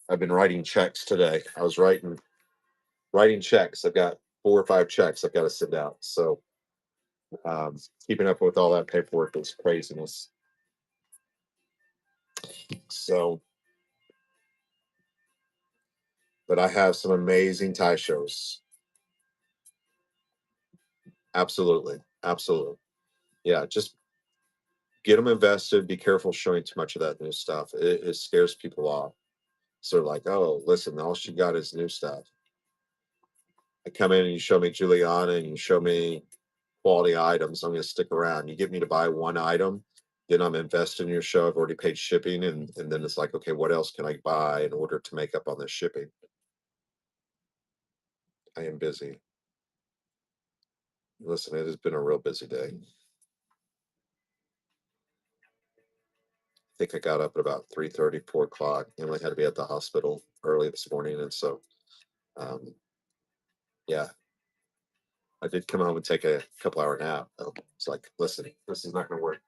I've been writing checks today. I was writing checks. I've got 4 or 5 checks I've got to send out. So keeping up with all that paperwork is craziness. So, but I have some amazing tie shows. Absolutely, absolutely. Yeah, just get them invested. Be careful showing too much of that new stuff. It scares people off. So they're like, oh, listen, all she got is new stuff. I come in and you show me Juliana and you show me quality items. I'm going to stick around. You get me to buy one item, then I'm invested in your show. I've already paid shipping, and then it's like, okay, what else can I buy in order to make up on this shipping? I am busy. Listen, it has been a real busy day. I think I got up at about 3:30, 4 o'clock. Emily had to be at the hospital early this morning, and so um, yeah, I did come home and take a couple hour nap. It's like, listen, this is not going to work.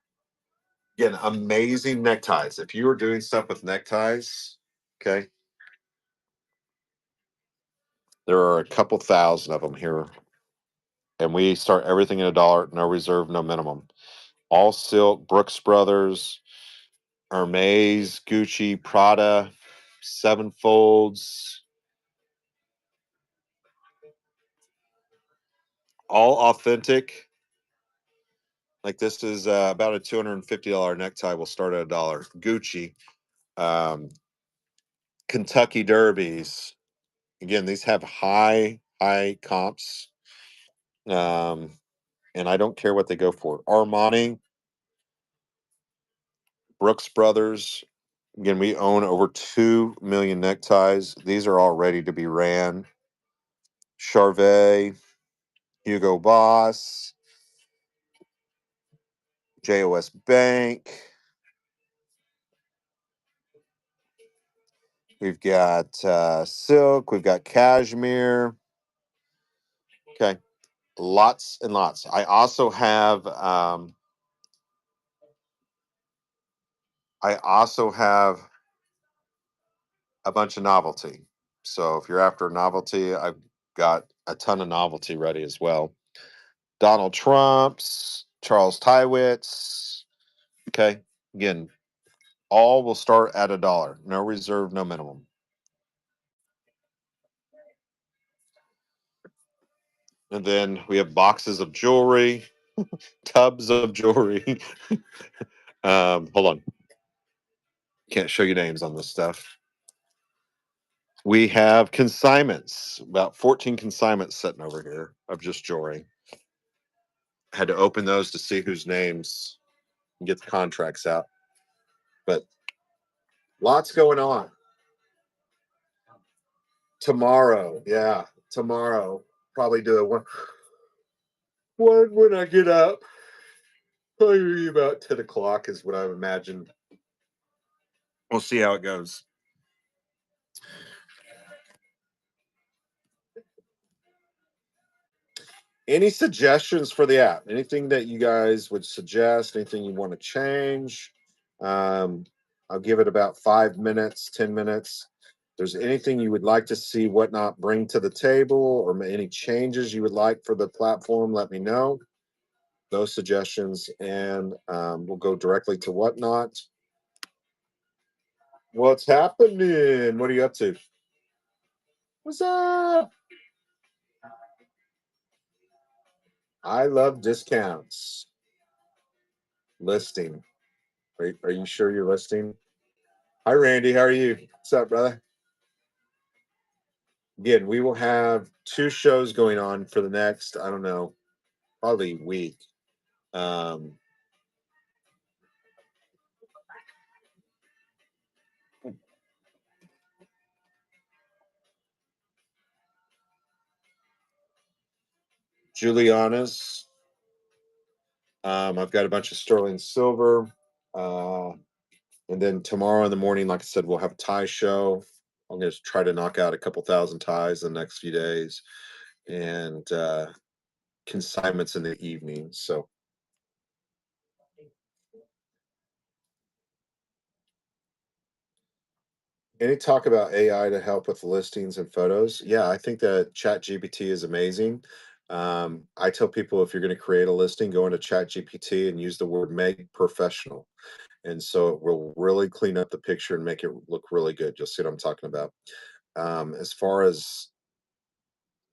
Again, amazing neckties. If you are doing stuff with neckties, okay, there are a couple thousand of them here, and we start everything at $1, no reserve, no minimum. All silk, Brooks Brothers, Hermes, Gucci, Prada, seven folds, all authentic. Like this is about a $250 necktie. Will start at $1. Gucci, um, Kentucky Derbies. Again, these have high comps, um, and I don't care what they go for. Armani, Brooks Brothers. Again, we own over 2 million neckties. These are all ready to be ran. Charvet, Hugo Boss, JOS Bank. We've got silk. We've got cashmere. Okay, lots and lots. I also have. I also have a bunch of novelty. So if you're after novelty, I've got a ton of novelty ready as well. Donald Trump's, Charles Tywit's. Okay, again, all will start at $1. No reserve, no minimum. And then we have boxes of jewelry, tubs of jewelry. Hold on. Can't show you names on this stuff. We have consignments, about 14 consignments sitting over here of just jewelry. Had to open those to see whose names and get the contracts out. But lots going on. Tomorrow, yeah, tomorrow. Probably do it one when I get up. Probably about 10 o'clock is what I would imagine. We'll see how it goes. Any suggestions for the app? Anything that you guys would suggest? Anything you want to change? Um, I'll give it about 5 minutes, 10 minutes. If there's anything you would like to see Whatnot bring to the table or any changes you would like for the platform, let me know. Those suggestions, and we'll go directly to Whatnot. What's happening? What are you up to? What's up? I love discounts. Listing. Are you sure you're listing? Hi, Randy. How are you? What's up, brother? Again, we will have 2 shows going on for the next, I don't know, probably week. Um, Juliana's. I've got a bunch of sterling silver. And then tomorrow in the morning, like I said, we'll have a tie show. I'm going to try to knock out a couple thousand ties in the next few days, and consignments in the evening. So, any talk about AI to help with listings and photos? Yeah, I think that Chat GPT is amazing. I tell people if you're going to create a listing, go into Chat GPT and use the word make professional. And so it will really clean up the picture and make it look really good. You'll see what I'm talking about. As far as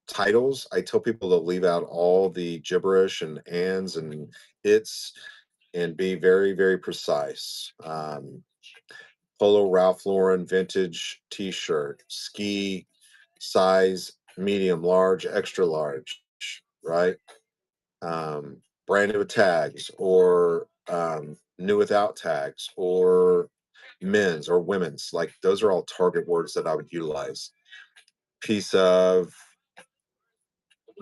titles, I tell people to leave out all the gibberish and ands and its and be very, very precise. Polo Ralph Lauren vintage t-shirt, ski size medium, large, extra large, right? Brand new with tags or new without tags or men's or women's. Like those are all target words that I would utilize. Piece of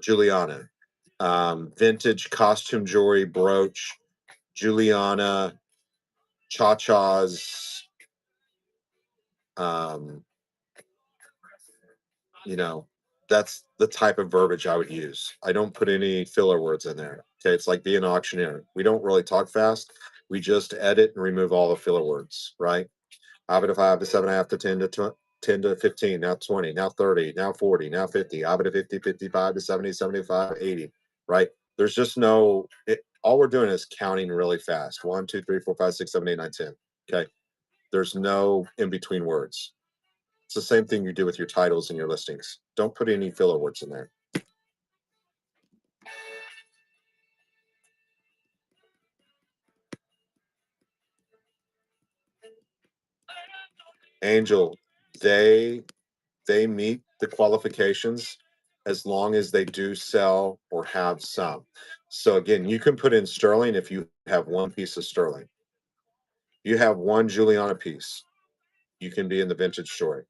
Juliana, vintage costume jewelry brooch, Juliana, cha-chas, um, you know, that's the type of verbiage I would use. I don't put any filler words in there. Okay, it's like being an auctioneer. We don't really talk fast. We just edit and remove all the filler words, right? Abita 5 to 7.5 to 10 to 10 to 15, now 20, now 30, now 40, now 50, Abita 50, 55 to 70, 75, 80, right? There's just no, all we're doing is counting really fast. 1, 2, 3, 4, 5, 6, 7, 8, 9, 10. Okay. There's no in between words. It's the same thing you do with your titles and your listings. Don't put any filler words in there. Angel, they they meet the qualifications as long as they do sell or have some. So again, you can put in sterling if you have one piece of sterling. You have one Juliana piece, you can be in the vintage story.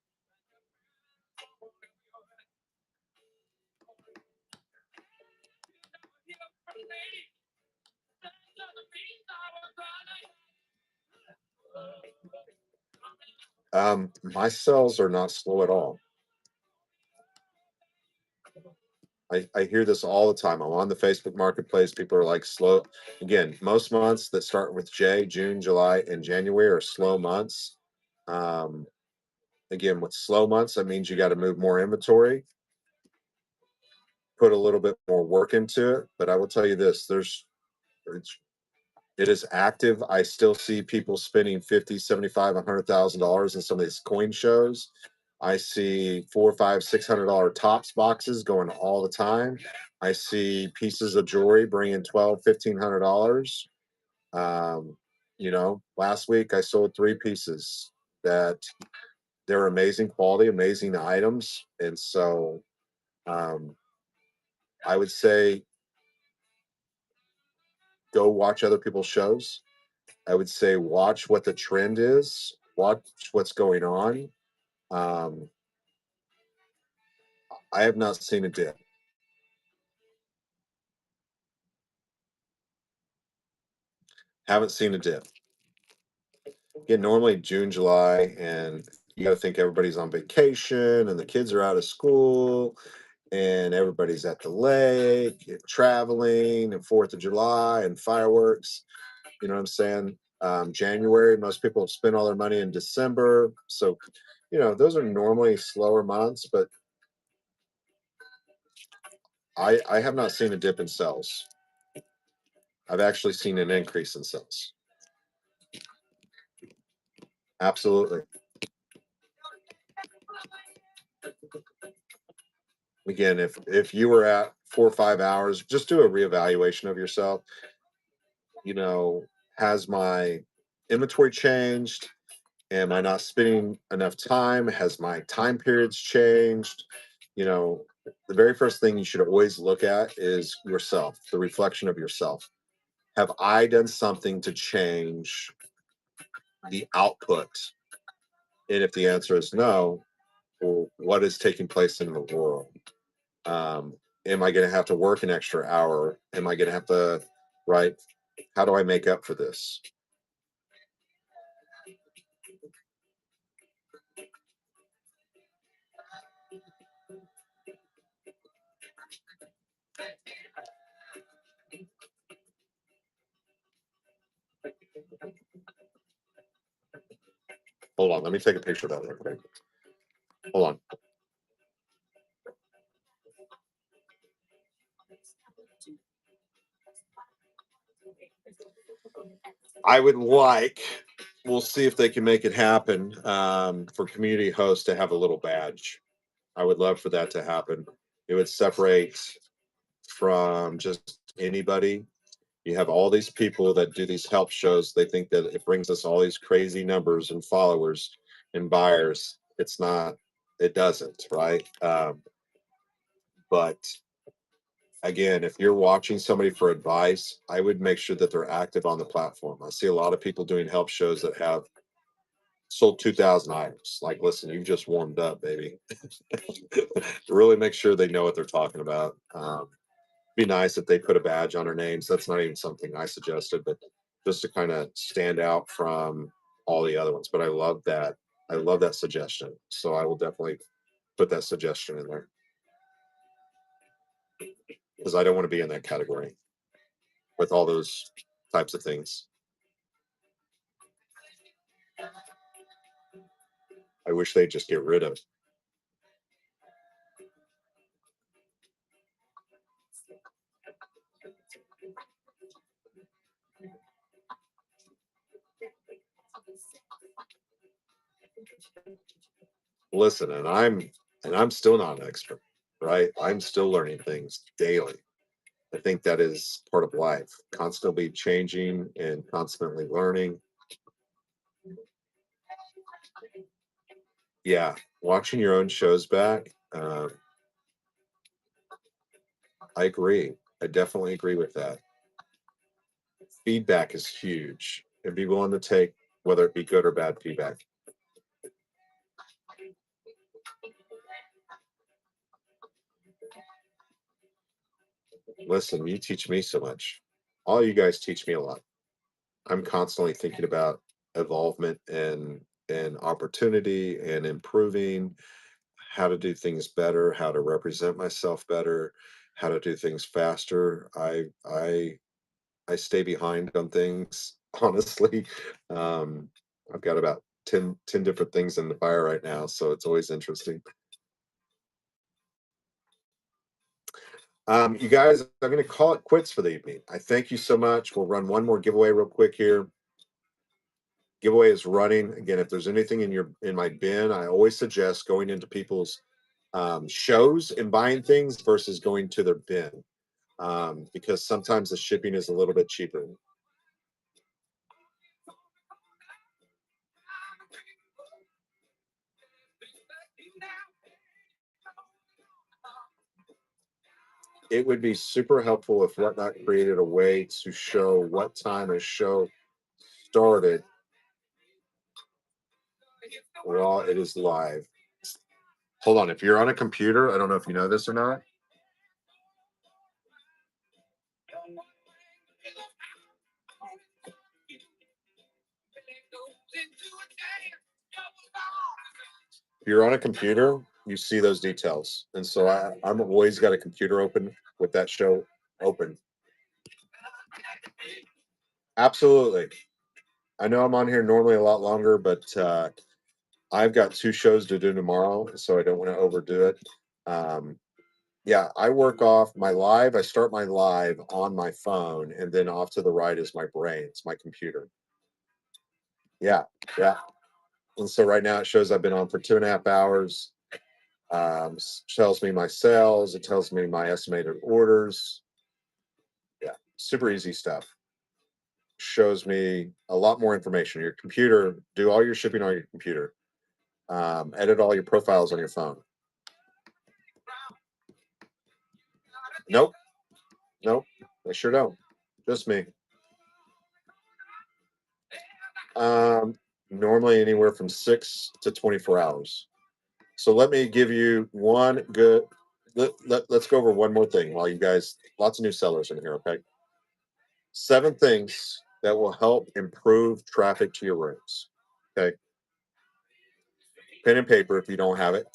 My sales are not slow at all. I hear this all the time. I'm on the Facebook marketplace. People are like slow. Again, most months that start with J, June, July, and January are slow months. Um, again, with slow months, that means you got to move more inventory, put a little bit more work into it. But I will tell you this: it's, it is active. I still see people spending 50, 75, $100,000 in some of these coin shows. I see four, five, $600 tops boxes going all the time. I see pieces of jewelry bringing 12, $1,500. Last week I sold three pieces that they're amazing quality, amazing items, and so um, I would say go watch other people's shows. I would say watch what the trend is, watch what's going on. Um, I have not seen a dip. Haven't seen a dip. Again, normally June, July, and you got to think everybody's on vacation and the kids are out of school and everybody's at the lake, and traveling, and 4th of July and fireworks. You know what I'm saying? January, most people have spent all their money in December. So, those are normally slower months, but I have not seen a dip in sales. I've actually seen an increase in sales. Absolutely. Again, if you were at 4 or 5 hours, just do a reevaluation of yourself. You know, has my inventory changed? Am I not spending enough time? Has my time periods changed? You know, the very first thing you should always look at is yourself, the reflection of yourself. Have I done something to change the output? And if the answer is no, well, what is taking place in the world? Um, am I going to have to work an extra hour? Am I going to have to, right? How do I make up for this? Hold on, let me take a picture of that real quick. Hold on. I would like, we'll see if they can make it happen, for community hosts to have a little badge. I would love for that to happen. It would separate from just anybody. You have all these people that do these help shows. They think that it brings us all these crazy numbers and followers and buyers. It's not, it doesn't, right? But again, if you're watching somebody for advice, I would make sure that they're active on the platform. I see a lot of people doing help shows that have sold 2,000 items. Like, listen, you've just warmed up, baby. Really make sure they know what they're talking about. Be nice if they put a badge on their names. That's not even something I suggested, but just to kind of stand out from all the other ones. But I love that. I love that suggestion. So I will definitely put that suggestion in there because I don't want to be in that category with all those types of things. I wish they'd just get rid of. Listen, and I'm still not an expert, right? I'm still learning things daily. I think that is part of life, constantly changing and constantly learning. Yeah, watching your own shows back, I agree. I definitely agree with that. Feedback is huge, and be willing to take whether it be good or bad feedback. Listen, you teach me so much. All you guys teach me a lot. I'm constantly thinking about evolvement and opportunity and improving, how to do things better, how to represent myself better, how to do things faster. I stay behind on things, honestly. Um, I've got about ten different things in the fire right now, so it's always interesting. You guys, I'm going to call it quits for the evening. I thank you so much. We'll run one more giveaway real quick here. Giveaway is running again. If there's anything in my bin, I always suggest going into people's shows and buying things versus going to their bin, because sometimes the shipping is a little bit cheaper. It would be super helpful if Whatnot created a way to show what time a show started while it is live. Hold on, if you're on a computer, I don't know if you know this or not. If you're on a computer, you see those details. And so I'm always got a computer open with that show open. Absolutely. I know I'm on here normally a lot longer, but I've got two shows to do tomorrow, so I don't want to overdo it. Um, yeah, I work off my live. I start my live on my phone, and then off to the right is my brain. It's my computer. Yeah, yeah. And so right now it shows I've been on for 2.5 hours. Tells me my sales. It tells me my estimated orders. Yeah, super easy stuff. Shows me a lot more information. Your computer, do all your shipping on your computer. Edit all your profiles on your phone. Nope, nope, I sure don't. Just me. Um, Normally anywhere from 6 to 24 hours. So let me give you one good. Let's go over one more thing while you guys. Lots of new sellers in here. Okay, 7 things that will help improve traffic to your rooms. Okay, pen and paper if you don't have it.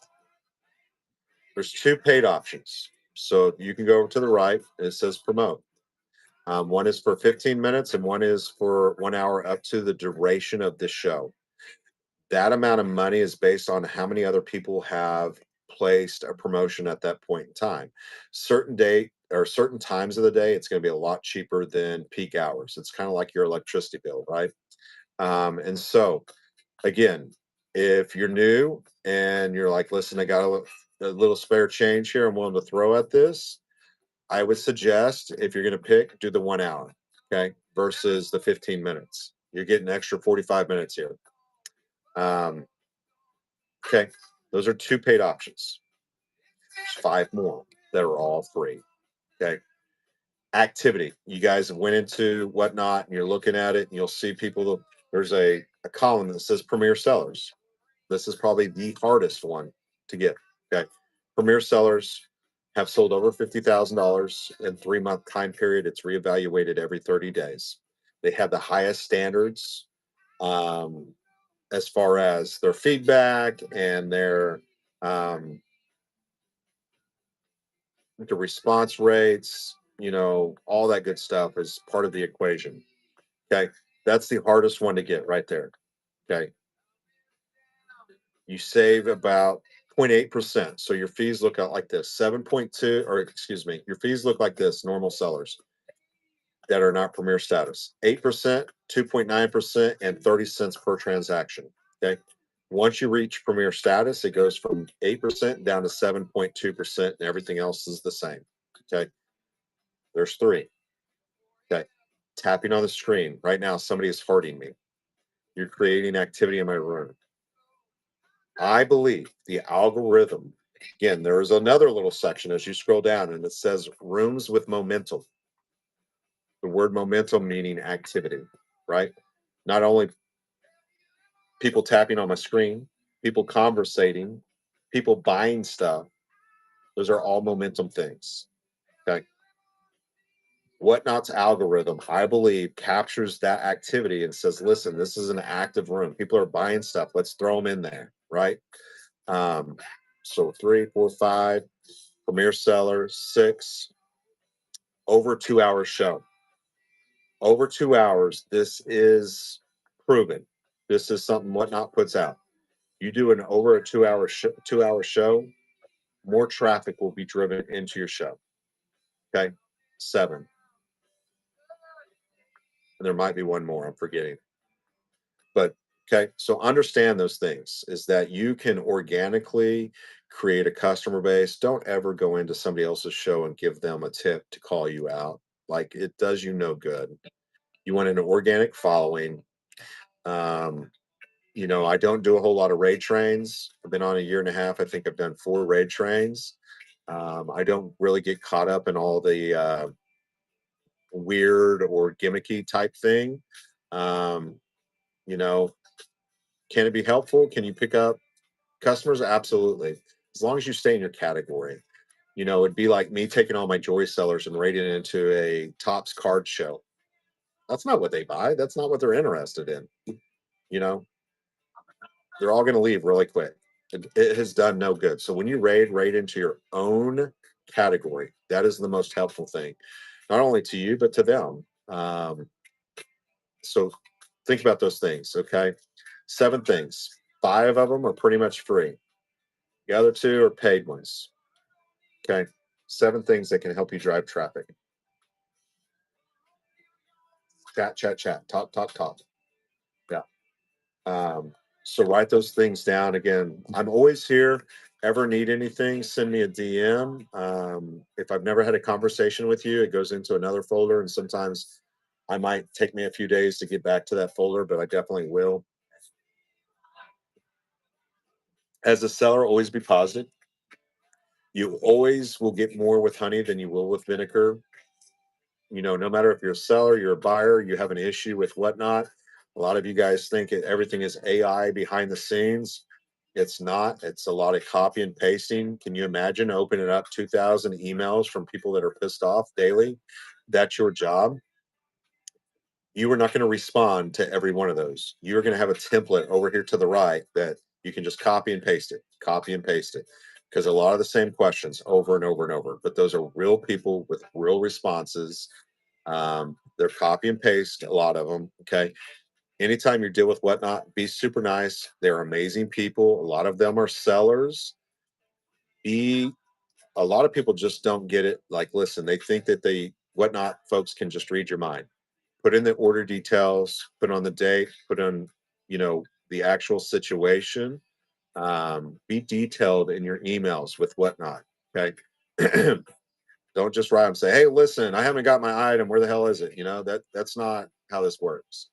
There's two paid options. So you can go over to the right and it says promote. One is for 15 minutes and one is for 1 hour up to the duration of the show. That amount of money is based on how many other people have placed a promotion at that point in time. Certain day or certain times of the day, it's going to be a lot cheaper than peak hours. It's kind of like your electricity bill, right? And so, again, if you're new and you're like, listen, I got a little spare change here, I'm willing to throw at this. I would suggest if you're going to pick, do the 1 hour, okay, versus the 15 minutes. You're getting an extra 45 minutes here. Um, okay, those are two paid options. There's five more that are all free. Okay, activity. You guys went into whatnot and you're looking at it and you'll see people. There's a column that says Premier Sellers. This is probably the hardest one to get. Okay. Premier sellers have sold over $50,000 in 3 month time period. It's reevaluated every 30 days. They have the highest standards um, as far as their feedback and um, the response rates, all that good stuff is part of the equation. Okay. That's the hardest one to get right there. Okay. You save about 0.8%. So your fees look out like this 7.2, or excuse me, your fees look like this normal sellers that are not premier status 8%, 2.9%, and 30 cents per transaction. Okay. Once you reach premier status, it goes from 8% down to 7.2%, and everything else is the same. Okay. There's three. Okay. Tapping on the screen. Right now, somebody is hearting me. You're creating activity in my room. I believe the algorithm, again, there is another little section as you scroll down and it says rooms with momentum. The word momentum meaning activity, right? Not only people tapping on my screen, people conversating, people buying stuff. Those are all momentum things. Okay. Whatnot's algorithm, I believe, captures that activity and says, listen, this is an active room. People are buying stuff. Let's throw them in there, right? Um, so 3, 4, 5, premier seller, 6, over 2 hour show. Over 2 hours, this is proven. This is something Whatnot puts out. You do an over a 2 hour show, more traffic will be driven into your show. Okay. 7. And there might be one more I'm forgetting. But okay, so understand those things is that you can organically create a customer base. Don't ever go into somebody else's show and give them a tip to call you out. Like it does you no good. You want an organic following. Um, I don't do a whole lot of raid trains. I've been on a year and a half. I think I've done 4 raid trains. I don't really get caught up in all the weird or gimmicky type thing. Um, you know, can it be helpful? Can you pick up customers? Absolutely. As long as you stay in your category. It'd be like me taking all my jewelry sellers and raiding it into a Tops card show. That's not what they buy. That's not what they're interested in. You know, they're all going to leave really quick. It has done no good. So when you raid into your own category, that is the most helpful thing, not only to you, but to them. So think about those things. Okay. 7 things, 5 of them are pretty much free. The other 2 are paid ones. Okay. 7 things that can help you drive traffic. Chat, chat, chat, talk, talk, talk. Yeah. So write those things down. Again, I'm always here. Ever need anything, send me a DM. If I've never had a conversation with you, it goes into another folder. And sometimes I might take me a few days to get back to that folder, but I definitely will. As a seller, always be positive. You always will get more with honey than you will with vinegar. No matter if you're a seller, you're a buyer, you have an issue with Whatnot. A lot of you guys think everything is AI behind the scenes. It's not. It's a lot of copy and pasting. Can you imagine opening up 2,000 emails from people that are pissed off daily? That's your job. You are not going to respond to every one of those. You're going to have a template over here to the right that you can just copy and paste it. Because a lot of the same questions over and over and over, but those are real people with real responses They're copy and paste, a lot of them. Okay. Anytime you deal with Whatnot, be super nice. They're amazing people. A lot of them are sellers. Be A lot of people just don't get it. Like, listen, they think that they Whatnot folks can just read your mind. Put in the order details, put on the date, put on, the actual situation. Be detailed in your emails with Whatnot. Okay. Don't just write them, say, hey, listen, I haven't got my item. Where the hell is it? That's not how this works.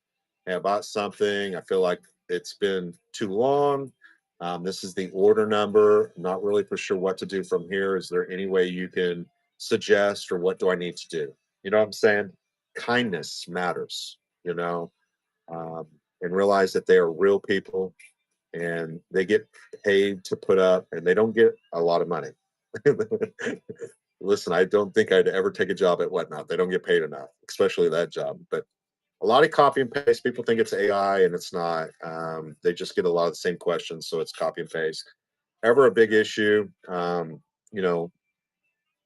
Hey, I bought something. I feel like it's been too long. This is the order number. I'm not really for sure what to do from here. Is there any way you can suggest, or what do I need to do? You know what I'm saying? Kindness matters, you know, um, and realize that they are real people, and they get paid to put up, and they don't get a lot of money. Listen, I don't think I'd ever take a job at Whatnot. They don't get paid enough, especially that job. But a lot of copy and paste. People think it's AI, and it's not. They just get a lot of the same questions, so it's copy and paste. Ever a big issue? You know,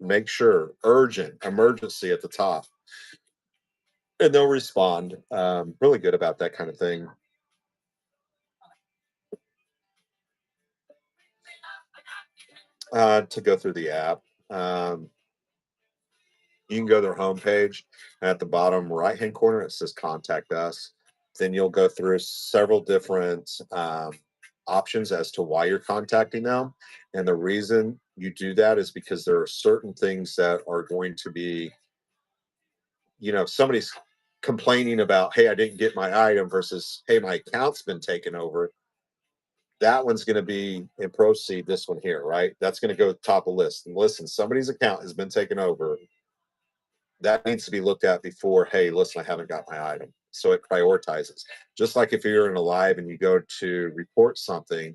make sure urgent, emergency at the top, and they'll respond. Really good about that kind of thing. To go through the app. Um, you can go to their homepage, and at the bottom right hand corner it says contact us. Then you'll go through several different options as to why you're contacting them. And the reason you do that is because there are certain things that are going to be, if somebody's complaining about, hey, I didn't get my item, versus, hey, my account's been taken over, that one's going to be in proceed. This one here, right? That's going to go top of list. And listen, somebody's account has been taken over. That needs to be looked at before, hey, listen, I haven't got my item. So it prioritizes. Just like if you're in a live and you go to report something,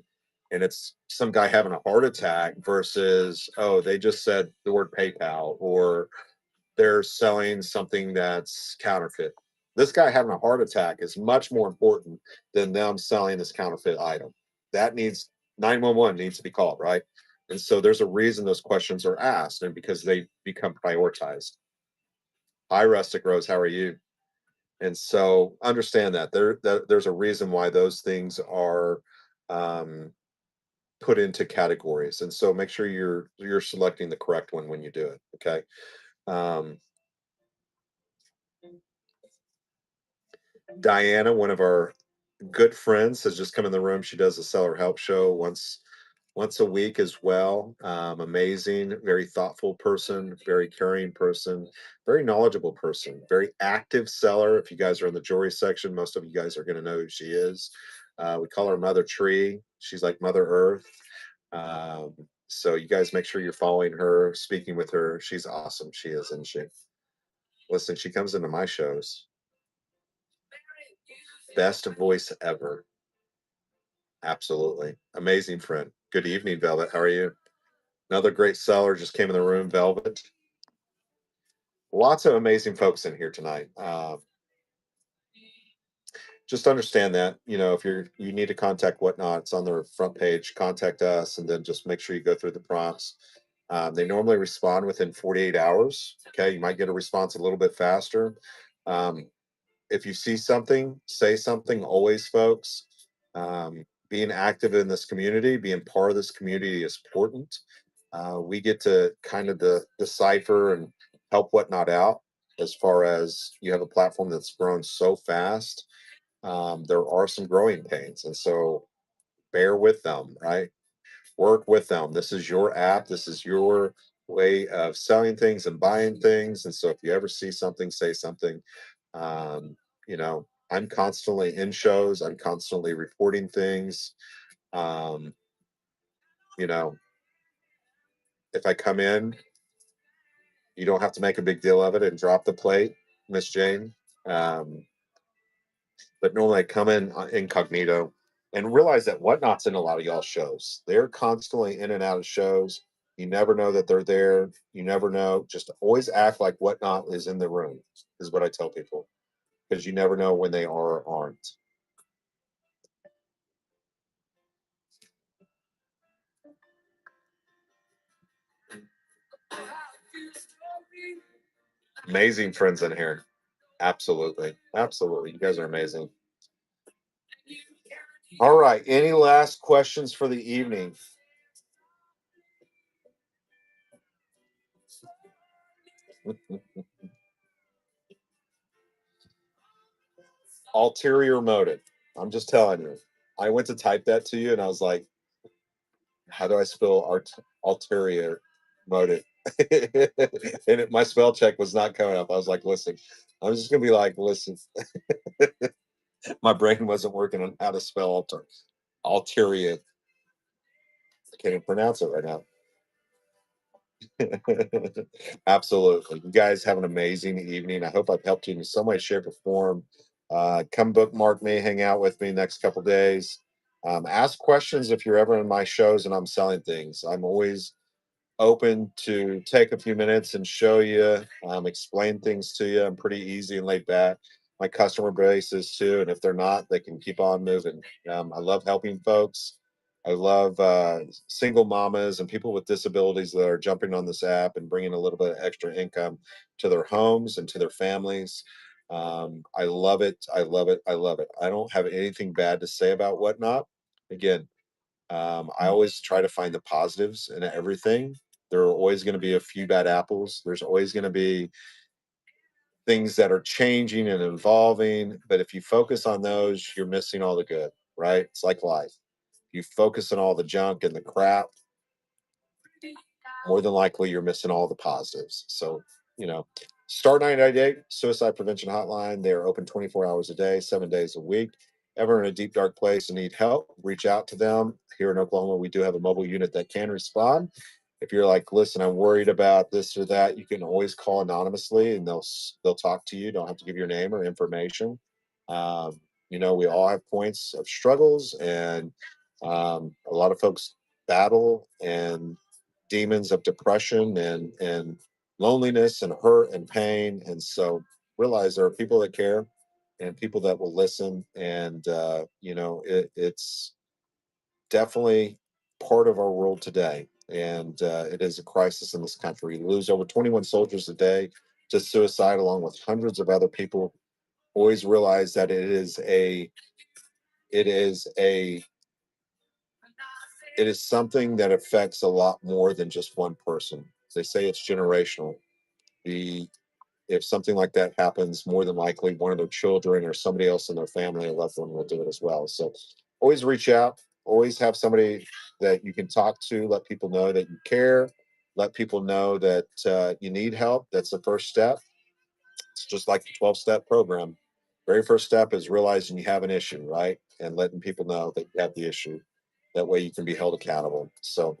and it's some guy having a heart attack, versus, oh, they just said the word PayPal, or they're selling something that's counterfeit. This guy having a heart attack is much more important than them selling this counterfeit item. That needs 911 needs to be called, right? And so there's a reason those questions are asked, and because they become prioritized. Hi, Rustic Rose. How are you? And so understand that there's a reason why those things are um, put into categories. And so make sure you're selecting the correct one when you do it. Okay. Um, Diana, one of our good friends, has just come in the room. She does a seller help show once a week as well. Amazing, very thoughtful person, very caring person, very knowledgeable person, very active seller. If you guys are in the jewelry section, most of you guys are going to know who she is. We call her Mother Tree. She's like Mother Earth. Um, so you guys make sure you're following her, speaking with her. She's awesome. She is, and she. Listen, she comes into my shows. Best voice ever. Absolutely. Amazing friend. Good evening, Velvet. How are you? Another great seller just came in the room, Velvet. Lots of amazing folks in here tonight. Just understand that, if you need to contact Whatnot, it's on their front page. Contact us, and then just make sure you go through the prompts. They normally respond within 48 hours. Okay, you might get a response a little bit faster. Um, if you see something, say something. Always, folks. Being active in this community, being part of this community is important. We get to kind of decipher and help Whatnot out, as far as you have a platform that's grown so fast. There are some growing pains, and so bear with them, right? Work with them. This is your app. This is your way of selling things and buying things. And so if you ever see something, say something. Um, I'm constantly in shows. I'm constantly reporting things. Um, you know, if I come in, you don't have to make a big deal of it and drop the plate, Miss Jane. Um, but normally I come in incognito, and realize that Whatnot's in a lot of y'all shows. They're constantly in and out of shows. You never know that they're there. You never know. Just always act like Whatnot is in the room, is what I tell people, because you never know when they are or aren't. Amazing friends in here. Absolutely. Absolutely. You guys are amazing. All right. Any last questions for the evening? Ulterior motive. I'm just telling you. I went to type that to you and I was like, how do I spell ulterior motive? My spell check was not coming up. I was like, listen, I'm just gonna be like, listen, my brain wasn't working on how to spell ulterior. I can't even pronounce it right now. Absolutely. You guys have an amazing evening. I hope I've helped you in some way, shape, or form. Come bookmark me, hang out with me next couple days. Ask questions if you're ever in my shows and I'm selling things. I'm always open to take a few minutes and show you, explain things to you. I'm pretty easy and laid back. My customer base is too, and if they're not, they can keep on moving. I love helping folks. I love single mamas and people with disabilities that are jumping on this app and bringing a little bit of extra income to their homes and to their families. I love it. I love it. I love it. I don't have anything bad to say about Whatnot. Again, I always try to find the positives in everything. There are always going to be a few bad apples. There's always going to be things that are changing and evolving. But if you focus on those, you're missing all the good, right? It's like life. You focus on all the junk and the crap, more than likely you're missing all the positives. So, you know, Start 988 Suicide Prevention Hotline. They are open 24 hours a day, 7 days a week. Ever in a deep, dark place and need help, reach out to them. Here in Oklahoma, we do have a mobile unit that can respond. If you're like, listen, I'm worried about this or that, you can always call anonymously and they'll talk to you. Don't have to give your name or information. We all have points of struggles, and a lot of folks battle and demons of depression and loneliness and hurt and pain. And so realize there are people that care and people that will listen. And it's definitely part of our world today. And it is a crisis in this country. We lose over 21 soldiers a day to suicide, along with hundreds of other people. Always realize that it is a it is something that affects a lot more than just one person. They say it's generational. The If something like that happens, more than likely one of their children or somebody else in their family or loved one will do it as well. So always reach out, always have somebody that you can talk to, let people know that you care, let people know that you need help. That's the first step. It's just like the 12-step program. Very first step is realizing you have an issue, right? And letting people know that you have the issue. That way you can be held accountable. So,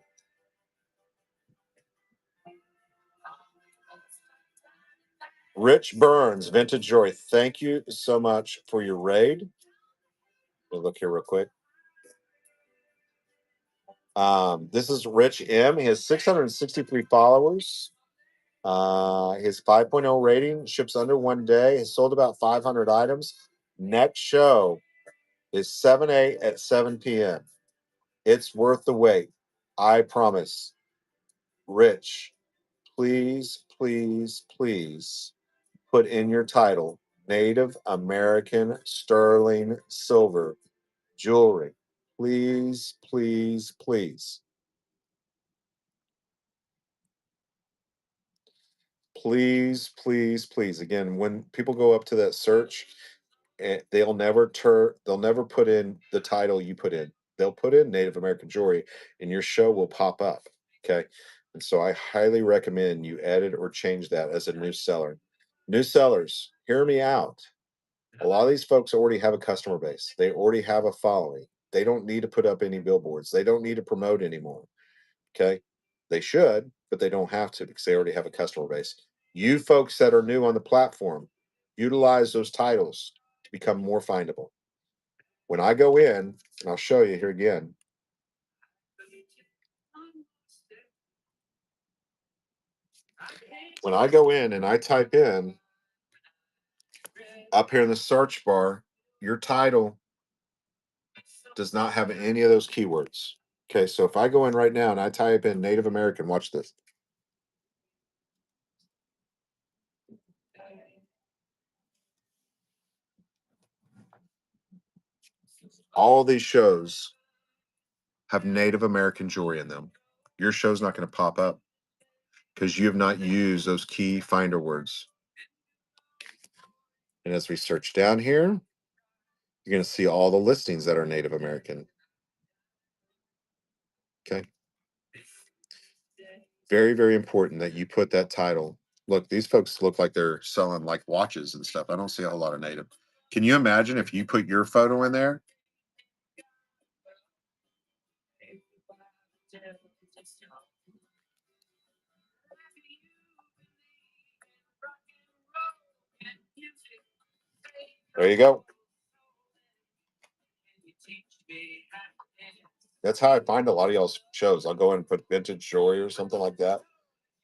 Rich Burns, Vintage Joy, thank you so much for your raid. Let me look here real quick. This is Rich M. He has 663 followers. His 5.0 rating, ships under 1 day, has sold about 500 items. Next show is 7/8 at 7 p.m. It's worth the wait. I promise. Rich, please, please, please put in your title Native American sterling silver jewelry. Please, please, please. Please, please, please. Again, when people go up to that search, they'll never put in the title you put in. They'll put in Native American jewelry, and your show will pop up. Okay, and so I highly recommend you edit or change that as a new seller. New sellers, hear me out. A lot of these folks already have a customer base. They already have a following. They don't need to put up any billboards. They don't need to promote anymore. Okay. They should, but they don't have to because they already have a customer base. You folks that are new on the platform, utilize those titles to become more findable. When I go in, and I'll show you here again, when I go in and I type in up here in the search bar, your title does not have any of those keywords. Okay, so if I go in right now and I type in Native American, watch this. All these shows have Native American jewelry in them. Your show's not going to pop up because you have not used those key finder words. And as we search down here, you're going to see all the listings that are Native American. Okay. Very, very important that you put that title. Look, these folks look like they're selling like watches and stuff. I don't see a whole lot of Native. Can you imagine if you put your photo in there? There you go. That's how I find a lot of y'all's shows. I'll go in and put vintage jewelry or something like that.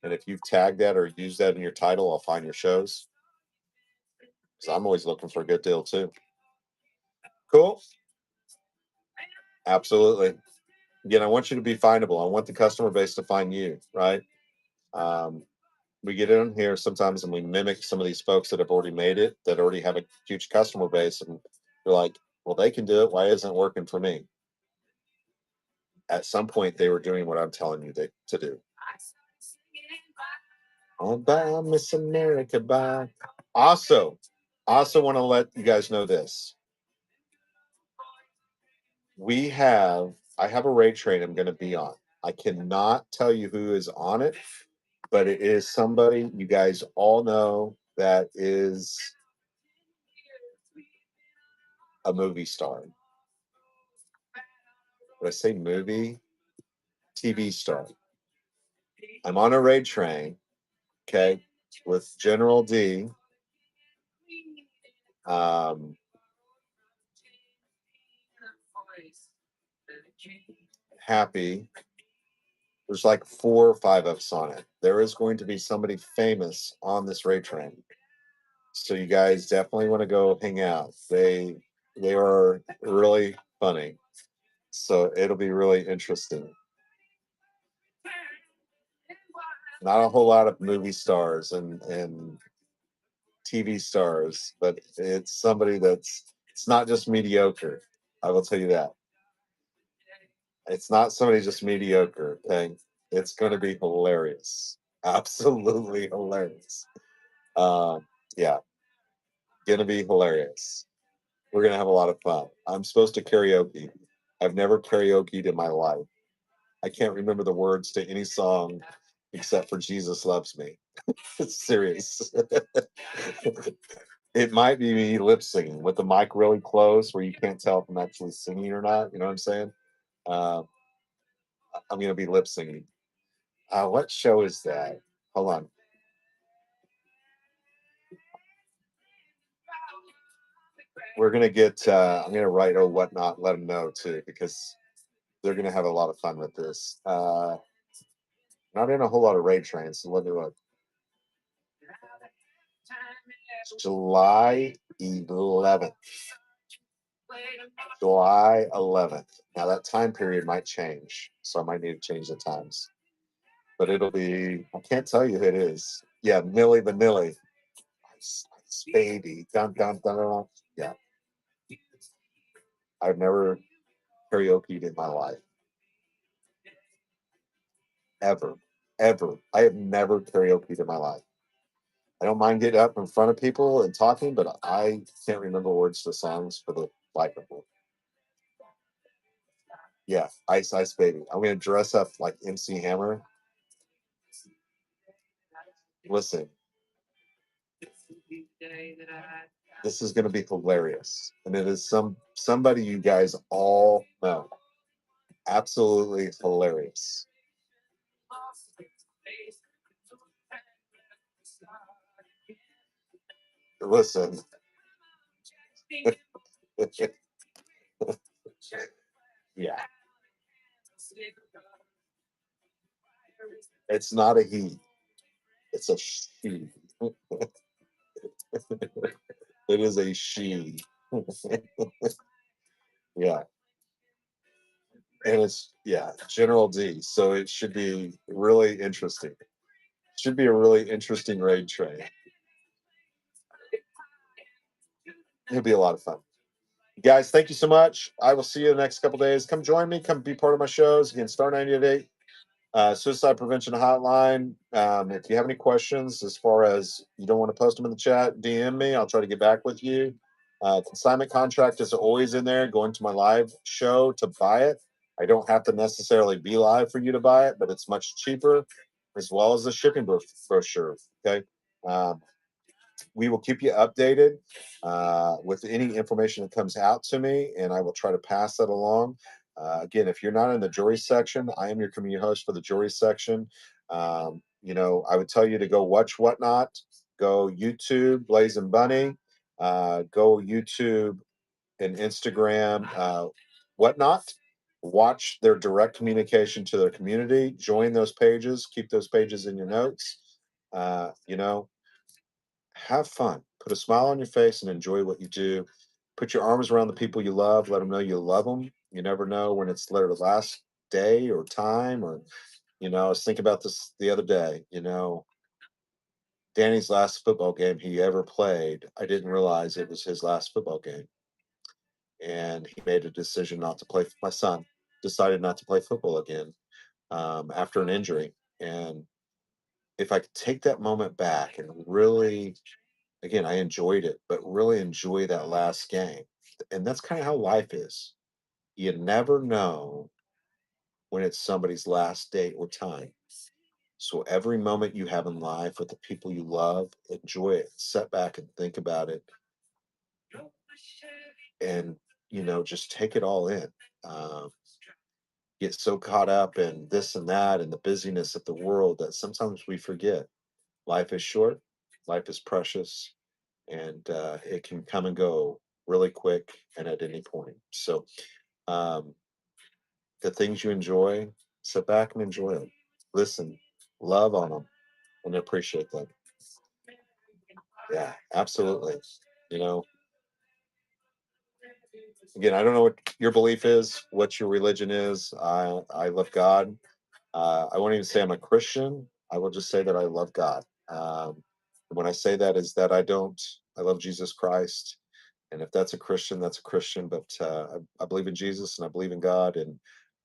And if you've tagged that or used that in your title, I'll find your shows. So I'm always looking for a good deal too. Cool. Absolutely. Again, I want you to be findable. I want the customer base to find you, right? Um, we get in here sometimes and we mimic some of these folks that have already made it, that already have a huge customer base. And you're like, well, they can do it. Why isn't it working for me? At some point, they were doing what I'm telling you to do. Oh, bye, Miss America, bye. Also want to let you guys know this. I have a raid train I'm going to be on. I cannot tell you who is on it, but it is somebody you guys all know that is a movie star. When I say movie, TV star. I'm on a raid train, okay, with General D. Happy. There's like 4 or 5 of us on it. There is going to be somebody famous on this raid train. So you guys definitely want to go hang out. They are really funny. So it'll be really interesting. Not a whole lot of movie stars and TV stars, but it's somebody it's not just mediocre. I will tell you that. It's not somebody just mediocre. Okay. It's going to be hilarious. Absolutely hilarious. Yeah, gonna be hilarious. We're gonna have a lot of fun. I'm supposed to karaoke. I've never karaokeed in my life. I can't remember the words to any song except for Jesus Loves Me. It's serious. It might be me lip singing with the mic really close where you can't tell if I'm actually singing or not. You know what I'm saying? Uh, I'm going to be lip singing. What show is that? Hold on. We're going to get, I'm going to write Oh Whatnot, let them know too, because they're going to have a lot of fun with this. Not in a whole lot of raid trains. So let me look. July 11th. July 11th. Now that time period might change, so I might need to change the times. But it'll be, I can't tell you who it is. Yeah, Millie Vanilli. Baby. Dun, dun, dun, dun. Yeah. I've never karaokeed in my life. Ever. Ever. I have never karaokeed in my life. I don't mind getting up in front of people and talking, but I can't remember words to songs for the life of me. Yeah, Ice Ice Baby. I'm gonna dress up like MC Hammer. Listen, this is gonna be hilarious, and it is somebody you guys all know. Absolutely hilarious. Listen, yeah, it's not a he, it's a she. It is a she. Yeah, and it's General D. So it should be really interesting. Should be a really interesting raid train. It'll be a lot of fun. Guys, thank you so much. I will see you in the next couple days. Come join me. Come be part of my shows. Again, Star 98, Suicide Prevention Hotline. If you have any questions, as far as you don't want to post them in the chat, DM me. I'll try to get back with you. Consignment contract is always in there. Go into my live show to buy it. I don't have to necessarily be live for you to buy it, but it's much cheaper, as well as the shipping brochure. Okay. Um, we will keep you updated with any information that comes out to me, and I will try to pass that along. Again, if you're not in the jewelry section, I am your community host for the jewelry section. I would tell you to go watch Whatnot, go YouTube, Blaze and Bunny, go YouTube and Instagram, Whatnot. Watch their direct communication to their community. Join those pages. Keep those pages in your notes. Uh, you know, have fun, put a smile on your face, and enjoy what you do. Put your arms around the people you love, let them know you love them. You never know when it's their last day or time. Or, I was thinking about this the other day. Danny's last football game he ever played, I didn't realize it was his last football game. And he made a decision not to play. My son decided not to play football again after an injury. And if I could take that moment back and really, again, I enjoyed it, but really enjoy that last game. And that's kind of how life is. You never know when it's somebody's last day or time. So every moment you have in life with the people you love, enjoy it. Sit back and think about it, and just take it all in. Um, get so caught up in this and that and the busyness of the world that sometimes we forget life is short, life is precious, and it can come and go really quick and at any point. So, um, the things you enjoy, sit back and enjoy them. Listen, love on them, and appreciate them. Yeah, absolutely. You know, Again, I don't know what your belief is, what your religion is. I love God. I won't even say I'm a Christian. I will just say that I love God. When I say that, is that I don't. I love Jesus Christ. And if that's a Christian, that's a Christian. But I believe in Jesus, and I believe in God, and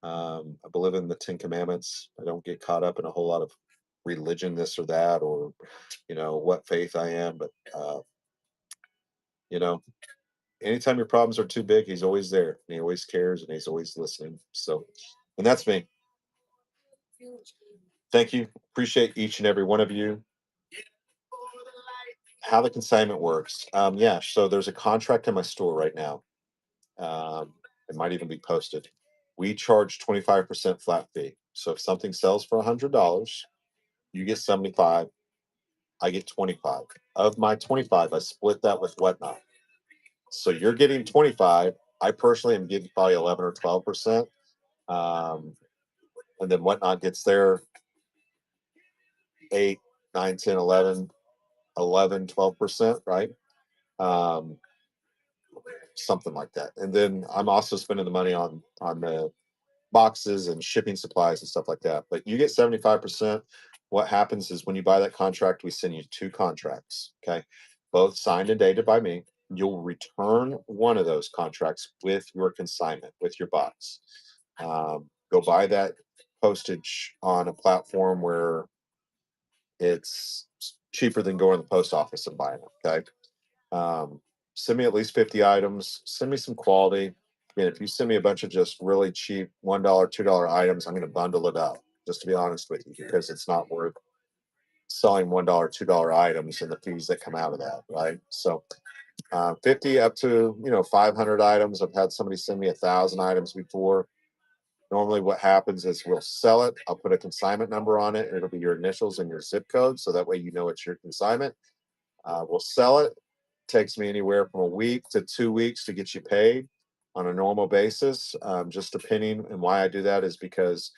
I believe in the Ten Commandments. I don't get caught up in a whole lot of religion, this or that, or what faith I am. But you know, anytime your problems are too big, He's always there, and He always cares, and He's always listening. So, and that's me. Thank you. Appreciate each and every one of you. How the consignment works? Yeah. So there's a contract in my store right now. Um, it might even be posted. We charge 25% flat fee. So if something sells for $100, you get 75, I get 25. Of my 25, I split that with Whatnot. So you're getting 25. I personally am getting probably 11 or 12%. Um, and then Whatnot gets their 8, 9, 10, 11, 12%, right? Um, Something like that. And then I'm also spending the money on the boxes and shipping supplies and stuff like that. But you get 75%. What happens is when you buy that contract, we send you two contracts. Okay. Both signed and dated by me. You'll return one of those contracts with your consignment, with your box. Go buy that postage on a platform where it's cheaper than going to the post office and buying it. Okay. Um, Send me at least 50 items. Send me some quality. I mean, if you send me a bunch of just really cheap $1, $2 items, I'm going to bundle it up, just to be honest with you, because it's not worth selling $1, $2 items and the fees that come out of that, right? So 50 up to 500 items. I've had somebody send me 1,000 items before. Normally, what happens is we'll sell it. I'll put a consignment number on it. It'll be your initials and your zip code, so that way you know it's your consignment. We'll sell it. Takes me anywhere from a week to 2 weeks to get you paid on a normal basis. Just depending, and why I do that is because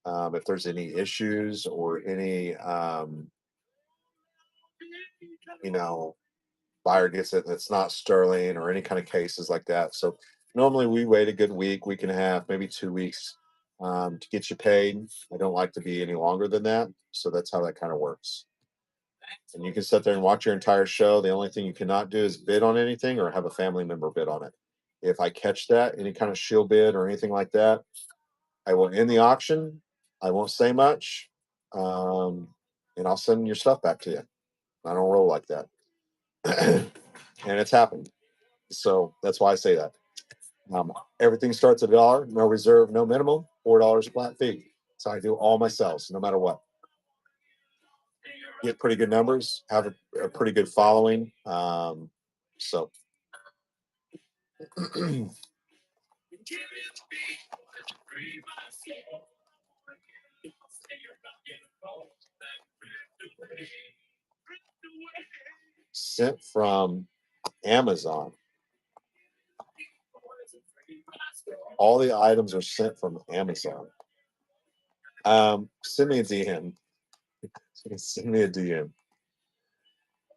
if there's any issues or any, you know, buyer gets it that's not sterling or any kind of cases like that. So normally we wait a good week, week and a half, maybe 2 weeks to get you paid. I don't like to be any longer than that. So that's how that kind of works. And you can sit there and watch your entire show. The only thing you cannot do is bid on anything or have a family member bid on it. If I catch that, any kind of shield bid or anything like that, I will end the auction. I won't say much, and I'll send your stuff back to you. I don't roll like that, and it's happened. So that's why I say that. Everything starts at $1, no reserve, no minimum, $4 flat fee. So I do all my sales, no matter what. Get pretty good numbers, have a pretty good following. So sent from Amazon. All the items are sent from Amazon. Send me a DM. Send me a DM.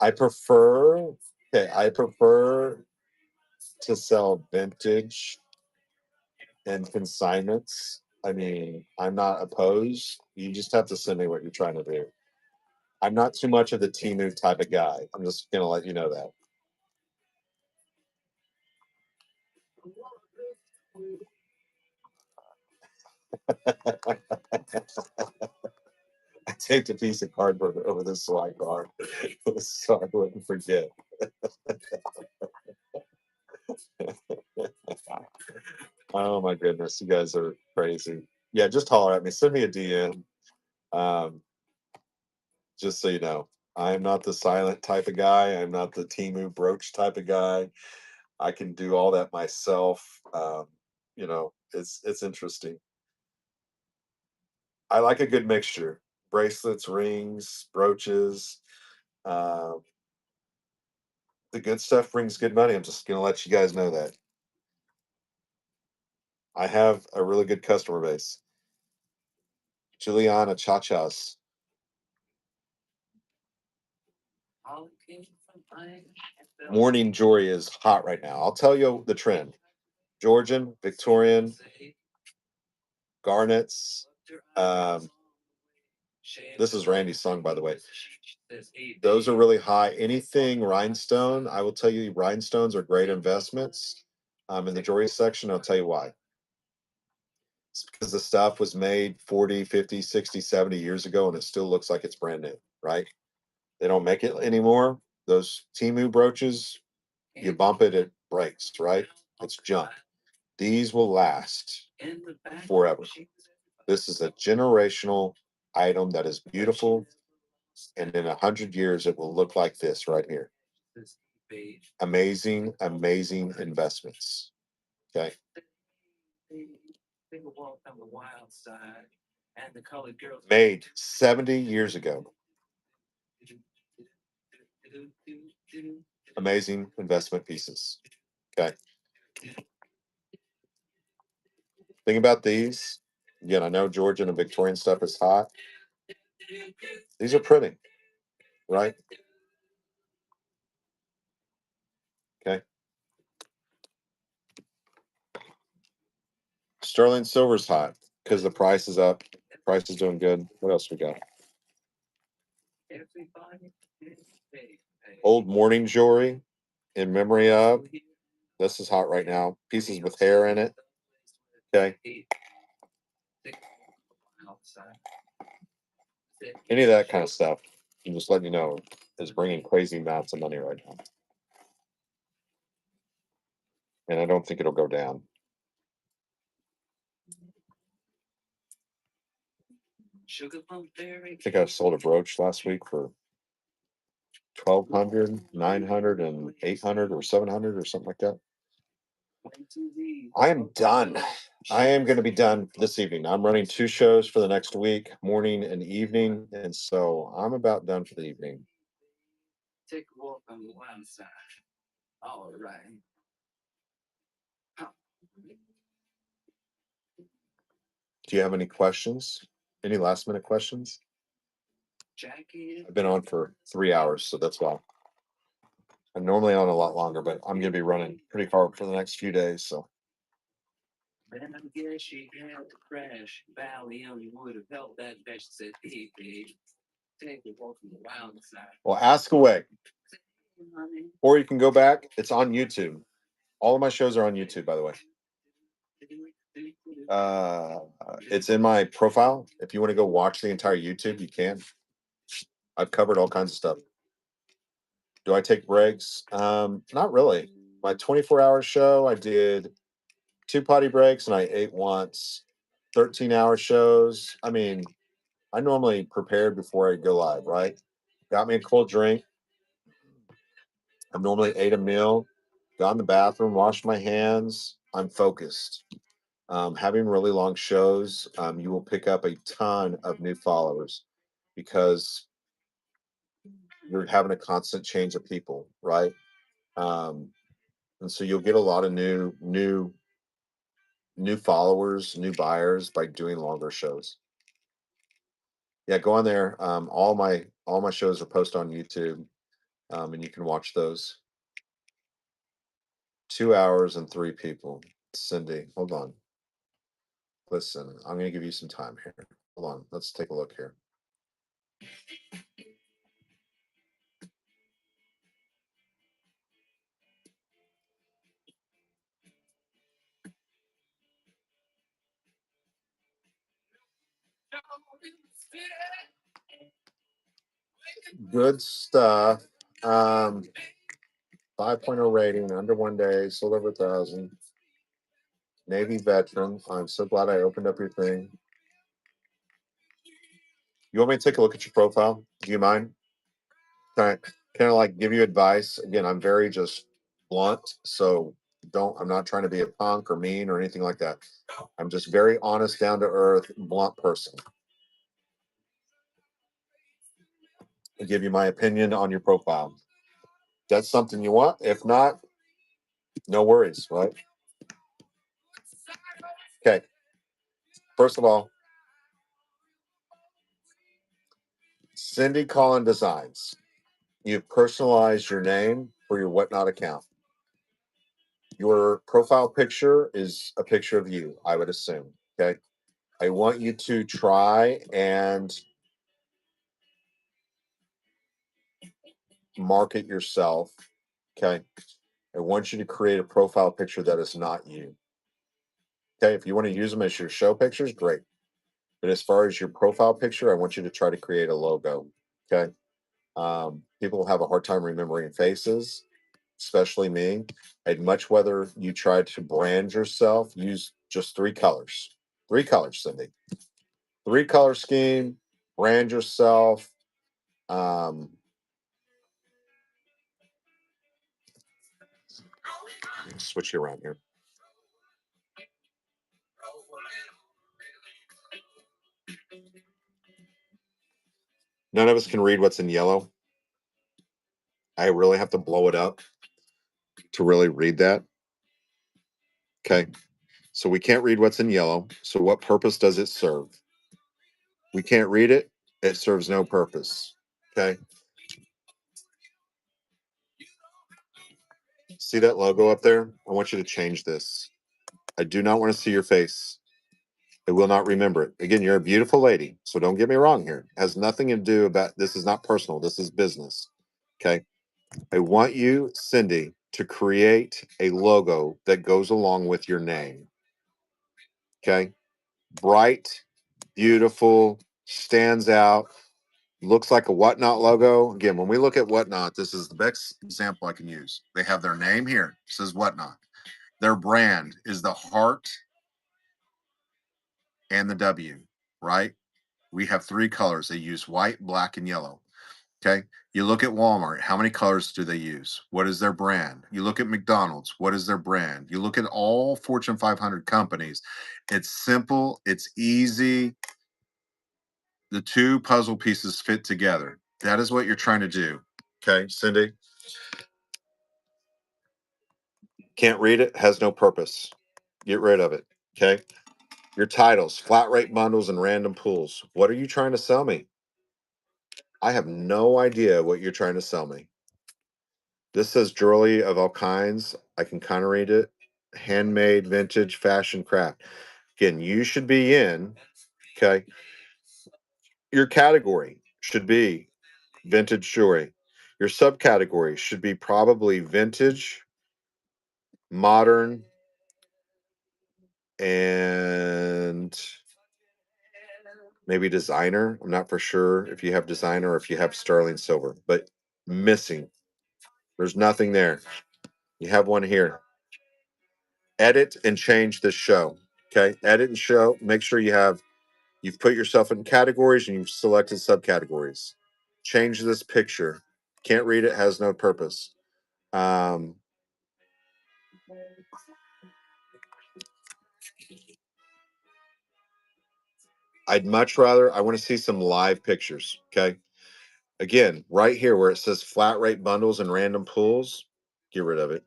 I prefer. Okay, I prefer to sell vintage and consignments. I mean, I'm not opposed. You just have to send me what you're trying to do. I'm not too much of the Temu type of guy. I'm just gonna let you know that. I taped a piece of cardboard over this slide bar so I wouldn't forget. Oh my goodness, you guys are crazy. Yeah, just holler at me. Send me a DM. Um, just so you know, I'm not the silent type of guy. I'm not the Timu brooch type of guy. I can do all that myself. It's interesting. I like a good mixture: bracelets, rings, brooches. Um, the good stuff brings good money. I'm just gonna let you guys know that. I have a really good customer base. Juliana Chachas. Morning jewelry is hot right now. I'll tell you the trend. Georgian, Victorian, garnets. Um, this is Randy's song, by the way. Those are really high. Anything rhinestone, I will tell you, rhinestones are great investments. In the jewelry section, I'll tell you why. It's because the stuff was made 40, 50, 60, 70 years ago and it still looks like it's brand new, right? They don't make it anymore. Those Timu brooches, you bump it, it breaks, right? It's junk. These will last forever. This is a generational item that is beautiful, and in 100 years, it will look like this right here. Amazing, amazing investments. Okay. Made 70 years ago. Amazing investment pieces. Okay. Think about these. Again, I know Georgian and Victorian stuff is hot. These are pretty, right? Okay. Sterling silver's hot because the price is up. Price is doing good. What else we got? Old morning jewelry in memory of. This is hot right now. Pieces with hair in it. Okay. Any of that kind of stuff. I'm just letting you know is bringing crazy amounts of money right now. And I don't think it'll go down. I think I sold a brooch last week for 1,200, 900, and 800 or 700 or something like that. I am done. I am going to be done this evening. I'm running 2 shows for the next week, morning and evening, and so I'm about done for the evening. Do you have any questions? Any last minute questions? I've been on for 3 hours, so that's why. I'm normally on a lot longer, but I'm going to be running pretty hard for the next few days. So, well, ask away, or you can go back. It's on YouTube. All of my shows are on YouTube, by the way. Uh, it's in my profile. If you want to go watch the entire YouTube, you can. I've covered all kinds of stuff. Do I take breaks? Not really. My 24-hour show, I did two potty breaks and I ate once. 13-hour shows. I mean, I normally prepared before I go live, right? Got me a cold drink. I normally ate a meal, got in the bathroom, washed my hands. I'm focused. Having really long shows, you will pick up a ton of new followers because you're having a constant change of people, right? Um, and so you'll get a lot of new followers, new buyers by doing longer shows. Yeah, go on there. All my shows are posted on YouTube, and you can watch those. 2 hours and three people. Cindy, hold on. Listen, I'm going to give you some time here. Hold on. Let's take a look here. Good stuff. Um, 5.0 rating, under 1 day, sold over 1,000. Navy veteran. I'm so glad I opened up your thing. You want me to take a look at your profile? Do you mind? Can I like give you advice? Again, I'm very just blunt, so I'm not trying to be a punk or mean or anything like that. I'm just very honest, down to earth, blunt person. I give you my opinion on your profile. That's something you want. If not, no worries, right? Okay. First of all, Cindy Collin Designs. You've personalized your name for your Whatnot account. Your profile picture is a picture of you, I would assume. Okay. I want you to try and market yourself. Okay. I want you to create a profile picture that is not you. Okay. If you want to use them as your show pictures, great. But as far as your profile picture, I want you to try to create a logo. Okay. People have a hard time remembering faces, especially me. I'd much rather you try to brand yourself, use just three colors. Three colors, Cindy. Three color scheme, brand yourself. Um, switch you around here. None of us can read what's in yellow. I really have to blow it up to really read that. Okay. So we can't read what's in yellow. So what purpose does it serve? We can't read it. It serves no purpose. Okay. See that logo up there? I want you to change this. I do not want to see your face. I will not remember it. Again, you're a beautiful lady. So don't get me wrong here. It has nothing to do about this is not personal. This is business. Okay. I want you, Cindy, to create a logo that goes along with your name. Okay. Bright, beautiful, stands out, looks like a Whatnot logo. Again, when we look at Whatnot, this is the best example I can use. They have their name here, it says Whatnot. Their brand is the heart and the W, right? We have three colors. They use white, black, and yellow. Okay. You look at Walmart, how many colors do they use? What is their brand? You look at McDonald's, what is their brand? You look at all Fortune 500 companies. It's simple, it's easy. The two puzzle pieces fit together. That is what you're trying to do. Okay, Cindy? Can't read it, has no purpose. Get rid of it. Okay. Your titles, flat rate bundles, and random pools. What are you trying to sell me? I have no idea what you're trying to sell me. This says jewelry of all kinds. I can kind of read it. Handmade, vintage, fashion, craft. Again, you should be in, okay. Your category should be vintage jewelry. Your subcategory should be probably vintage modern, and maybe designer. I'm not for sure if you have designer or if you have sterling silver, but missing. There's nothing there. You have one here. Edit and change this show. Okay. Edit and show. Make sure you've put yourself in categories and you've selected subcategories. Change this picture. Can't read it, has no purpose. Um, I'd much rather, I want to see some live pictures. Okay. Again, right here where it says flat rate bundles and random pools, get rid of it.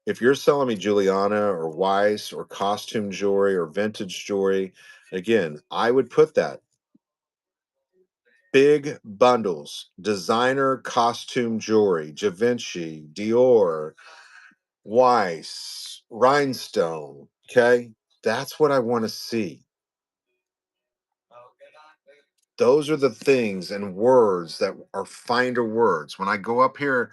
If you're selling me Juliana or Weiss or costume jewelry or vintage jewelry, again, I would put that. Big bundles, designer costume jewelry, Givenchy, Dior, Weiss, Rhinestone. Okay. That's what I want to see. Those are the things and words that are finder words. When I go up here,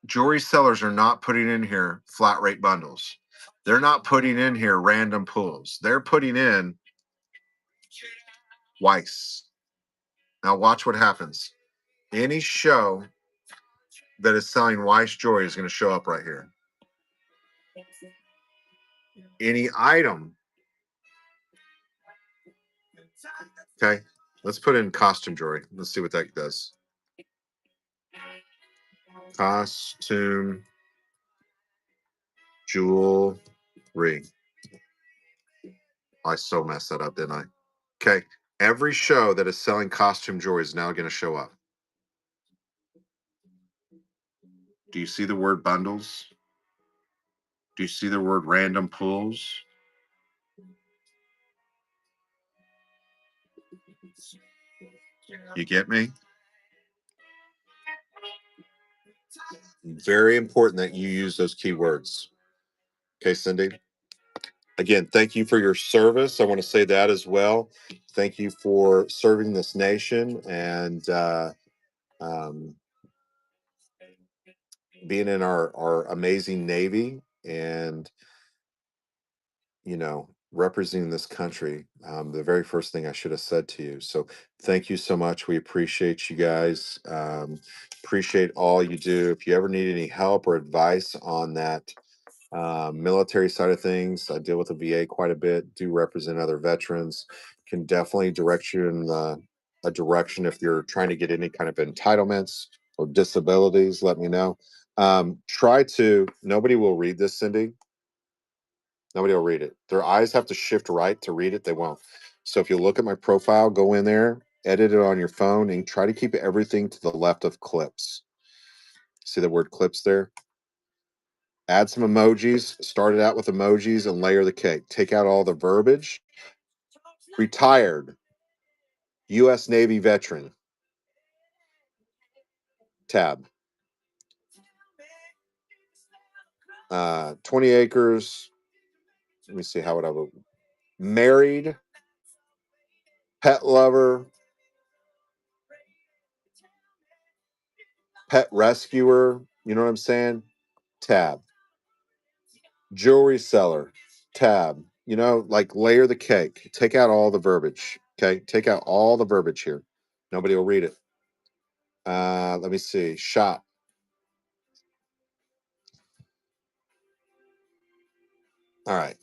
jewelry sellers are not putting in here flat rate bundles. They're not putting in here random pools. They're putting in Weiss. Now watch what happens. Any show that is selling Weiss jewelry is going to show up right here. Any item. Okay. Let's put in costume jewelry. Let's see what that does. Costume jewelry. I so messed that up, didn't I? Okay. Every show that is selling costume jewelry is now going to show up. Do you see the word bundles? Do you see the word random pools? You get me? Very important that you use those keywords. Okay, Cindy? Again, thank you for your service. I want to say that as well. Thank you for serving this nation and um, being in our amazing Navy and, representing this country. The very first thing I should have said to you. So thank you so much. We appreciate you guys. Appreciate all you do. If you ever need any help or advice on that military side of things, I deal with the VA quite a bit, do represent other veterans, can definitely direct you in a direction if you're trying to get any kind of entitlements or disabilities, let me know. Nobody will read this, Cindy. Nobody will read it. Their eyes have to shift right to read it. They won't. So if you look at my profile, go in there, edit it on your phone, and try to keep everything to the left of clips. See the word clips there? Add some emojis, start it out with emojis, and layer the cake. Take out all the verbiage. Retired U.S. Navy veteran. Tab. 20 acres. Let me see, how would I vote? Married, pet lover, pet rescuer. You know what I'm saying? Tab. Jewelry seller. Tab. Like layer the cake. Take out all the verbiage. Okay. Take out all the verbiage here. Nobody will read it. Let me see. Shop. All right.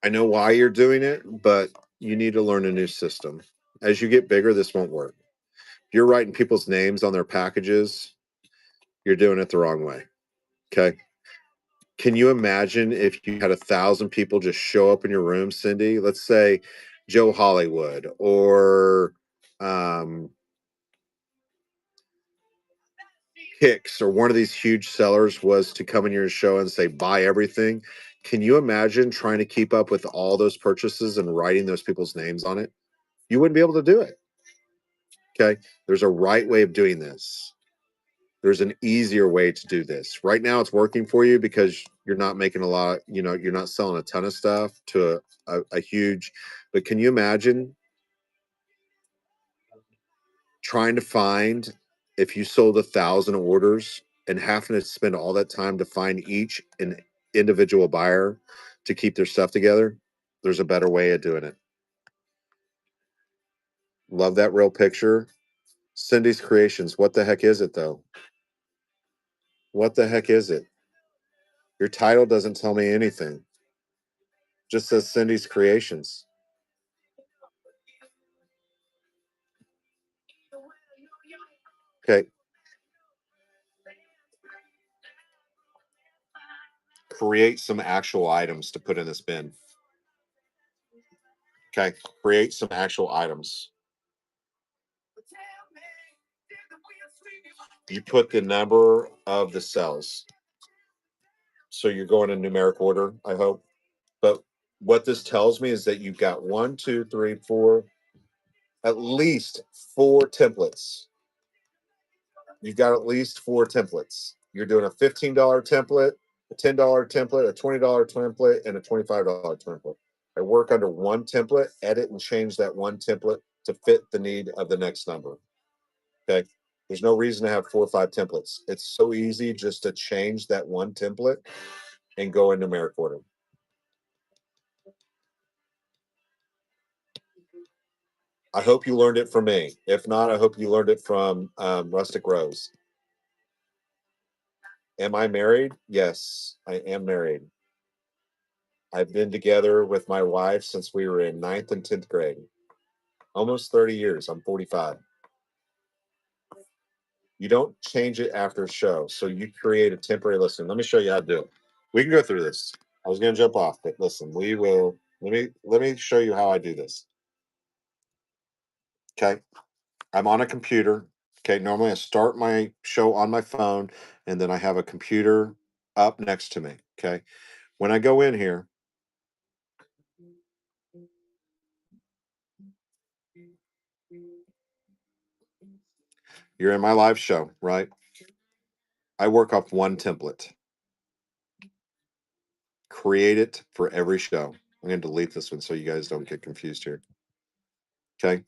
I know why you're doing it, but you need to learn a new system. As you get bigger, this won't work. If you're writing people's names on their packages, you're doing it the wrong way. Okay. Can you imagine if you had 1,000 people just show up in your room, Cindy? Let's say Joe Hollywood or um, Hicks or one of these huge sellers was to come in your show and say, buy everything. Can you imagine trying to keep up with all those purchases and writing those people's names on it? You wouldn't be able to do it. Okay. There's a right way of doing this. There's an easier way to do this. Right now, it's working for you because you're not making a lot, you're not selling a ton of stuff to a huge, but can you imagine trying to find if you sold 1,000 orders and having to spend all that time to find each an individual buyer to keep their stuff together, there's a better way of doing it. Love that real picture. Cindy's Creations. What the heck is it, though? What the heck is it? Your title doesn't tell me anything. Just says Cindy's Creations. Okay. Create some actual items to put in this bin. Okay. Create some actual items. You put the number of the cells. So you're going in numeric order, I hope. But what this tells me is that you've got one, two, three, four, at least four templates. You've got at least four templates. You're doing a $15 template, a $10 template, a $20 template, and a $25 template. I work under one template, edit and change that one template to fit the need of the next number. Okay. There's no reason to have 4 or 5 templates. It's so easy just to change that one template and go in numeric order. I hope you learned it from me. If not, I hope you learned it from Rustic Rose. Am I married? Yes, I am married. I've been together with my wife since we were in 9th and 10th grade. Almost 30 years. I'm 45. You don't change it after a show. So you create a temporary listing. Let me show you how to do it. We can go through this. I was going to jump off, but listen, we will. Let me show you how I do this. Okay. I'm on a computer. Okay. Normally I start my show on my phone and then I have a computer up next to me. Okay. When I go in here, you're in my live show, right? I work off one template, create it for every show. I'm going to delete this one so you guys don't get confused here. Okay.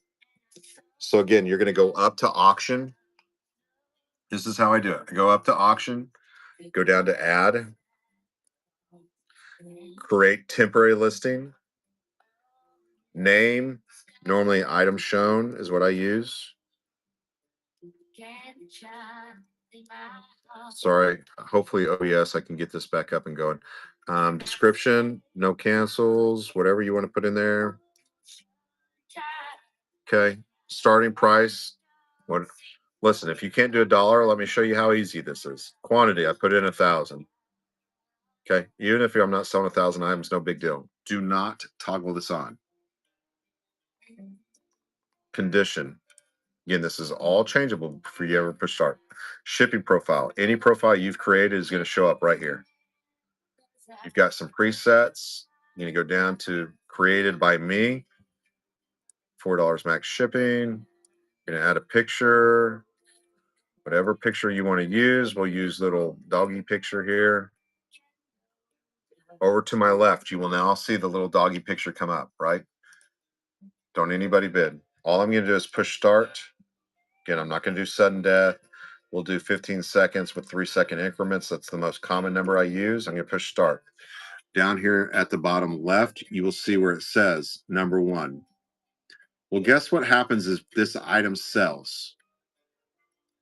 So again, you're going to go up to auction. This is how I do it. I go up to auction, go down to add, create temporary listing, name. Normally, item shown is what I use. Sorry. Hopefully, oh yes, I can get this back up and going. Description, no cancels, whatever you want to put in there. Okay. Starting price. What? Listen, if you can't do $1, let me show you how easy this is. Quantity, I put in 1,000. Okay. Even if I'm not selling 1,000 items, no big deal. Do not toggle this on. Condition. Again, this is all changeable before you ever push start. Shipping profile. Any profile you've created is going to show up right here. You've got some presets. You're going to go down to created by me. $4 max shipping. You're going to add a picture. Whatever picture you want to use. We'll use little doggy picture here. Over to my left, you will now see the little doggy picture come up, right? Don't anybody bid. All I'm going to do is push start. Again, I'm not going to do sudden death. We'll do 15 seconds with 3-second increments. That's the most common number I use. I'm going to push start. Down here at the bottom left, you will see where it says number 1. Well, guess what happens is this item sells.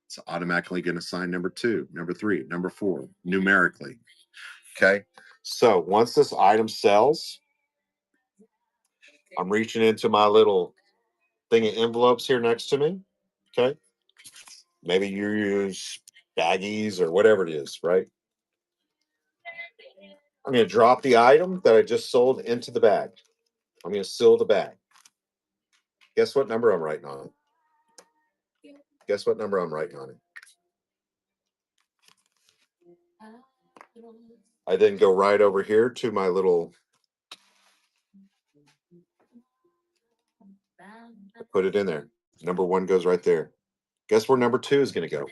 It's automatically going to assign number 2, number 3, number 4, numerically. Okay. So once this item sells, I'm reaching into my little thing of envelopes here next to me. Okay. Maybe you use baggies or whatever it is, right? I'm going to drop the item that I just sold into the bag. I'm going to seal the bag. Guess what number I'm writing on it? Guess what number I'm writing on it? I then go right over here to my little, put it in there. Number 1 goes right there. Guess where number 2 is going to go?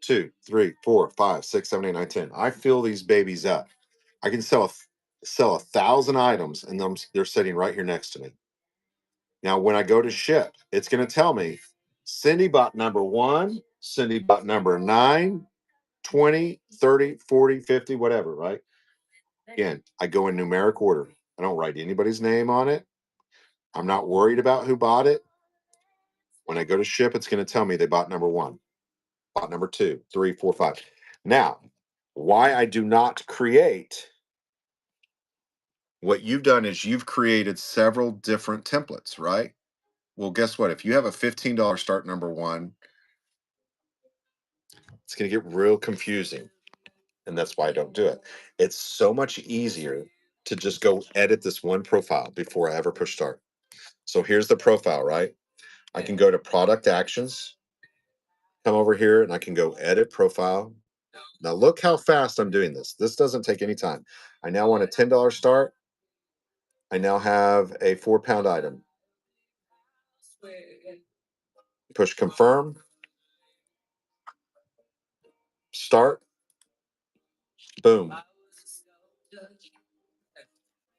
2, 3, 4, 5, 6, 7, 8, 9, 10. I fill these babies up. I can sell 1,000 items, and they're sitting right here next to me. Now, when I go to ship, it's going to tell me Cindy bought number 1, Cindy bought number 9, 20, 30, 40, 50, whatever, right? Again, I go in numeric order. I don't write anybody's name on it. I'm not worried about who bought it. When I go to ship, it's going to tell me they bought number one, bought number two, three, four, five. Now, why I do not create, what you've done is you've created several different templates, right? Well, guess what? If you have a $15 start number one, it's going to get real confusing. And that's why I don't do it. It's so much easier to just go edit this one profile before I ever push start. So here's the profile, right? I can go to product actions, come over here, and I can go edit profile. Now look how fast I'm doing this. This doesn't take any time. I now want a $10 start. I now have a 4-pound item. Push confirm. Start. Boom.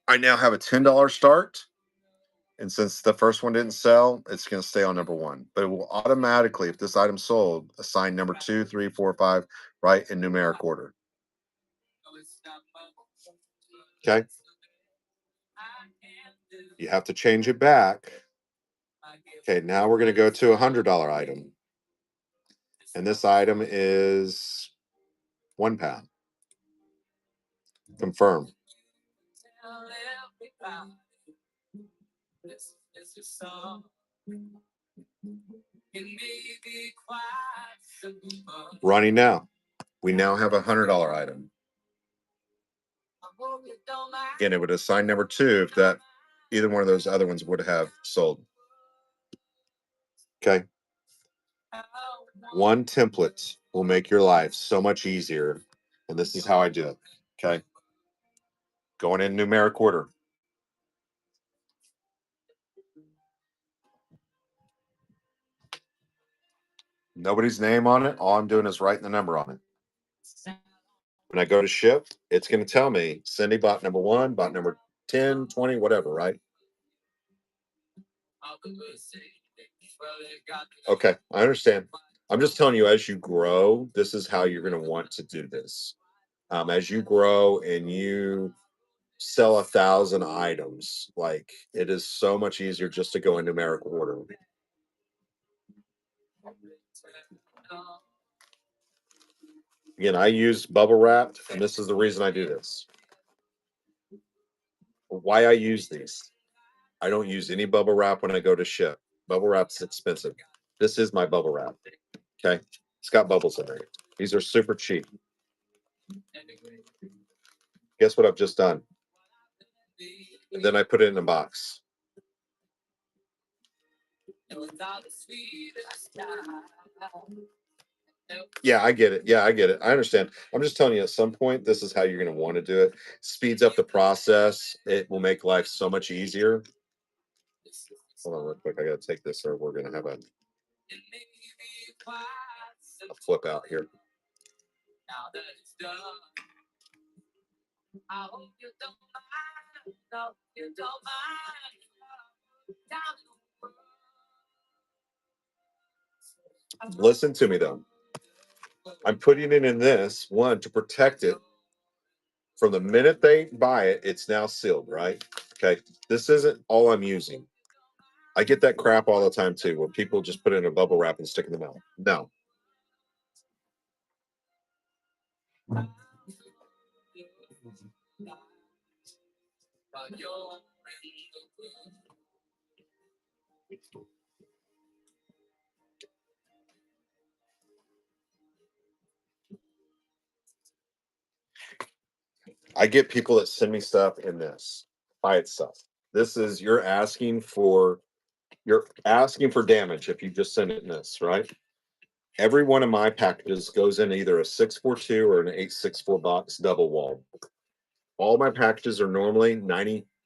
I now have a $10 start. And since the first one didn't sell, it's going to stay on number one. But it will automatically, if this item sold, assign number 2, 3, 4, 5, right, in numeric order. Okay. You have to change it back. Okay, now we're going to go to a $100 item. And this item is 1 pound. Confirm. Running now. We now have a $100 item. Again, it would assign number 2 if that either one of those other ones would have sold. Okay. One template will make your life so much easier. And this is how I do it. Okay. Going in numeric order. Nobody's name on it. All I'm doing is writing the number on it. When I go to ship, it's going to tell me Cindy bought number 1, bought number 10, 20, whatever, right? Okay, I understand. I'm just telling you, as you grow, this is how you're going to want to do this. As you grow and you sell 1,000 items, like it is so much easier just to go in numeric order. Again, I use bubble wrap, and this is the reason I do this. Why I use these. I don't use any bubble wrap when I go to ship. Bubble wrap's expensive. This is my bubble wrap. Okay. It's got bubbles in it. These are super cheap. Guess what I've just done? And then I put it in a box. Yeah, I get it. Yeah, I get it. I understand. I'm just telling you, at some point, this is how you're going to want to do it. Speeds up the process. It will make life so much easier. Hold on real quick. I got to take this or we're going to have a flip out here. Listen to me though. I'm putting it in this one to protect it from the minute they buy it. It's now sealed, right? Okay. This isn't all I'm using. I get that crap all the time too, where people just put it in a bubble wrap and stick it in the mouth. No. I get people that send me stuff in this by itself. This is you're asking for damage if you just send it in this, right? Every one of my packages goes in either a 642 or an 864 box double wall. All my packages are normally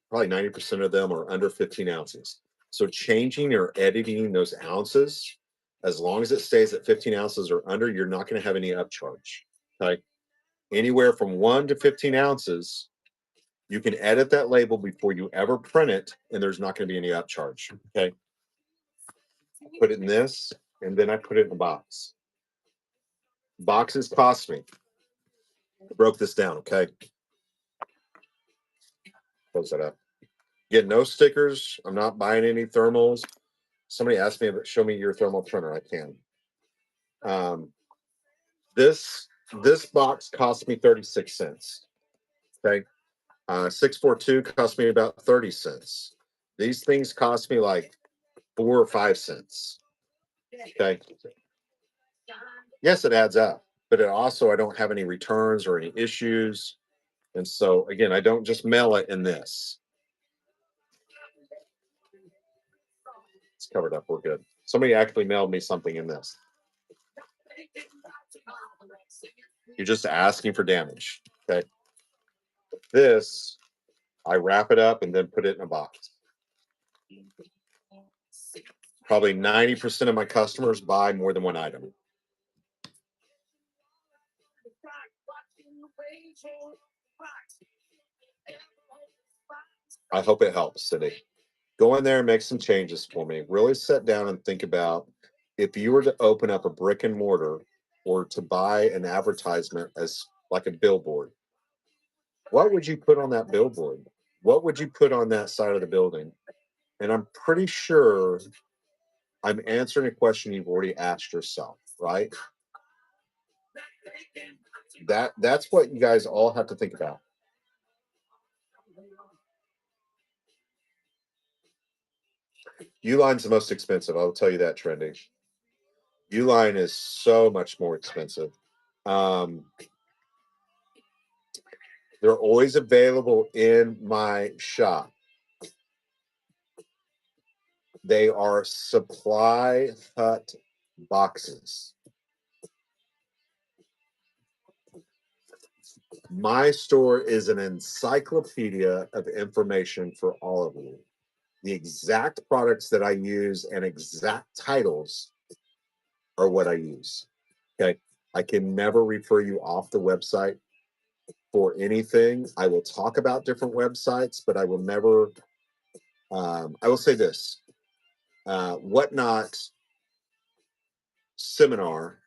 probably 90% of them are under 15 ounces. So changing or editing those ounces, as long as it stays at 15 ounces or under, you're not going to have any upcharge. Okay. Anywhere from 1 to 15 ounces, you can edit that label before you ever print it, and there's not going to be any upcharge. Okay. Put it in this, and then I put it in a box. boxes cost me. I broke this down, okay? Close that up. Get no stickers. I'm not buying any thermals. Somebody asked me, show me your thermal printer. I can. This box cost me 36 cents. Okay. 642 cost me about 30 cents. These things cost me like 4 or 5 cents. Okay. Yes, it adds up, but it also, I don't have any returns or any issues. And so again, I don't just mail it in this. It's covered up. We're good. Somebody actually mailed me something in this. You're just asking for damage. Okay. This, I wrap it up and then put it in a box. Probably 90% of my customers buy more than one item. I hope it helps, Cindy. Go in there and make some changes for me. Really sit down and think about if you were to open up a brick and mortar or to buy an advertisement as like a billboard, what would you put on that billboard? What would you put on that side of the building? And I'm pretty sure I'm answering a question you've already asked yourself, right? That's what you guys all have to think about. Uline's the most expensive. I'll tell you that, Trendy. Uline is so much more expensive. They're always available in my shop. They are supply hut boxes. My store is an encyclopedia of information for all of you. The exact products that I use and exact titles are what I use. Okay. I can never refer you off the website for anything. I will talk about different websites, but I will never, I will say this Whatnot seminar,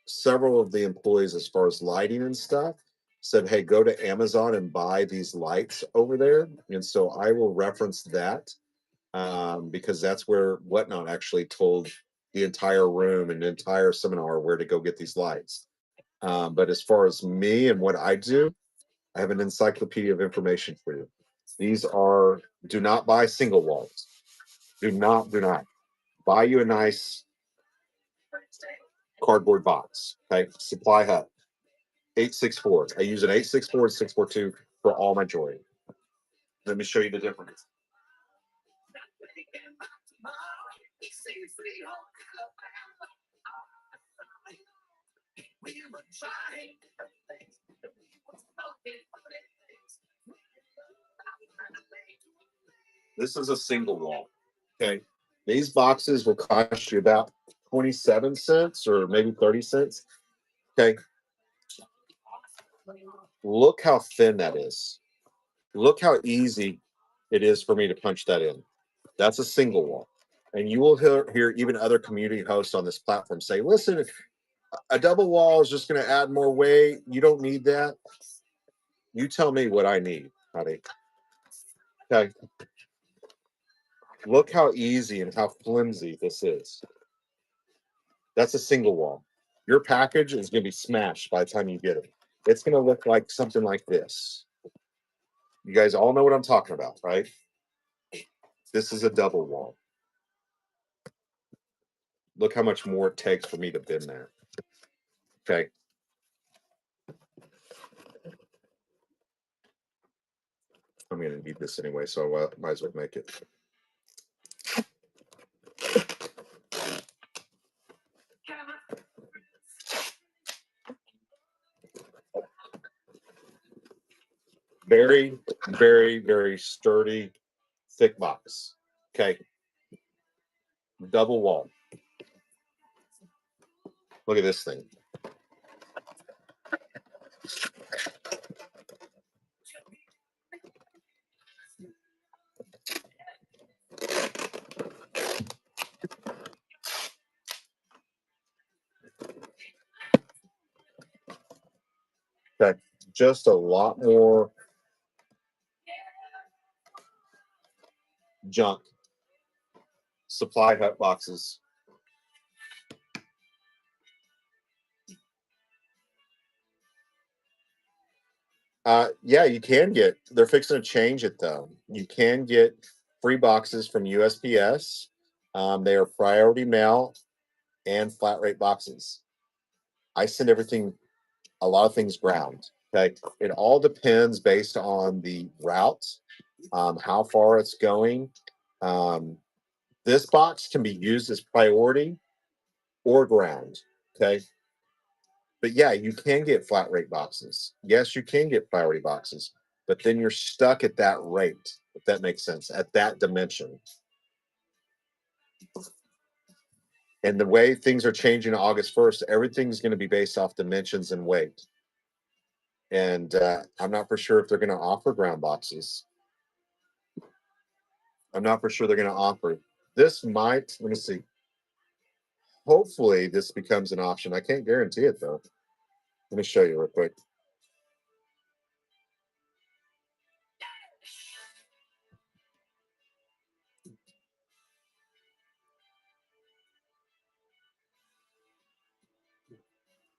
several of the employees, as far as lighting and stuff, said, hey, go to Amazon and buy these lights over there. And so I will reference that because that's where Whatnot actually told the entire room and the entire seminar where to go get these lights. But as far as me and what I do, I have an encyclopedia of information for you. These are, do not buy single walls. Do not buy you a nice cardboard box. Okay. Supply Hut 864. I use an 864 and 642 for all my jewelry. Let me show you the difference. This is a single wall. Okay. These boxes will cost you about 27 cents or maybe 30 cents. Okay. Look how thin that is. Look how easy it is for me to punch that in. That's a single wall. And you will hear even other community hosts on this platform say, listen, a double wall is just going to add more weight. You don't need that. You tell me what I need, honey. Okay. Look how easy and how flimsy this is. That's a single wall. Your package is going to be smashed by the time you get it. It's going to look like something like this. You guys all know what I'm talking about, right? This is a double wall. Look how much more it takes for me to bend that. Okay. I'm going to need this anyway, so I might as well make it. Very, very, very sturdy, thick box. Okay. Double wall. Look at this thing. just a lot more junk. Supply hut boxes. Yeah, you can get. They're fixing to change it though. You can get free boxes from USPS. They are priority mail and flat rate boxes. I send everything, a lot of things ground. Okay, it all depends based on the route, how far it's going. Um, this box can be used as priority or ground. Okay, but yeah, you can get flat rate boxes. Yes, you can get priority boxes, but then you're stuck at that rate, if that makes sense, at that dimension. And the way things are changing August 1st, everything's going to be based off dimensions and weight. And I'm not for sure if they're going to offer ground boxes. I'm not for sure they're going to offer. This might, let me see. Hopefully, this becomes an option. I can't guarantee it though. Let me show you real quick.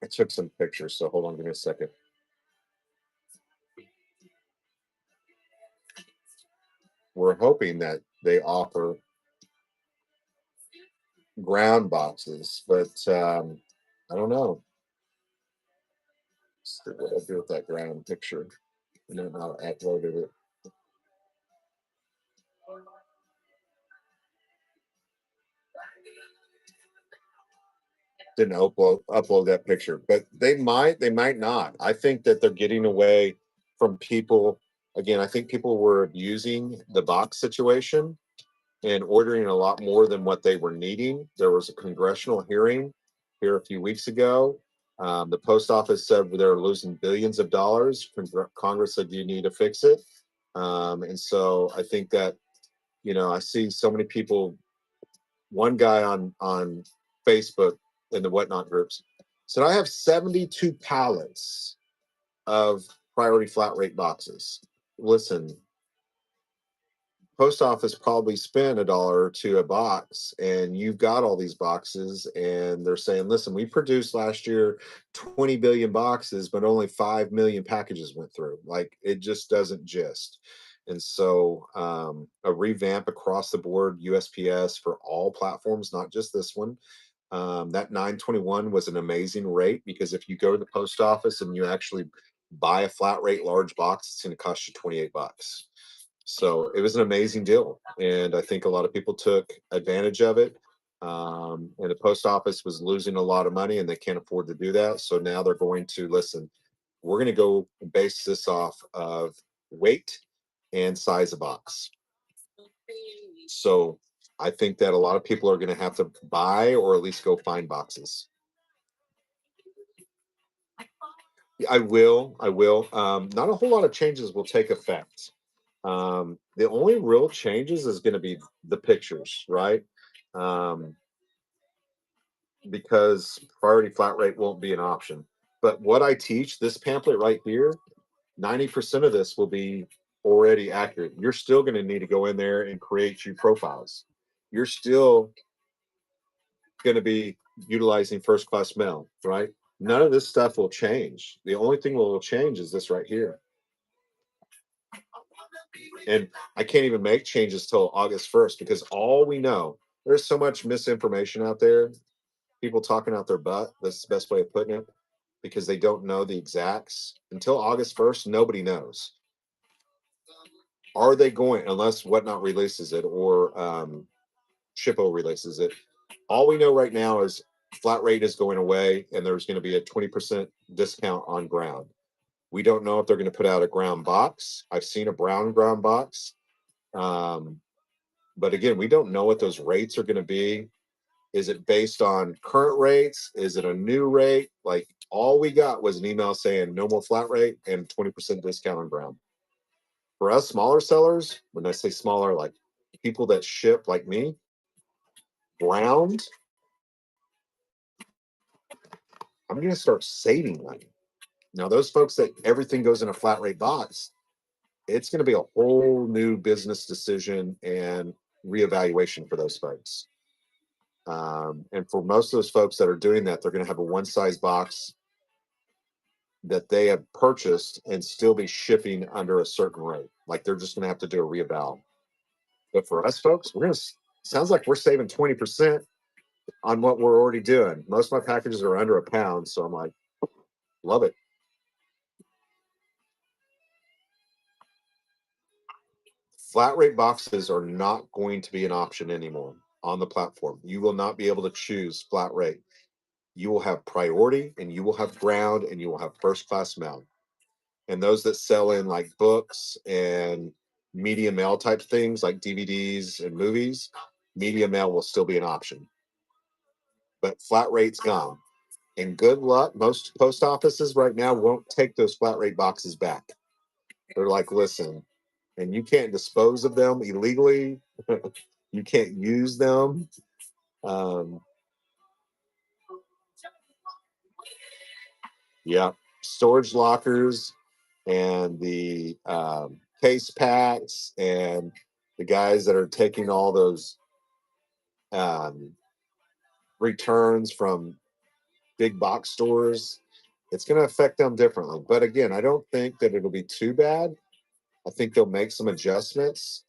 I took some pictures, so hold on, give me a second. We're hoping that they offer ground boxes, but I don't know. What I do with that ground picture, and then I'll upload it. Didn't upload that picture, but they might not. I think that they're getting away from people. Again, I think people were abusing the box situation and ordering a lot more than what they were needing. There was a congressional hearing here a few weeks ago. The post office said they're losing billions of dollars. Congress said you need to fix it. And so I think that, I see so many people. One guy on Facebook in the whatnot groups said I have 72 pallets of priority flat rate boxes. Listen, post office probably spent $1 or $2 a box, and you've got all these boxes, and they're saying, listen, we produced last year 20 billion boxes, but only 5 million packages went through. Like, it just doesn't gist. And so a revamp across the board USPS for all platforms, not just this one. That 921 was an amazing rate, because if you go to the post office and you actually buy a flat rate large box, it's going to cost you 28 bucks. So it was an amazing deal, and I think a lot of people took advantage of it. And the post office was losing a lot of money, and they can't afford to do that. So now they're going to listen. We're going to go base this off of weight and size of box. So I think that a lot of people are going to have to buy, or at least go find boxes. I will. I will. Not a whole lot of changes will take effect. The only real changes is going to be the pictures, right? Um, because priority flat rate won't be an option. But what I teach, this pamphlet right here, 90% of this will be already accurate. You're still going to need to go in there and create your profiles. You're still going to be utilizing first class mail, right? None of this stuff will change. The only thing that will change is this right here. And I can't even make changes till August 1st, because all we know, there's so much misinformation out there, people talking out their butt. That's the best way of putting it, because they don't know the exacts. Until August 1st, nobody knows. Are they going, unless Whatnot releases it, or Shippo releases it? All we know right now is flat rate is going away, and there's going to be a 20% discount on ground. We don't know if they're going to put out a ground box. I've seen a brown ground box. Um, but again, we don't know what those rates are going to be. Is it based on current rates? Is it a new rate? Like, all we got was an email saying no more flat rate and 20% discount on ground. For us smaller sellers, when I say smaller, like people that ship like me, ground, I'm going to start saving money. Now, those folks that everything goes in a flat rate box, it's going to be a whole new business decision and reevaluation for those folks. And for most of those folks that are doing that, they're going to have a one size box that they have purchased and still be shipping under a certain rate. Like they're just going to have to do a reeval. But for us folks, we're going to, sounds like we're saving 20% on what we're already doing. Most of my packages are under £1. So I'm like, love it. Flat rate boxes are not going to be an option anymore on the platform. You will not be able to choose flat rate. You will have priority and you will have ground and you will have first class mail. And those that sell in like books and media mail type things like DVDs and movies, media mail will still be an option. But flat rate's gone. And good luck. Most post offices right now won't take those flat rate boxes back. They're like, listen, and you can't dispose of them illegally. You can't use them. Um, yeah, storage lockers and the case packs and the guys that are taking all those um, returns from big box stores. It's going to affect them differently. But again, I don't think that it'll be too bad. I think they'll make some adjustments.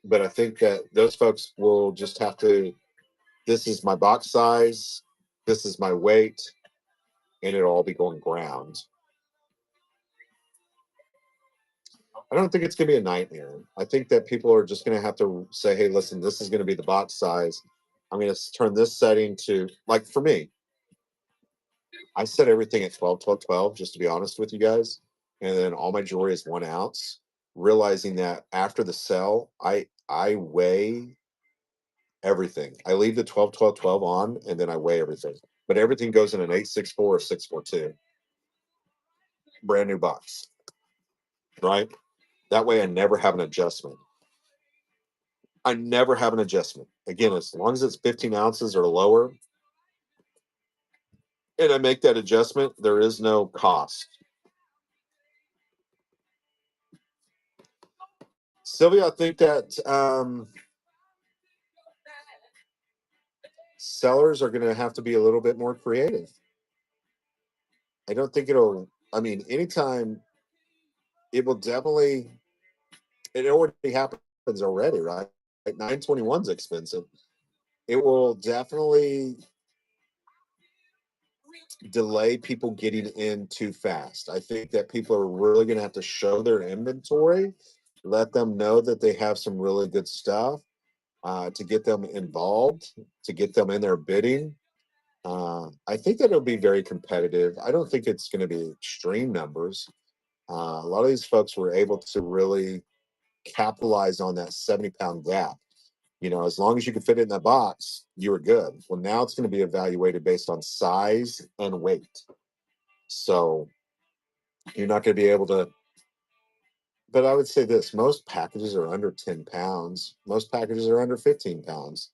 But I think that those folks will just have to, this is my box size, this is my weight, and it'll all be going ground. I don't think it's going to be a nightmare. I think that people are just going to have to say, hey, listen, this is going to be the box size. I'm going to turn this setting to, like for me, I set everything at 12, 12, 12, just to be honest with you guys. And then all my jewelry is 1 ounce, realizing that after the sell, I weigh everything. I leave the 12, 12, 12 on and then I weigh everything. But everything goes in an 864 or 642. Brand new box. Right? That way I never have an adjustment. I never have an adjustment. Again, as long as it's 15 ounces or lower, and I make that adjustment, there is no cost. Sylvia, I think that sellers are going to have to be a little bit more creative. I don't think it'll, I mean, anytime it will definitely, it already happens already, right? Like 921's expensive. It will definitely delay people getting in too fast. I think that people are really going to have to show their inventory, let them know that they have some really good stuff to get them involved, to get them in their bidding. I think that it'll be very competitive. I don't think it's going to be extreme numbers. A lot of these folks were able to really capitalize on that 70-pound gap. You know, as long as you could fit it in that box, you were good. Well, now it's going to be evaluated based on size and weight. So you're not going to be able to. But I would say this: most packages are under 10 pounds. Most packages are under 15 pounds.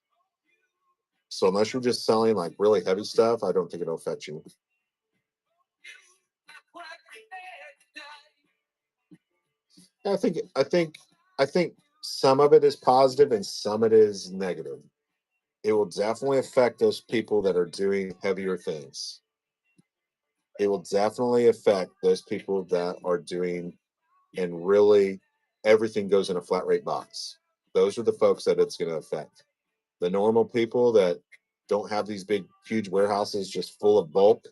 So unless you're just selling like really heavy stuff, I don't think it'll affect you. I think some of it is positive and some of it is negative. It will definitely affect those people that are doing heavier things. It will definitely affect those people that are doing and really everything goes in a flat rate box. Those are the folks that it's going to affect. The normal people that don't have these big, huge warehouses just full of bulk,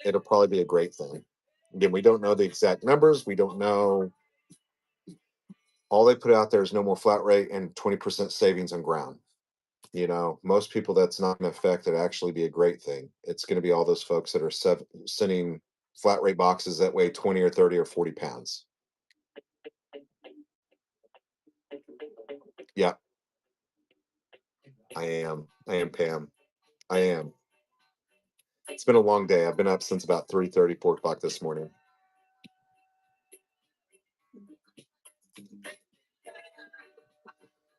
it'll probably be a great thing. Again, we don't know the exact numbers. We don't know. All they put out there is no more flat rate and 20% savings on ground. You know, most people that's not going to affect it actually be a great thing. It's going to be all those folks that are sending flat rate boxes that weigh 20 or 30 or 40 pounds. Yeah, I am. I am, Pam. I am. It's been a long day. I've been up since about 3:30, 4 o'clock this morning.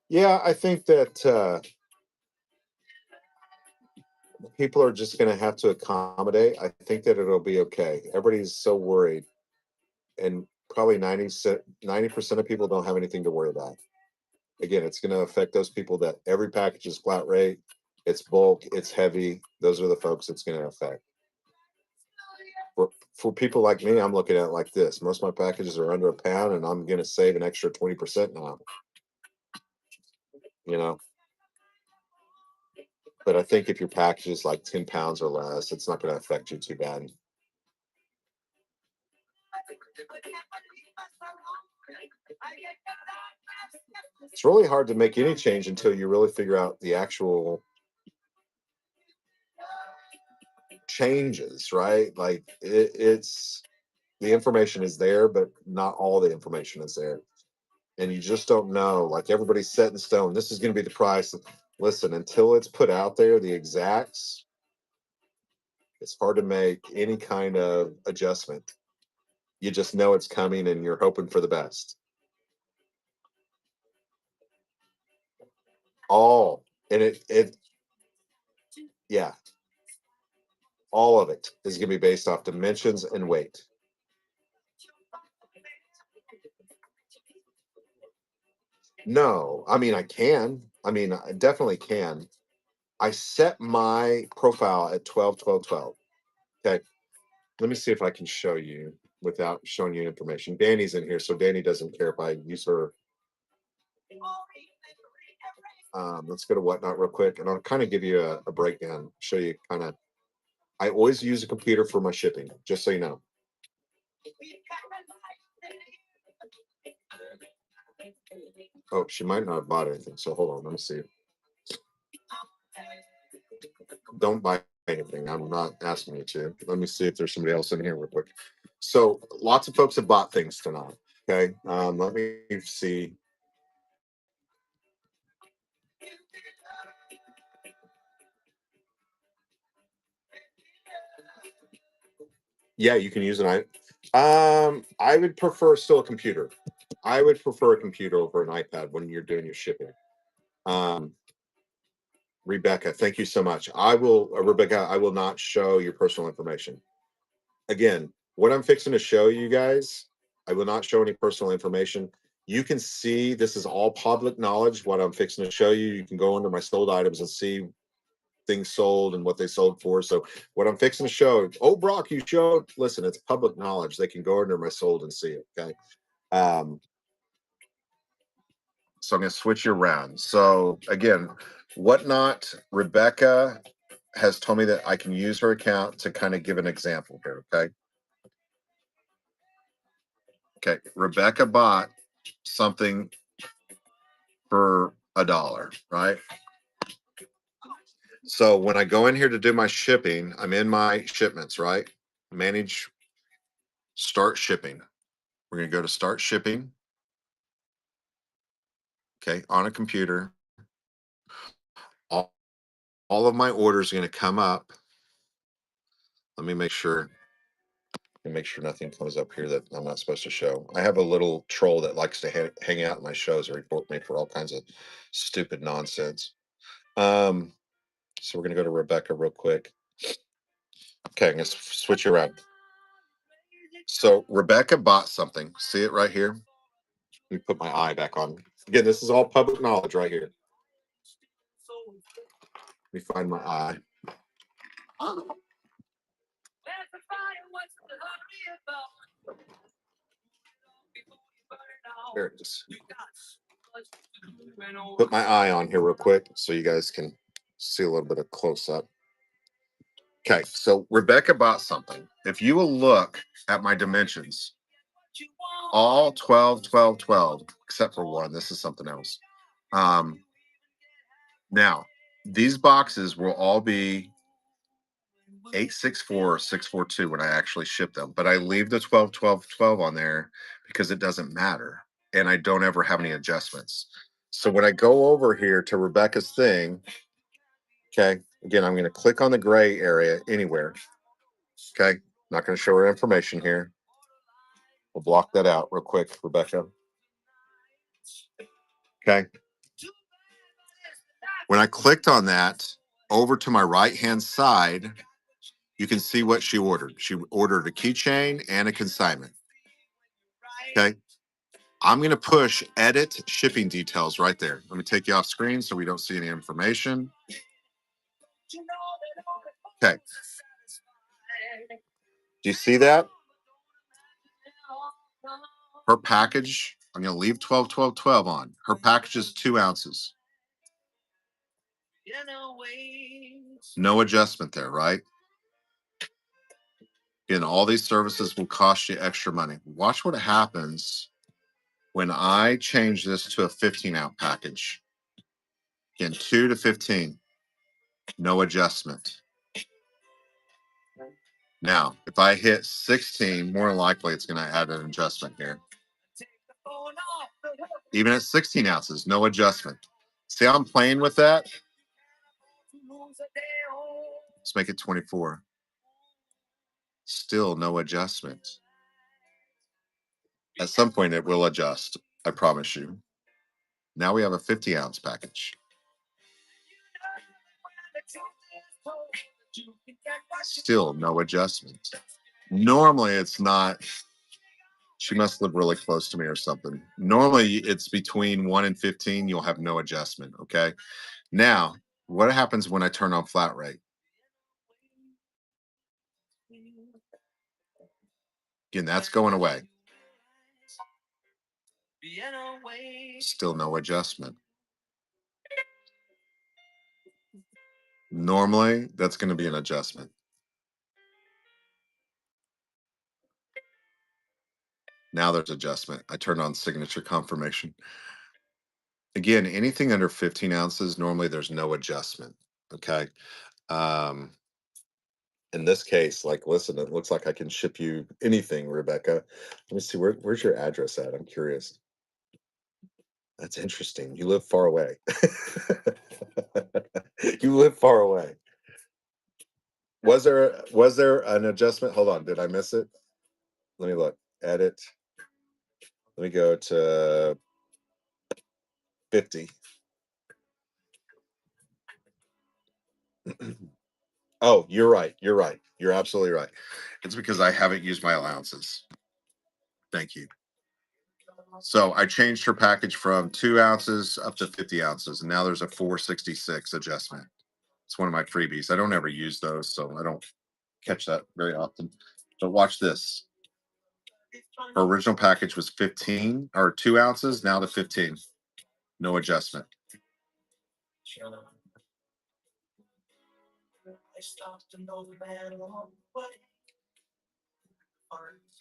Yeah, I think that people are just going to have to accommodate. I think that it'll be okay. Everybody's so worried, and probably 90% of people don't have anything to worry about. Again, it's going to affect those people that every package is flat rate, it's bulk, it's heavy. Those are the folks it's going to affect. For people like me, I'm looking at it like this. Most of my packages are under a pound, and I'm going to save an extra 20% now. You know, but I think if your package is like 10 pounds or less, it's not going to affect you too bad. It's really hard to make any change until you really figure out the actual changes, right? Like it's the information is there, but not all the information is there. And you just don't know. Like everybody's set in stone. This is going to be the price. Listen, until it's put out there, the exacts, it's hard to make any kind of adjustment. You just know it's coming and you're hoping for the best. All and it yeah, all of it is going to be based off dimensions and weight. No, I mean I can. I mean I definitely can. I set my profile at 12, 12, 12. Okay. Let me see if I can show you without showing you information. Danny's in here, so Danny doesn't care if I use her. Let's go to Whatnot real quick, and I'll kind of give you a breakdown, show you kind of. I always use a computer for my shipping, just so you know. Oh, she might not have bought anything, so hold on, let me see. Don't buy anything. I'm not asking you to. Let me see if there's somebody else in here real quick. So lots of folks have bought things tonight. Okay. Let me see. Yeah, you can use an I would prefer still a computer. I would prefer a computer over an iPad when you're doing your shipping. Um, Rebecca, thank you so much. Rebecca, I will not show your personal information. Again, what I'm fixing to show you guys, I will not show any personal information. You can see this is all public knowledge. What I'm fixing to show you, you can go under my sold items and see things sold and what they sold for. So what I'm fixing to show, oh Brock, you showed. Listen, it's public knowledge. They can go under my sold and see it. Okay. Um, so I'm going to switch you around. So again, Whatnot, Rebecca has told me that I can use her account to kind of give an example here. Okay. Okay. Rebecca bought something for $1, right? So when I go in here to do my shipping, I'm in my shipments, right? Manage, start shipping. We're going to go to start shipping. Okay. On a computer. All of my orders are going to come up. Let me make sure. Make sure nothing comes up here that I'm not supposed to show. I have a little troll that likes to hang out in my shows and report me for all kinds of stupid nonsense. So we're gonna go to Rebecca real quick. Okay, I'm gonna switch you around. So Rebecca bought something. See it right here? Let me put my eye back on. Again, this is all public knowledge right here. Let me find my eye. There it is. Put my eye on here real quick so you guys can see a little bit of close up. Okay, so Rebecca bought something. If you will look at my dimensions, all 12, 12, 12, except for one. This is something else. Now, these boxes will all be 864 642 when I actually ship them, but I leave the 12, 12, 12 on there because it doesn't matter. And I don't ever have any adjustments. So when I go over here to Rebecca's thing, okay, again, I'm going to click on the gray area anywhere. Okay, not going to show her information here. We'll block that out real quick, Rebecca. Okay. When I clicked on that, over to my right-hand side, you can see what she ordered. She ordered a keychain and a consignment. Okay. I'm going to push edit shipping details right there. Let me take you off screen so we don't see any information. Okay. Do you see that? Her package, I'm going to leave 12, 12, 12 on. Her package is 2 ounces. No adjustment there, right? Again, all these services will cost you extra money. Watch what happens when I change this to a 15-ounce package. Again, 2 to 15, no adjustment. Now, if I hit 16, more than likely it's going to add an adjustment here. Even at 16 ounces, no adjustment. See how I'm playing with that? Let's make it 24. Still no adjustment. At some point, it will adjust. I promise you. Now we have a 50-ounce package. Still no adjustment. Normally, it's not. She must live really close to me or something. Normally, it's between 1 and 15. You'll have no adjustment. Okay. Now, what happens when I turn on flat rate? Again, that's going away. Still no adjustment. Normally, that's going to be an adjustment. Now there's adjustment. I turned on signature confirmation. Again, anything under 15 ounces, normally there's no adjustment. Okay. Um, in this case, like, listen, it looks like I can ship you anything, Rebecca. Let me see, where's your address at? I'm curious. That's interesting. You live far away. You live far away. Was there an adjustment? Hold on, did I miss it? Let me look. Edit. Let me go to 50. Oh, you're right. You're right. You're absolutely right. It's because I haven't used my allowances. Thank you. So I changed her package from 2 ounces up to 50 ounces, and now there's a 466 adjustment. It's one of my freebies. I don't ever use those, so I don't catch that very often. But watch this. Her original package was 15 or 2 ounces, now to 15. No adjustment.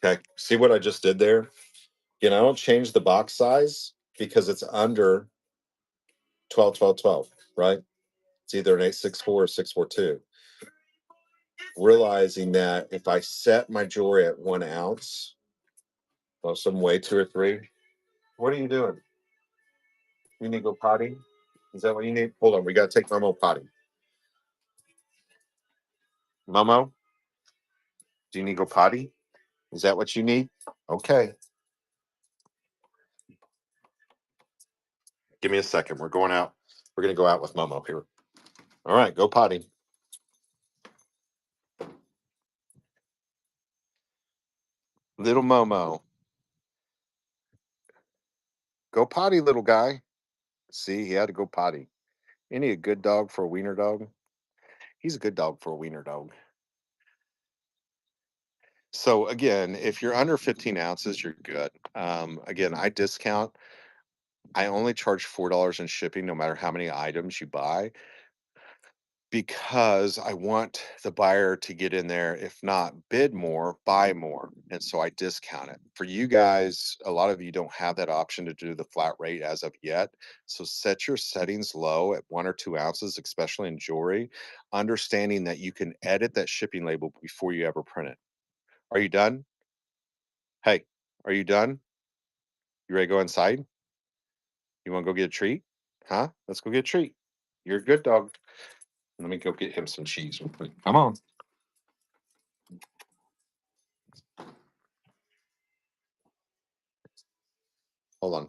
Okay. See what I just did there? Again, I don't change the box size because it's under 12, 12, 12, right? It's either an 864 or 642. Realizing that if I set my jewelry at 1 ounce, well, some way 2 or 3. What are you doing? You need to go potty? Is that what you need? Hold on, we got to take Momo potty. Momo, do you need to go potty? Is that what you need? Okay. Give me a second. We're going out. We're going to go out with Momo here. All right, go potty. Little Momo. Go potty, little guy. See, he had to go potty. Isn't he a good dog for a wiener dog? He's a good dog for a wiener dog. So again, if you're under 15 ounces, you're good. Again, I discount. I only charge $4 in shipping, no matter how many items you buy, because I want the buyer to get in there. If not bid more, buy more. And so I discount it. For you guys, a lot of you don't have that option to do the flat rate as of yet. So set your settings low at 1 or 2 ounces, especially in jewelry, understanding that you can edit that shipping label before you ever print it. Are you done? Hey, are you done? You ready to go inside? You want to go get a treat? Huh? Let's go get a treat. You're a good dog. Let me go get him some cheese real quick. Come on. Hold on.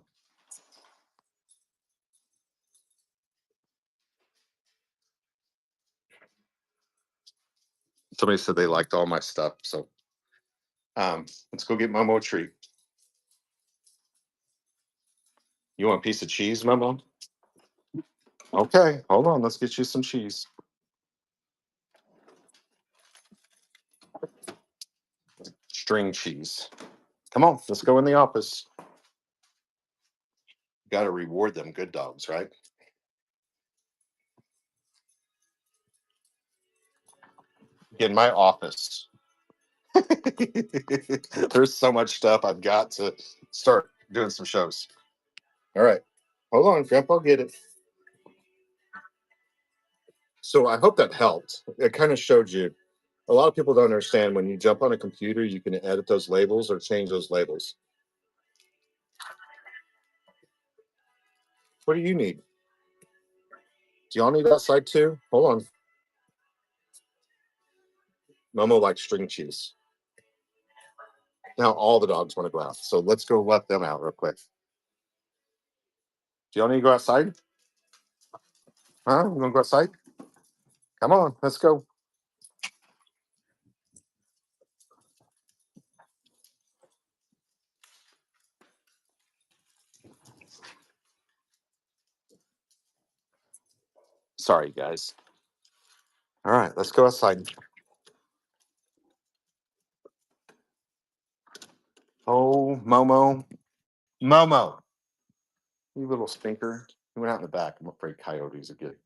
Somebody said they liked all my stuff, so let's go get Momo a treat. You want a piece of cheese, Momo? Okay, hold on. Let's get you some cheese. String cheese. Come on, let's go in the office. Got to reward them good dogs, right? In my office. There's so much stuff I've got to start doing some shows. All right. Hold on, Grandpa, get it. So I hope that helped. It kind of showed you. A lot of people don't understand when you jump on a computer, you can edit those labels or change those labels. What do you need? Do y'all need outside too? Hold on. Momo likes string cheese. Now all the dogs want to go out. So let's go let them out real quick. Do y'all need to go outside? Huh? You want to go outside? Come on, let's go. Sorry, guys. All right, let's go outside. Oh, Momo. Momo. You little stinker. He went out in the back. I'm afraid coyotes will get it.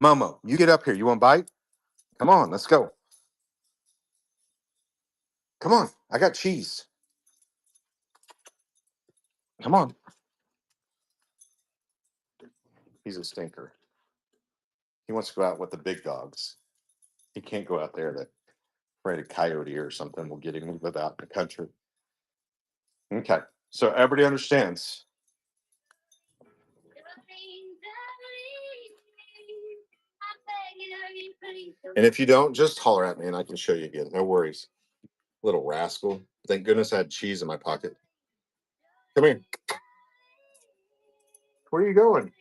Momo, you get up here. You want a bite? Come on, let's go. Come on. I got cheese. Come on. He's a stinker. He wants to go out with the big dogs. He can't go out there that afraid a coyote or something will get him to live out in the country. Okay. So everybody understands. And if you don't, just holler at me and I can show you again. No worries. Little rascal. Thank goodness I had cheese in my pocket. Come here. Where are you going?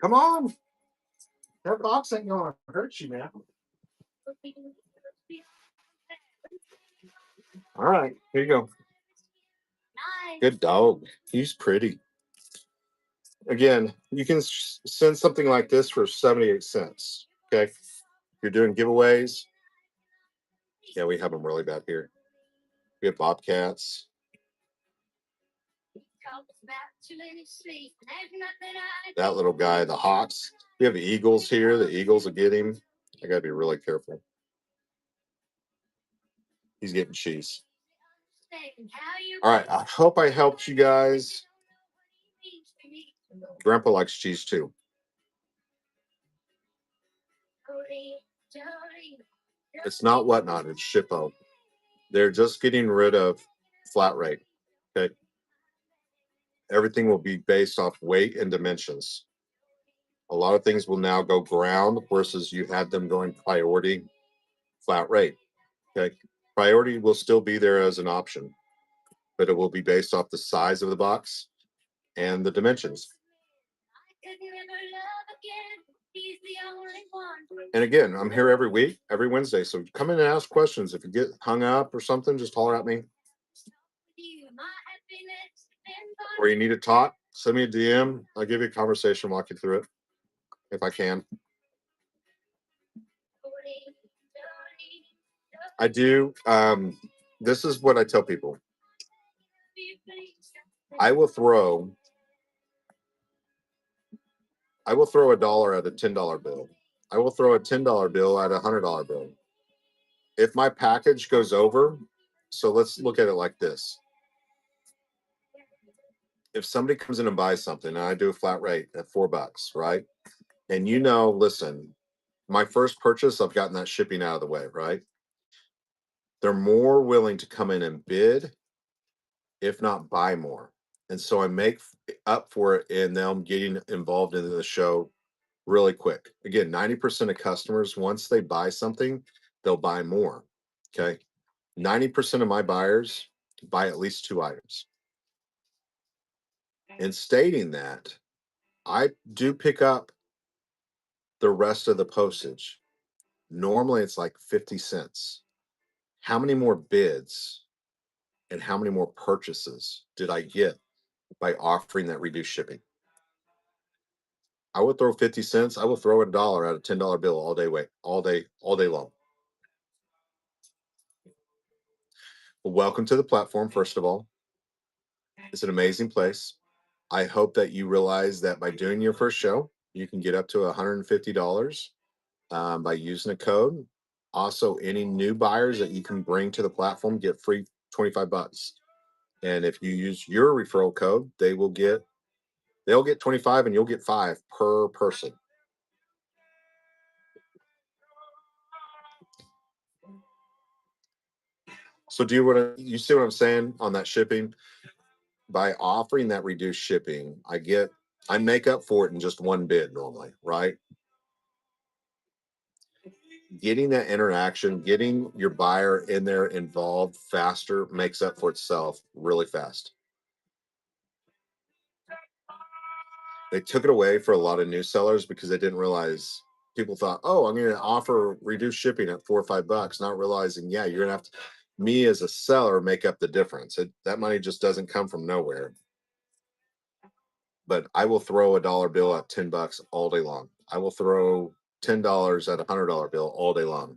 Come on. That box ain't going to hurt you now. All right. Here you go. Good dog. He's pretty. Again, you can send something like this for 78 cents. Okay. You're doing giveaways. Yeah, we have them really bad here. We have bobcats. That little guy, the hawks. We have the eagles here. The eagles will get him. I got to be really careful. He's getting cheese. All right. I hope I helped you guys. Grandpa likes cheese too. It's not Whatnot, it's Shippo. They're just getting rid of flat rate. Okay. Everything will be based off weight and dimensions. A lot of things will now go ground versus you had them going priority flat rate. Okay. Priority will still be there as an option, but it will be based off the size of the box and the dimensions. And again, I'm here every week, every Wednesday. So come in and ask questions. If you get hung up or something, just holler at me. Or you need to talk, send me a DM. I'll give you a conversation, walk you through it if I can. I do. This is what I tell people. I will throw $1 at a $10 bill. I will throw a $10 bill at a $100 bill. If my package goes over, so let's look at it like this. If somebody comes in and buys something and I do a flat rate at $4, right? And listen, my first purchase, I've gotten that shipping out of the way, right? They're more willing to come in and bid, if not buy more. And so I make up for it in them getting involved in the show really quick. Again, 90% of customers, once they buy something, they'll buy more. Okay. 90% of my buyers buy at least 2 items. In stating that, I do pick up the rest of the postage. Normally it's like 50 cents. How many more bids and how many more purchases did I get by offering that reduced shipping? I would throw 50 cents. I will throw a dollar at a $10 bill all day, wait, all day long. Well, welcome to the platform, first of all. It's an amazing place. I hope that you realize that by doing your first show, you can get up to $150 by using a code. Also, any new buyers that you can bring to the platform get free 25 bucks. And if you use your referral code, they'll get 25 and you'll get 5 per person. So do you want to you see what I'm saying on that shipping? By offering that reduced shipping, I make up for it in just one bid normally, right? Getting that interaction, getting your buyer in there involved faster makes up for itself really fast. They took it away for a lot of new sellers because they didn't realize people thought, oh, I'm going to offer reduced shipping at 4 or 5 bucks, not realizing, yeah, you're going to have to, me as a seller, make up the difference. That money just doesn't come from nowhere. But I will throw a dollar bill at 10 bucks all day long. I will throw $10 at $100 bill all day long.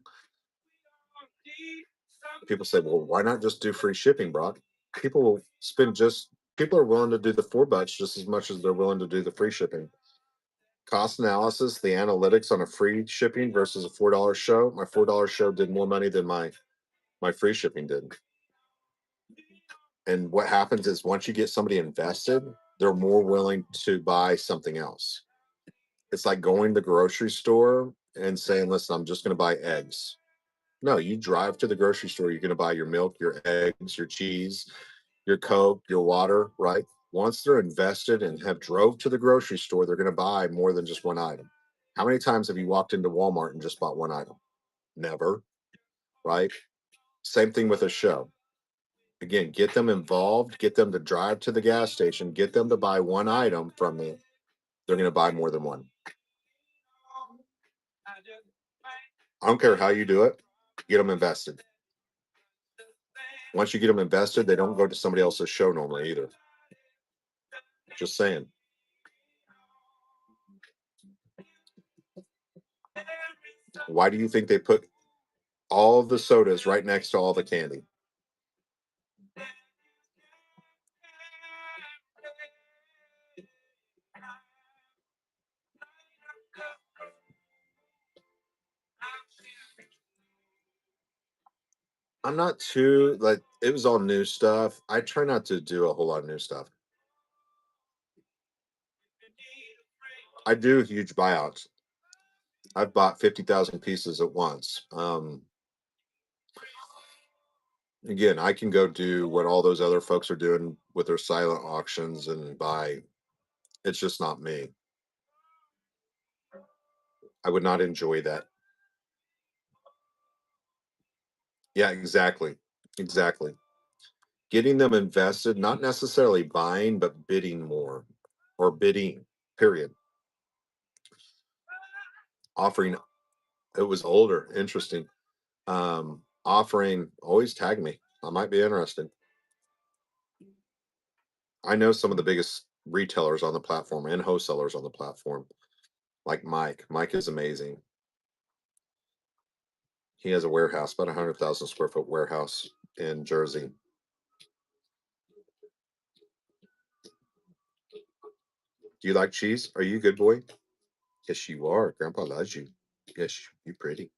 People say, well, why not just do free shipping, Brock? People will spend just, people are willing to do the 4 bucks just as much as they're willing to do the free shipping. Cost analysis, the analytics on a free shipping versus a $4 show. My $4 show did more money than my free shipping did. And what happens is once you get somebody invested, they're more willing to buy something else. It's like going to the grocery store and saying, listen, I'm just going to buy eggs. No, you drive to the grocery store, you're going to buy your milk, your eggs, your cheese, your Coke, your water, right? Once they're invested and have drove to the grocery store, they're going to buy more than just one item. How many times have you walked into Walmart and just bought one item? Never, right? Same thing with a show. Again, get them involved, get them to drive to the gas station, get them to buy one item from me. They're going to buy more than one. I don't care how you do it, get them invested. Once you get them invested, they don't go to somebody else's show normally either. Just saying. Why do you think they put all the sodas right next to all the candy? I'm not too like it was all new stuff. I try not to do a whole lot of new stuff. I do huge buyouts. I've bought 50,000 pieces at once. Again, I can go do what all those other folks are doing with their silent auctions and buy. It's just not me. I would not enjoy that. Yeah, exactly. Exactly. Getting them invested, not necessarily buying, but bidding more or bidding, period. Offering, it was older, interesting. Offering, always tag me. I might be interested. I know some of the biggest retailers on the platform and wholesalers on the platform, like Mike. Mike is amazing. He has a warehouse, about 100,000 square foot warehouse in Jersey. Do you like cheese? Are you a good boy? Yes, you are. Grandpa loves you. Yes, you pretty.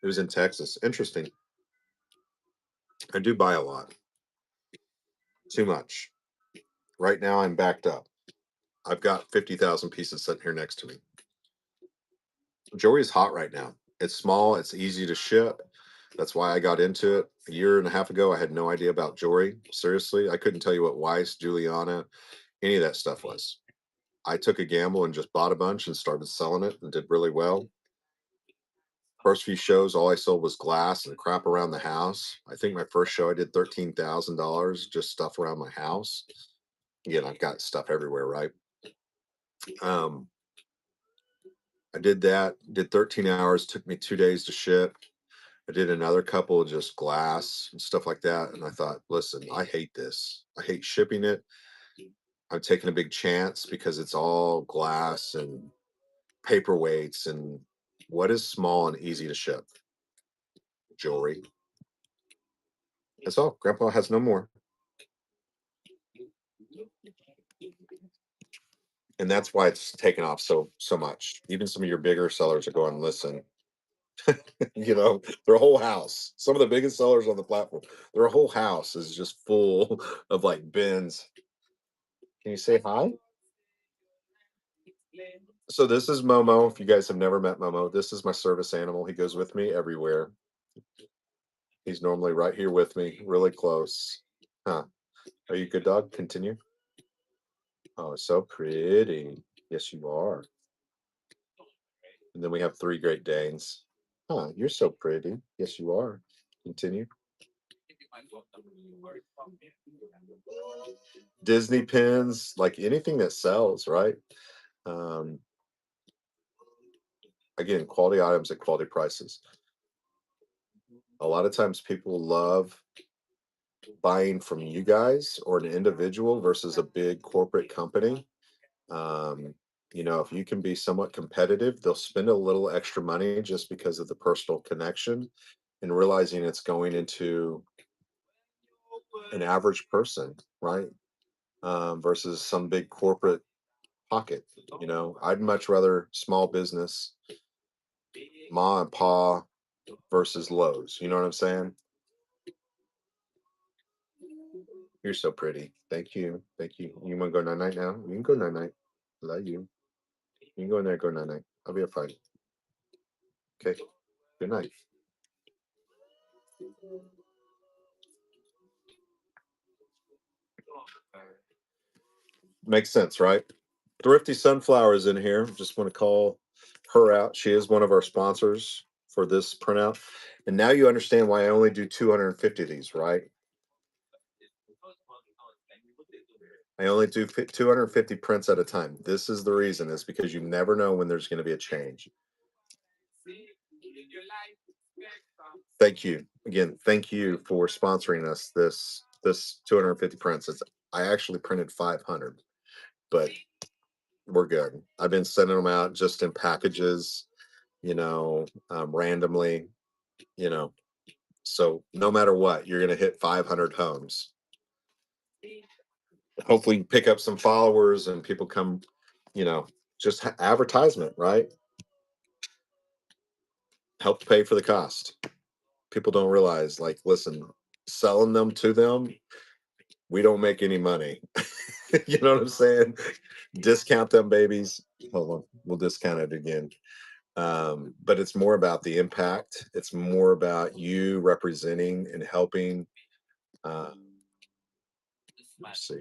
It was in Texas. Interesting. I do buy a lot. Too much. Right now, I'm backed up. I've got 50,000 pieces sitting here next to me. Jewelry is hot right now. It's small, it's easy to ship. That's why I got into it. A year and a half ago, I had no idea about jewelry. Seriously, I couldn't tell you what Weiss, Juliana, any of that stuff was. I took a gamble and just bought a bunch and started selling it and did really well. First few shows, all I sold was glass and crap around the house. I think my first show I did $13,000, just stuff around my house. Again, I've got stuff everywhere, right? Um, I did that, did 13 hours, took me 2 days to ship. I did another couple of just glass and stuff like that. And I thought, listen, I hate this. I hate shipping it. I'm taking a big chance because it's all glass and paperweights. And what is small and easy to ship? Jewelry. That's all. Grandpa has no more. And that's why it's taken off so much. Even some of your bigger sellers are going, listen, their whole house. Some of the biggest sellers on the platform, their whole house is just full of like bins. Can you say hi? So this is Momo. If you guys have never met Momo, this is my service animal. He goes with me everywhere. He's normally right here with me, really close. Huh. Are you a good dog? Continue. Oh, so pretty. Yes, you are. And then we have three Great Danes. Huh, you're so pretty. Yes, you are. Continue. Disney pins, like anything that sells, right? Um, again, quality items at quality prices. A lot of times people love buying from you guys or an individual versus a big corporate company. Um, if you can be somewhat competitive, they'll spend a little extra money just because of the personal connection and realizing it's going into an average person, right? Versus some big corporate pocket. I'd much rather small business, ma and pa versus Lowe's. You know what I'm saying? You're so pretty. Thank you. Thank you. You want to go night night now? You can go night night. Love you. You can go in there, go night night. I'll be fine. Okay. Good night. Makes sense, right? Thrifty Sunflower is in here. Just want to call her out. She is one of our sponsors for this printout. And now you understand why I only do 250 of these, right? I only do 250 prints at a time. This is the reason, is because you never know when there's going to be a change. Thank you again. Thank you for sponsoring us this 250 prints. I actually printed 500, but we're good. I've been sending them out just in packages, randomly, you know. So no matter what, you're going to hit 500 homes. Hopefully, you pick up some followers and people come, you know, just advertisement, right? Help pay for the cost. People don't realize, like, listen, selling them to them, we don't make any money. You know what I'm saying? Discount them babies. Hold on, we'll discount it again. But it's more about the impact. It's more about you representing and helping. Uh, let's see.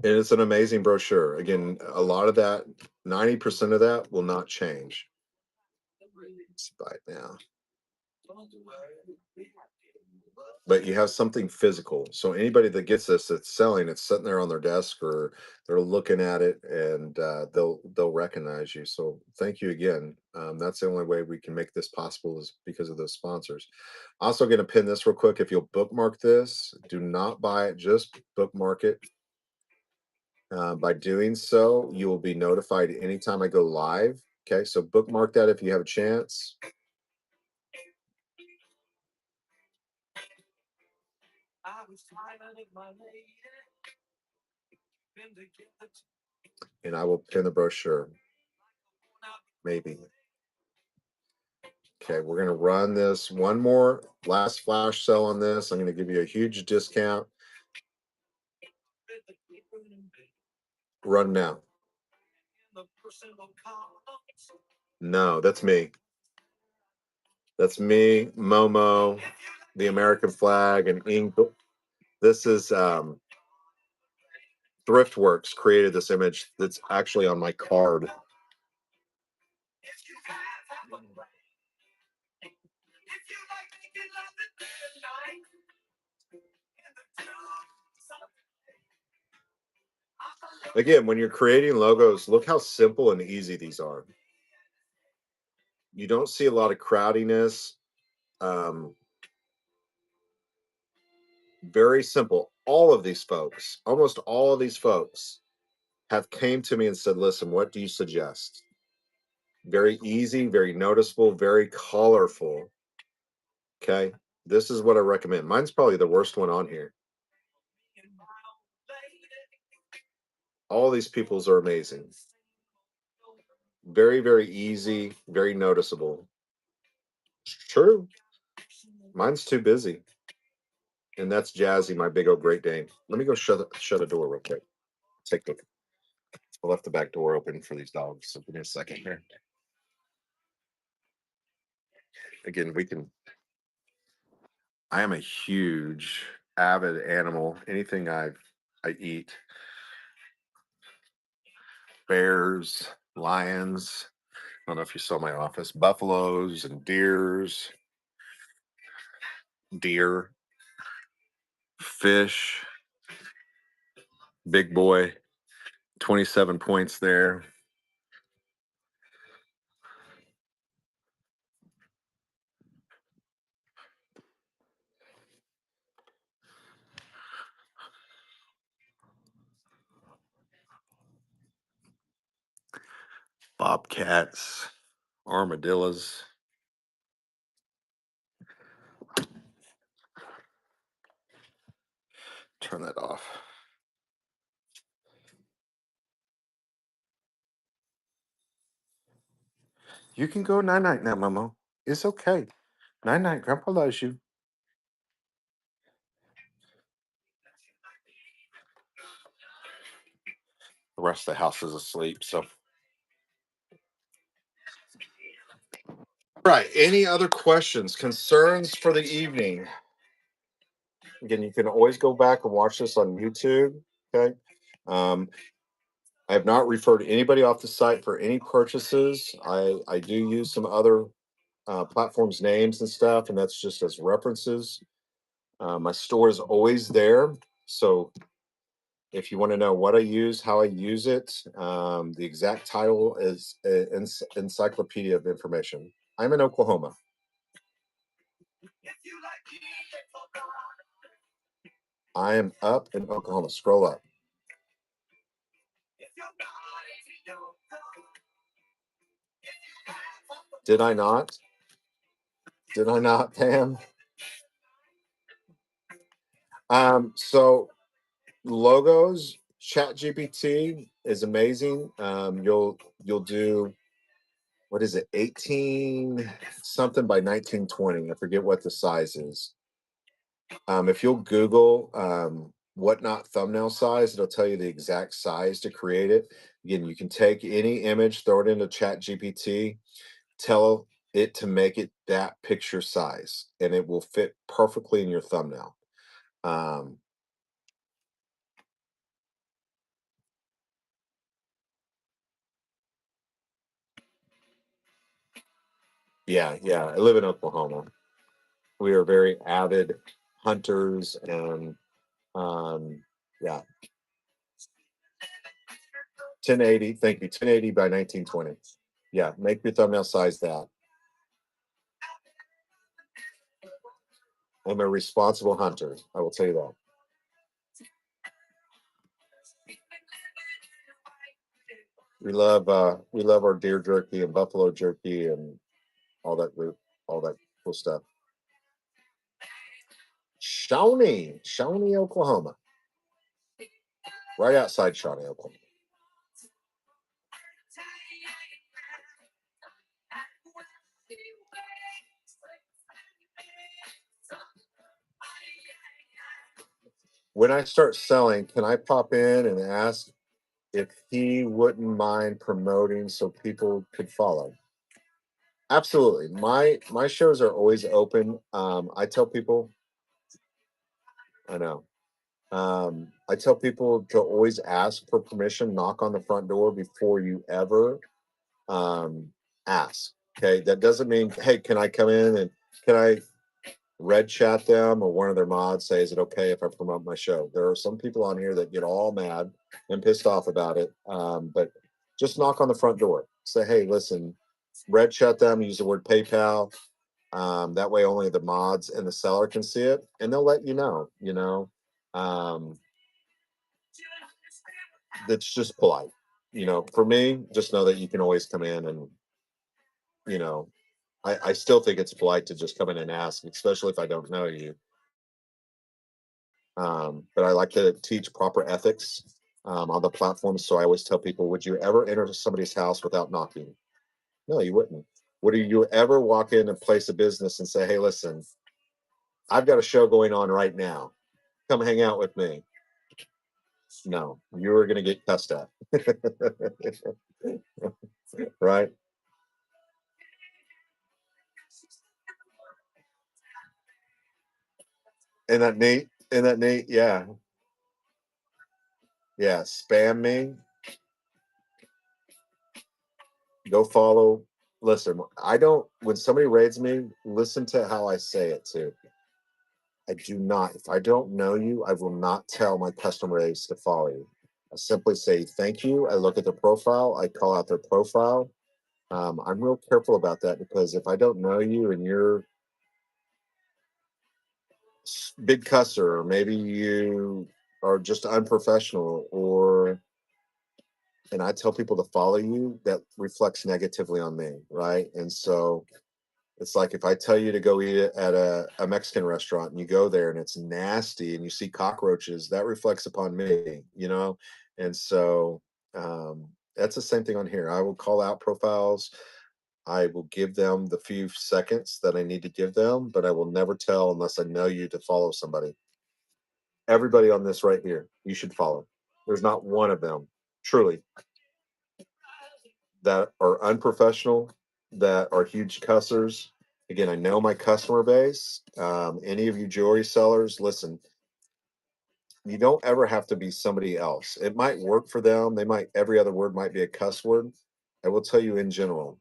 And it's an amazing brochure. Again, a lot of that, 90% of that will not change. Let's buy it now. But you have something physical. So anybody that gets this, it's selling, it's sitting there on their desk or they're looking at it, and they'll recognize you. So thank you again. That's the only way we can make this possible, is because of those sponsors. Also going to pin this real quick. If you'll bookmark this, do not buy it, just bookmark it. By doing so, you will be notified anytime I go live. Okay, so bookmark that if you have a chance. And I will pin the brochure. Maybe. Okay, we're going to run this one more last flash sale on this. I'm going to give you a huge discount. Run now. No, that's me. That's me, Momo, the American flag, and ink. This is Thriftworks created this image that's actually on my card. Again, when you're creating logos, look how simple and easy these are. You don't see a lot of crowdiness. Um, very simple. All of these folks, almost all of these folks, have came to me and said, "Listen, what do you suggest?" Very easy, very noticeable, very colorful. Okay, this is what I recommend. Mine's probably the worst one on here. All these people's are amazing. Very, very easy, very noticeable. True. Mine's too busy. And that's Jazzy, my big old Great Dane. Let me go shut a door real quick. Take the I left the back door open for these dogs. So give me a second here. Again, we can I am a huge avid animal. Anything I eat. Bears, lions. I don't know if you saw my office. Buffaloes and deer, fish, big boy, 27 points there. Bobcats, armadillos. Turn that off. You can go night night now, Momo. It's okay. Night night. Grandpa loves you. The rest of the house is asleep. So, right. Any other questions, concerns for the evening? Again, you can always go back and watch this on YouTube. Okay. Um, I have not referred anybody off the site for any purchases. I do use some other platforms' names and stuff, and that's just as references. My store is always there. So if you want to know what I use, how I use it, the exact title is Encyclopedia of Information. I'm in Oklahoma. I am up in Oklahoma. Scroll up. Did I not? Did I not, Pam? So logos, Chat GPT is amazing. You'll do what is it, 18 something by 1920. I forget what the size is. If you'll Google whatnot thumbnail size, it'll tell you the exact size to create it. Again, you can take any image, throw it into Chat GPT, tell it to make it that picture size, and it will fit perfectly in your thumbnail. Um, yeah, yeah. I live in Oklahoma. We are very avid hunters and yeah, 1080. Thank you. 1080 by 1920. Yeah, make your thumbnail size that. I'm a responsible hunter. I will tell you that. We love our deer jerky and buffalo jerky and all that all that cool stuff. Shawnee, Oklahoma, right outside Shawnee, Oklahoma. When I start selling, can I pop in and ask if he wouldn't mind promoting so people could follow? Absolutely. My shows are always open. I tell people, I know. I tell people to always ask for permission, knock on the front door before you ever um, ask. Okay, that doesn't mean, hey, can I come in and can I? red chat them or one of their mods, say, is it okay if I promote my show? There are some people on here that get all mad and pissed off about it. But just knock on the front door. Say, hey, listen, red chat them, use the word PayPal. That way only the mods and the seller can see it, and they'll let you know, Um, that's just polite. For me, just know that you can always come in and, you know, I still think it's polite to just come in and ask, especially if I don't know you. But I like to teach proper ethics on the platform. So I always tell people, would you ever enter somebody's house without knocking? No, you wouldn't. Would you ever walk in and place a business and say, hey, listen, I've got a show going on right now. Come hang out with me. No, you are going to get cussed at. Right? And that neat? And that neat? Yeah. Yeah. Spam me. Go follow. Listen, when somebody raids me, listen to how I say it too. I do not, if I don't know you, I will not tell my customer base to follow you. I simply say thank you. I look at their profile, I call out their profile. I'm real careful about that because if I don't know you and you're big cusser, or maybe you are just unprofessional, or and I tell people to follow you, that reflects negatively on me, right? And so it's like if I tell you to go eat at a Mexican restaurant and you go there and it's nasty and you see cockroaches, that reflects upon me. And so that's the same thing on here. I will call out profiles. I will give them the few seconds that I need to give them, but I will never tell unless I know you to follow somebody. Everybody on this right here, you should follow. There's not one of them, truly, that are unprofessional, that are huge cussers. Again, I know my customer base. Any of you jewelry sellers, listen, you don't ever have to be somebody else. It might work for them. Every other word might be a cuss word. I will tell you in general,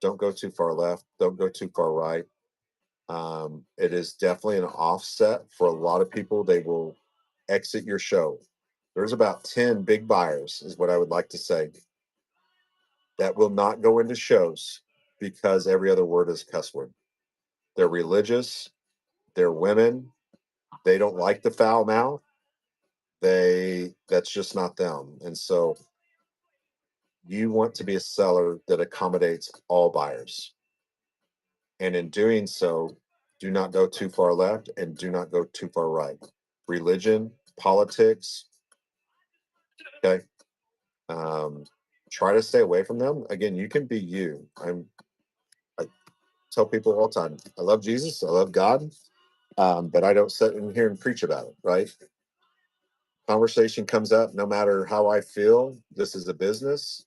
don't go too far left, don't go too far right. It is definitely an offset for a lot of people. They will exit your show. There's about 10 big buyers, is what I would like to say, that will not go into shows because every other word is a cuss word. They're religious, they're women, they don't like the foul mouth. That's just not them. And so you want to be a seller that accommodates all buyers. And in doing so, do not go too far left and do not go too far right. Religion, politics, okay. Um, Try to stay away from them. Again, you can be you. I tell people all the time, I love Jesus, I love God, but I don't sit in here and preach about it, right? Conversation comes up no matter how I feel. This is a business.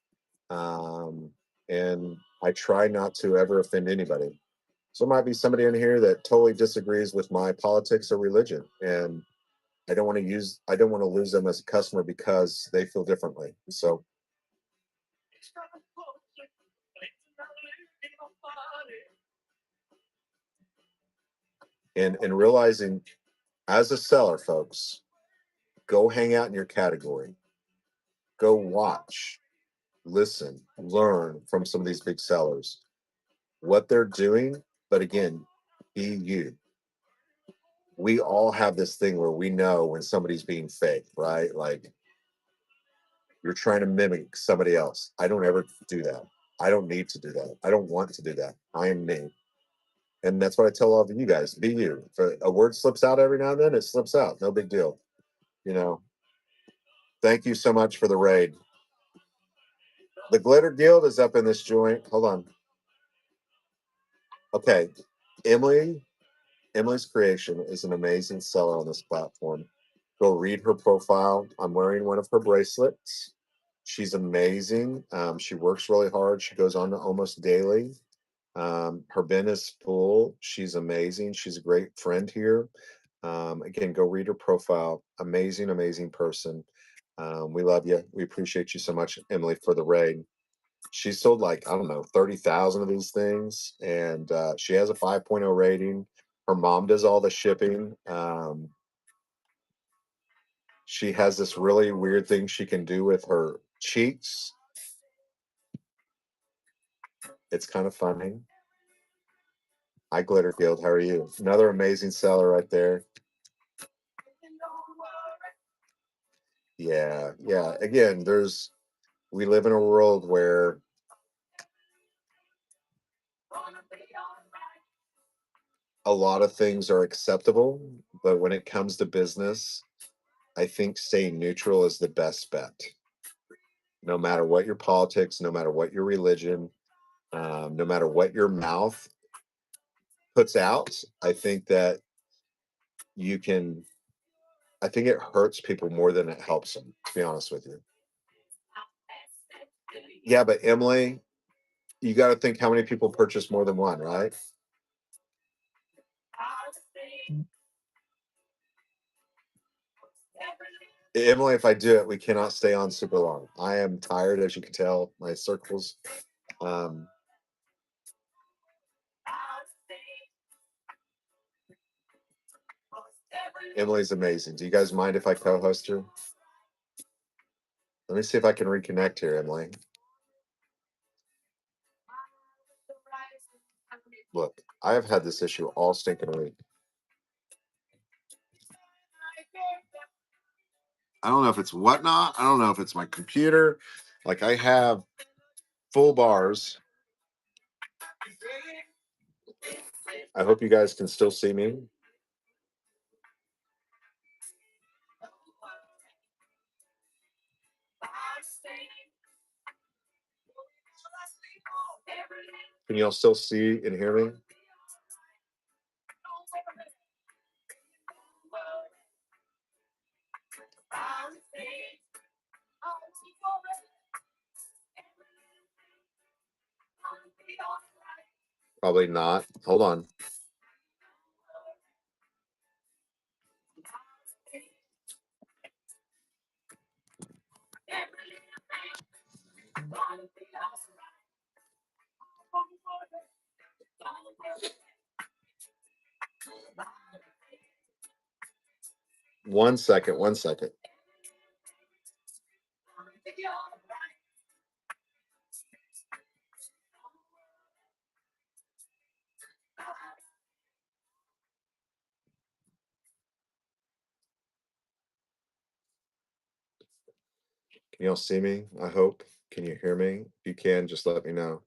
Um, and I try not to ever offend anybody. So there might be somebody in here that totally disagrees with my politics or religion. And I don't want to lose them as a customer because they feel differently. So, and realizing as a seller, folks, go hang out in your category, go watch, listen, learn from some of these big sellers, what they're doing. But again, be you. We all have this thing where we know when somebody's being fake, right? Like you're trying to mimic somebody else. I don't ever do that. I don't need to do that. I don't want to do that. I am me. And that's what I tell all of you guys. Be you. If a word slips out every now and then, it slips out. No big deal. You know, thank you so much for the raid. The Glitter Guild is up in this joint. Hold on. Okay. Emily's Creation is an amazing seller on this platform. Go read her profile. I'm wearing one of her bracelets. She's amazing. She works really hard. She goes on to almost daily. Her bin is full. She's amazing. She's a great friend here. Again, go read her profile. Amazing, amazing person. We love you. We appreciate you so much, Emily, for the raid. She sold like, I don't know, 30,000 of these things. And she has a 5.0 rating. Her mom does all the shipping. She has this really weird thing she can do with her cheeks. It's kind of funny. Hi, Glitterfield. How are you? Another amazing seller right there. Yeah, yeah. Again, we live in a world where a lot of things are acceptable, but when it comes to business, I think staying neutral is the best bet. No matter what your politics, no matter what your religion, no matter what your mouth puts out, I think that you can, I think it hurts people more than it helps them, to be honest with you. Yeah, but Emily, you got to think how many people purchase more than one, right? Emily, if I do it, we cannot stay on super long. I am tired, as you can tell, my circles. Um, Emily's amazing. Do you guys mind if I co-host her? Let me see if I can reconnect here, Emily. Look, I have had this issue all stinking week. I don't know if it's whatnot. I don't know if it's my computer. Like I have full bars. I hope you guys can still see me. Can y'all still see and hear me? Probably not. Hold on. One second. One second. Can y'all see me? I hope. Can you hear me? If you can, just let me know.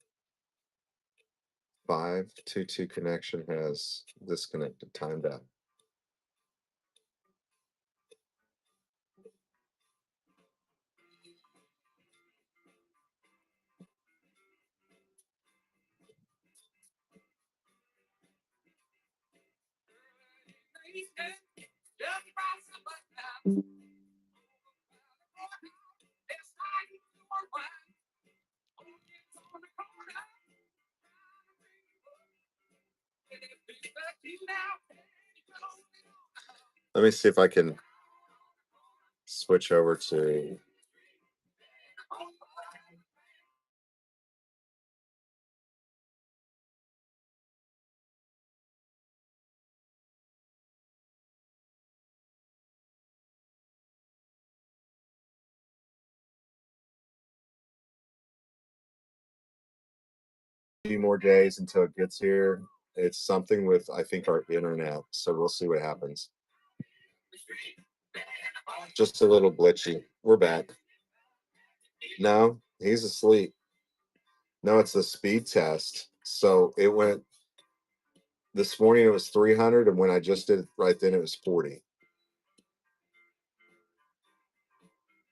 522 connection has disconnected, timed out. Let me see if I can switch over to. Few more days until it gets here. It's something with, I think, our internet. So we'll see what happens. Just a little glitchy. We're back. No, he's asleep. No, it's the speed test. So it went this morning, it was 300. And when I just did it right then, it was 40.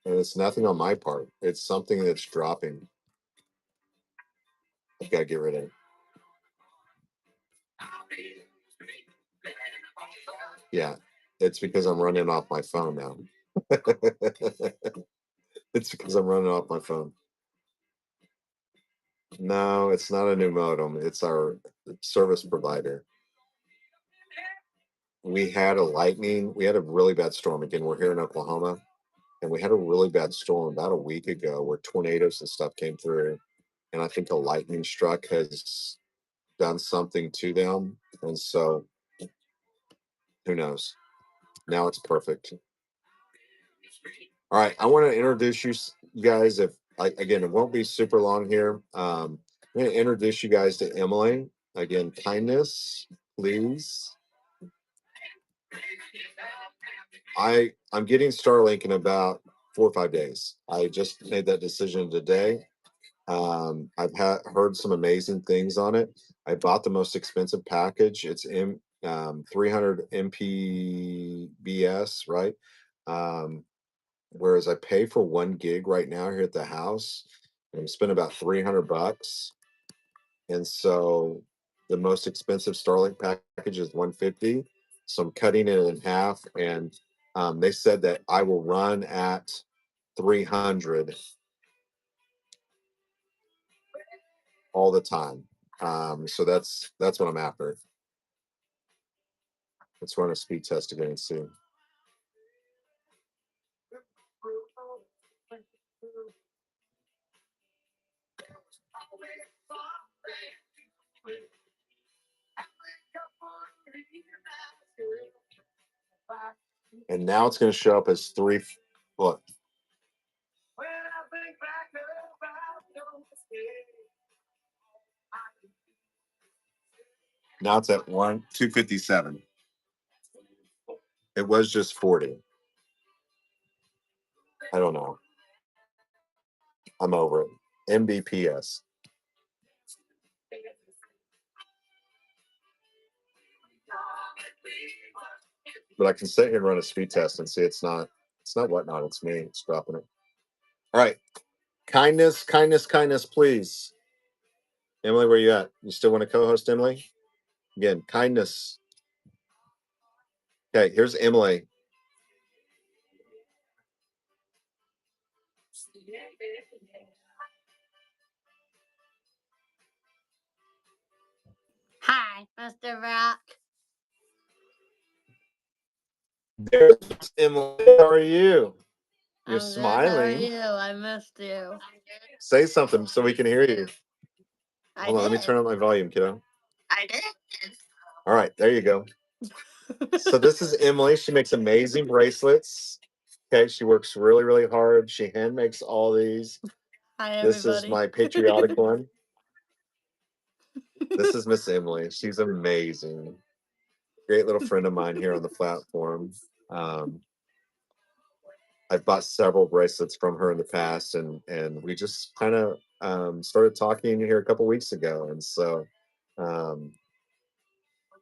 And it's nothing on my part. It's something that's dropping. I've got to get rid of it. Yeah, it's because I'm running off my phone now. It's because I'm running off my phone. No, it's not a new modem. It's our service provider. We had a really bad storm. Again, we're here in Oklahoma, and we had a really bad storm about a week ago where tornadoes and stuff came through. And I think a lightning struck has done something to them. And so Who knows? Now it's perfect. All right, I want to introduce you guys. If again, it won't be super long here. I'm going to introduce you guys to Emily. Again, kindness, please. I'm getting Starlink in about 4 or 5 days. I just made that decision today. I've heard some amazing things on it. I bought the most expensive package. It's in 300 mpbs, right? Um, Whereas I pay for 1 gig right now here at the house, and I'm spending about $300. And so the most expensive Starlink package is 150. So I'm cutting it in half, and they said that I will run at 300 all the time. So that's what I'm after. Let's run a speed test again and see. And now it's going to show up as three. Look, now it's at 257. It was just 40. I don't know. I'm over it. Mbps. But I can sit here and run a speed test and see it's not whatnot, it's me. It's dropping it. All right. Kindness, kindness, kindness, please. Emily, where you at? You still want to co-host, Emily? Again, kindness. Okay, here's Emily. Hi, Mr. Rock. There's Emily. How are you? You're I'm good. How are smiling. you? I missed you. Say something so we can hear you. I Hold on, let me did. turn up my volume, kiddo. I did. All right, there you go. So this is Emily. She makes amazing bracelets. Okay, she works really, really hard. She hand makes all these. Hi, This is everybody. my patriotic one. This is Miss Emily. She's amazing. Great little friend of mine here on the platform. Um, I've bought several bracelets from her in the past, and we just kind of started talking here a couple weeks ago, and so um,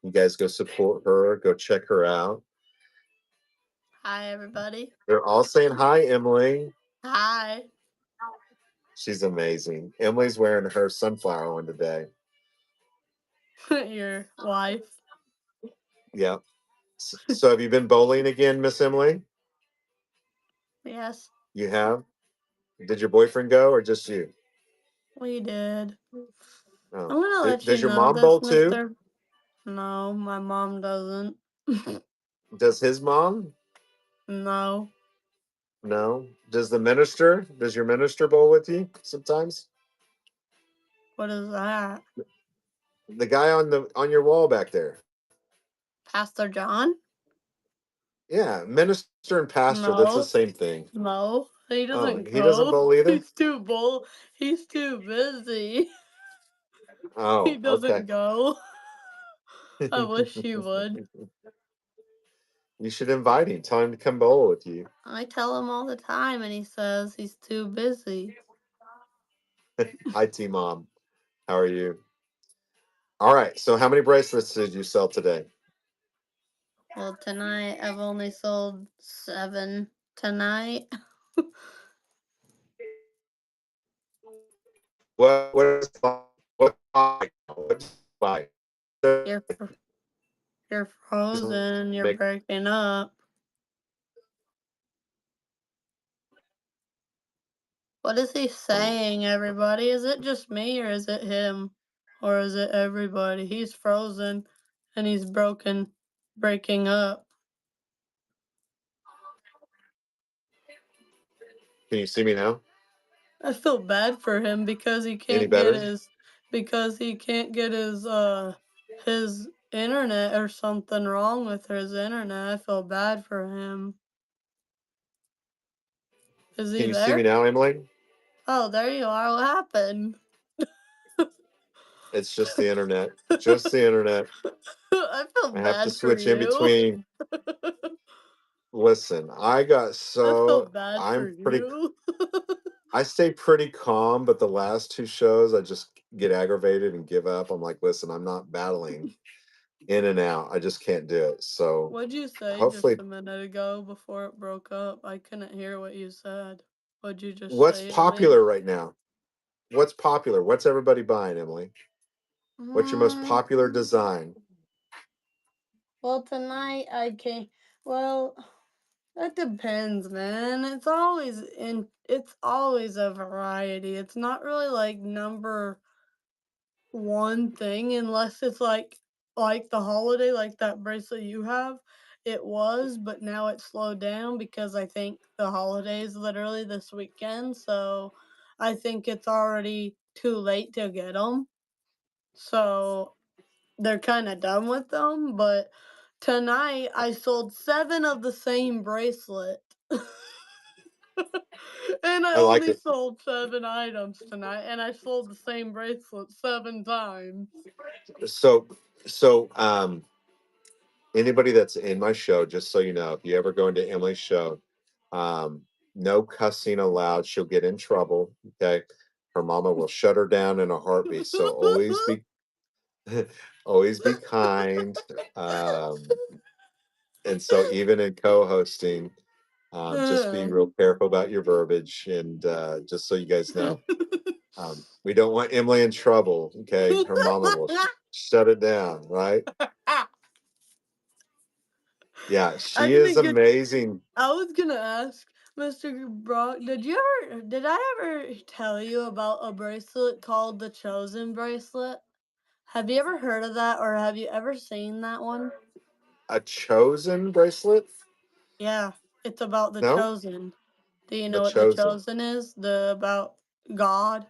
you guys go support her, go check her out. Hi, everybody. They're all saying hi, Emily. Hi. She's amazing. Emily's wearing her sunflower one today. Your wife. Yeah. So have you been bowling again, Miss Emily? Yes, You have? Did your boyfriend go or just you? we did. Oh. I'm gonna let you Does your know mom this, bowl too? Mr. No, my mom doesn't. Does his mom? No. No. Does the minister? Does your minister bowl with you sometimes? What is that? The guy on your wall back there. Pastor John? Yeah, minister and pastor, that's the No. same thing. No. He Oh, doesn't he doesn't go. bowl either? He's too busy. He Oh, okay. doesn't go. I wish he would. You should invite him. Tell him to come bowl with you. I tell him all the time, and he says he's too busy. Hi, T Mom. How are you? All right. So, how many bracelets did you sell today? Well, tonight I've only sold 7 tonight. What is what buy? You're you're frozen. You're Make breaking up. What is he saying, everybody? Is it just me, or is it him? Or is it everybody? He's frozen, and he's breaking up. Can you see me now? I feel bad for him because he Any can't get better? his his internet or something wrong with his internet. I feel bad for him. Is Can he you see me there? now, Emily? Oh, there you are. What happened? It's just the internet. Just the internet. I feel I have to bad for switch in you. between. Listen, I got I feel so bad for I'm pretty you. I stay pretty calm, but the last two shows I just get aggravated and give up. I'm like, listen, I'm not battling in and out. I just can't do it. So What'd you say just hopefully a minute ago before it broke up? I couldn't hear what you said. What'd you just what's say to me? popular right now? What's popular? What's everybody buying, Emily? What's your most Mm, popular design? well, tonight I can. Well, that depends, man. It's always a variety. It's not really like number one thing unless it's like the holiday, like that bracelet you have. It was, but now it's slowed down because I think the holiday is literally this weekend, so I think it's already too late to get them. So they're kind of done with them, but tonight I sold 7 of the same bracelet. And I I like only it. sold 7 items tonight, and I sold the same bracelet 7 times. So so anybody that's in my show, just so you know, if you ever go into Emily's show, um, no cussing allowed. She'll get in trouble. Okay. Her mama will shut her down in a heartbeat. So always be always be kind. Um, and so even in co-hosting, just be real careful about your verbiage. And just so you guys know, we don't want Emily in trouble. Okay. Her mama will shut it down, right? Yeah, I she is didn't get amazing. I was gonna ask, Mr. Brock, did I ever tell you about a bracelet called the Chosen bracelet? Have you ever heard of that or have you ever seen that one? A chosen bracelet? Yeah, it's about the No? chosen. Do you The know what the chosen. chosen is? The about God?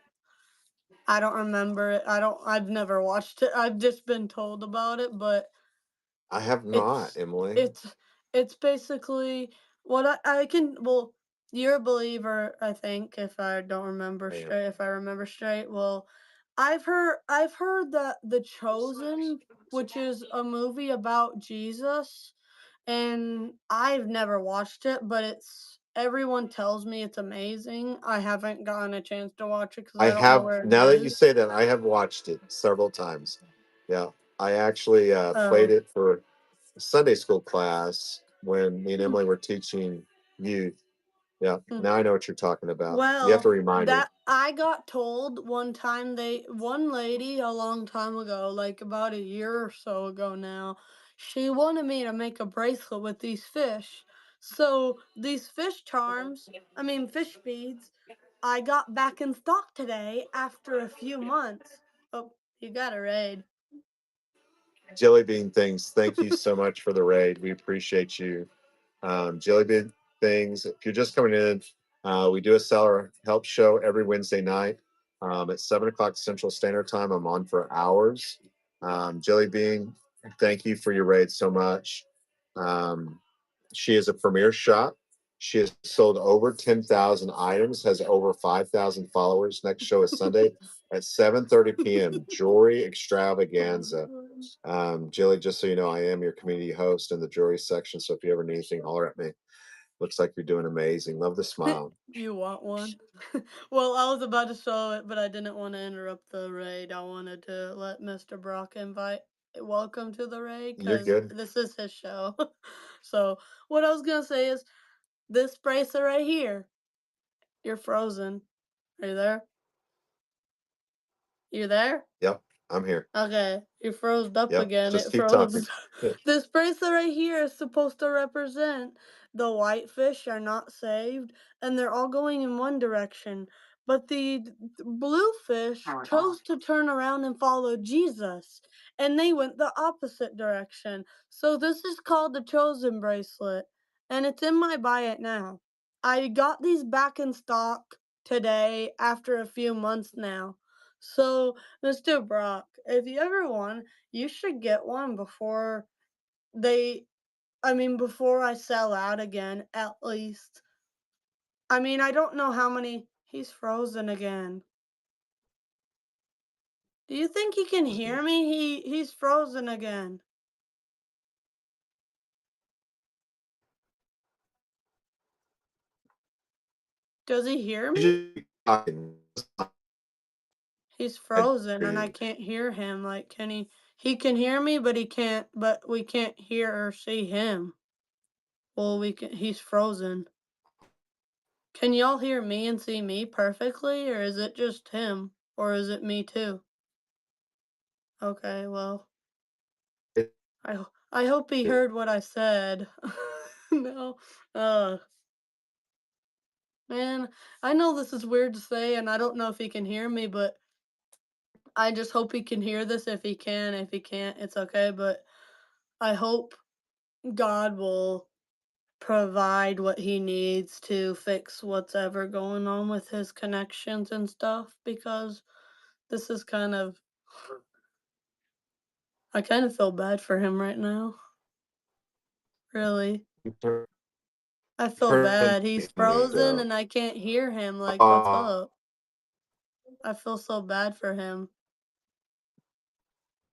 I don't remember it. I've never watched it. I've just been told about it, but I have not, It's Emily. it's it's basically what I can well, you're a believer, I think, I am. if I remember straight. Well, I've heard that The Chosen, which is a movie about Jesus, and I've never watched it, but it's everyone tells me it's amazing. I haven't gotten a chance to watch it because I I don't know have, where it now that you is. say that, I have watched it several times. Yeah. I actually played Oh. it for a Sunday school class when me and Hmm. Emily were teaching youth. Yeah. Hmm. Now I know what you're talking about. You have to Well, remind me. that I got told one time one lady a long time ago, like about a year or so ago now, she wanted me to make a bracelet with these fish. So these fish charms, I mean fish beads, I got back in stock today after a few months. Oh, you got a raid. Jelly bean things, thank you so much for the raid. We appreciate you. Jelly bean things. If you're just coming in, we do a seller help show every Wednesday night at 7 o'clock Central Standard Time. I'm on for hours. Jelly bean, thank you for your raid so much. Um, she is a premier shop. She has sold over 10,000 items, has over 5,000 followers. Next show is Sunday at 7:30 p.m. Jewelry Extravaganza. Jilly, just so you know, I am your community host in the jewelry section. So if you ever need anything, holler at me. Looks like you're doing amazing. Love the smile. You want one? Well, I was about to show it, but I didn't want to interrupt the raid. I wanted to let Mr. Brock welcome to the raid You're because good. this is his show. So, what I was gonna say is this bracelet right here. You're frozen. Are you there? You there? Yep, I'm here. Okay, you froze up Yep, again. just It keep talking. froze. This bracelet right here is supposed to represent the whitefish are not saved, and they're all going in one direction. But the blue fish chose to turn around and follow Jesus, and they went the opposite direction. So this is called the chosen bracelet, and it's in my buy it now. I got these back in stock today after a few months now. So Mr. Brock, if you ever want, you should get one before they before I sell out again, at least. I don't know how many he's frozen again. Do you think he can hear me? He's frozen again. Does he hear me? Usually talking, He's I frozen and I can't hear him. Like, he can hear me, but we can't hear or see him. Well, he's frozen. Can y'all hear me and see me perfectly, or is it just him? Or is it me too? Okay, well, I hope he heard what I said. No. Uh, man, I know this is weird to say, and I don't know if he can hear me, but I just hope he can hear this if he can. If he can't, it's okay, but I hope God will provide what he needs to fix what's ever going on with his connections and stuff because this is I kind of feel bad for him right now. Really. I feel turn bad. He's frozen though. and I can't hear him. Like, what's Uh, up? I feel so bad for him.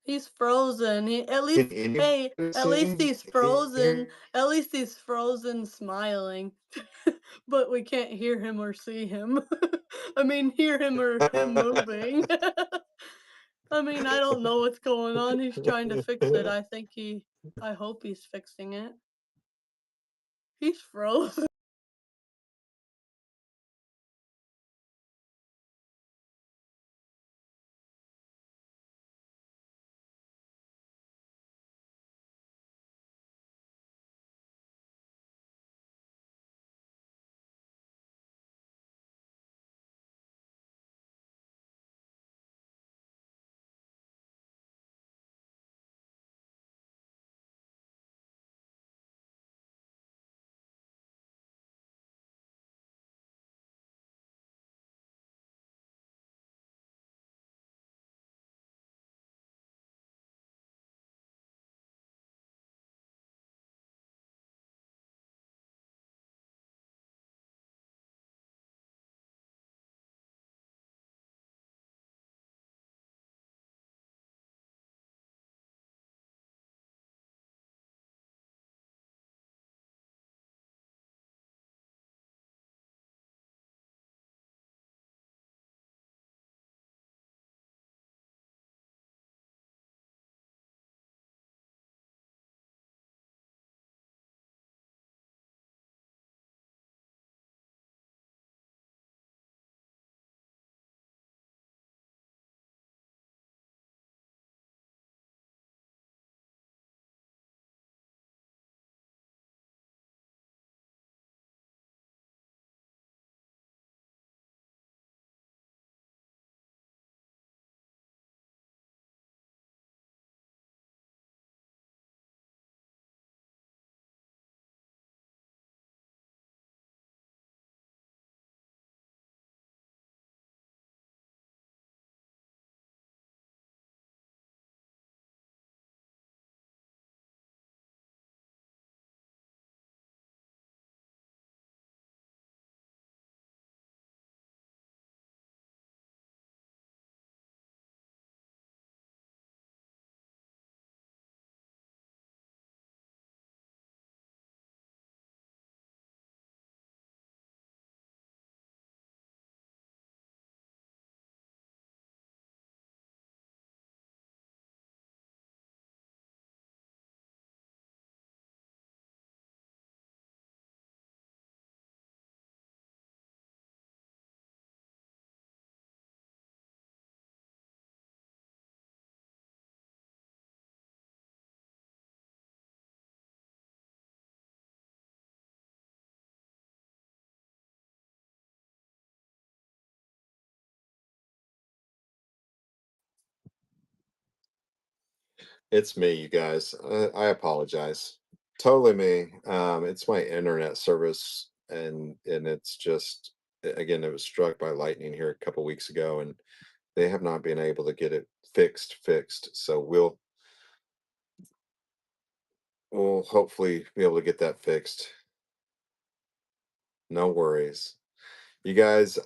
He's frozen. At can least, hey, anybody at least see? he's frozen. At least he's frozen smiling. But we can't hear him or see him. Hear him or him moving. I don't know what's going on. He's trying to fix it. I hope he's fixing it. He's frozen. It's me, you guys. I apologize. Totally me. It's my internet service, and it's just again, it was struck by lightning here a couple weeks ago, and they have not been able to get it fixed. So we'll hopefully be able to get that fixed. No worries. You guys,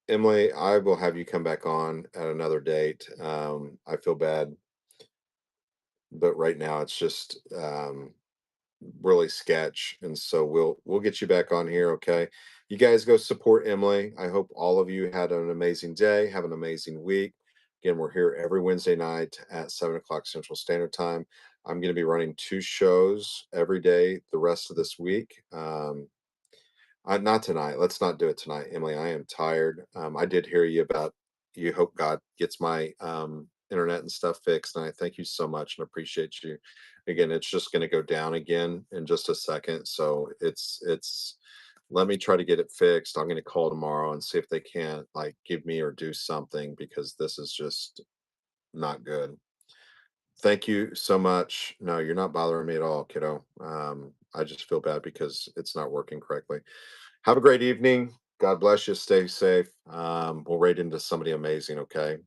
Emily, I will have you come back on at another date. I feel bad, but right now it's just really sketch, and so we'll get you back on here, okay? You guys go support Emily. I hope all of you had an amazing day, have an amazing week. Again, we're here every Wednesday night at 7 o'clock Central Standard Time. I'm going to be running 2 shows every day the rest of this week. Not tonight. Let's not do it tonight, Emily. I am tired. I did hear you about you hope God gets my internet and stuff fixed, and I thank you so much and appreciate you. Again, it's just going to go down again in just a second, so it's. Let me try to get it fixed. I'm going to call tomorrow and see if they can't like give me or do something because this is just not good. Thank you so much. No, you're not bothering me at all, kiddo. I just feel bad because it's not working correctly. Have a great evening. God bless you. Stay safe. We'll rate into somebody amazing. Okay.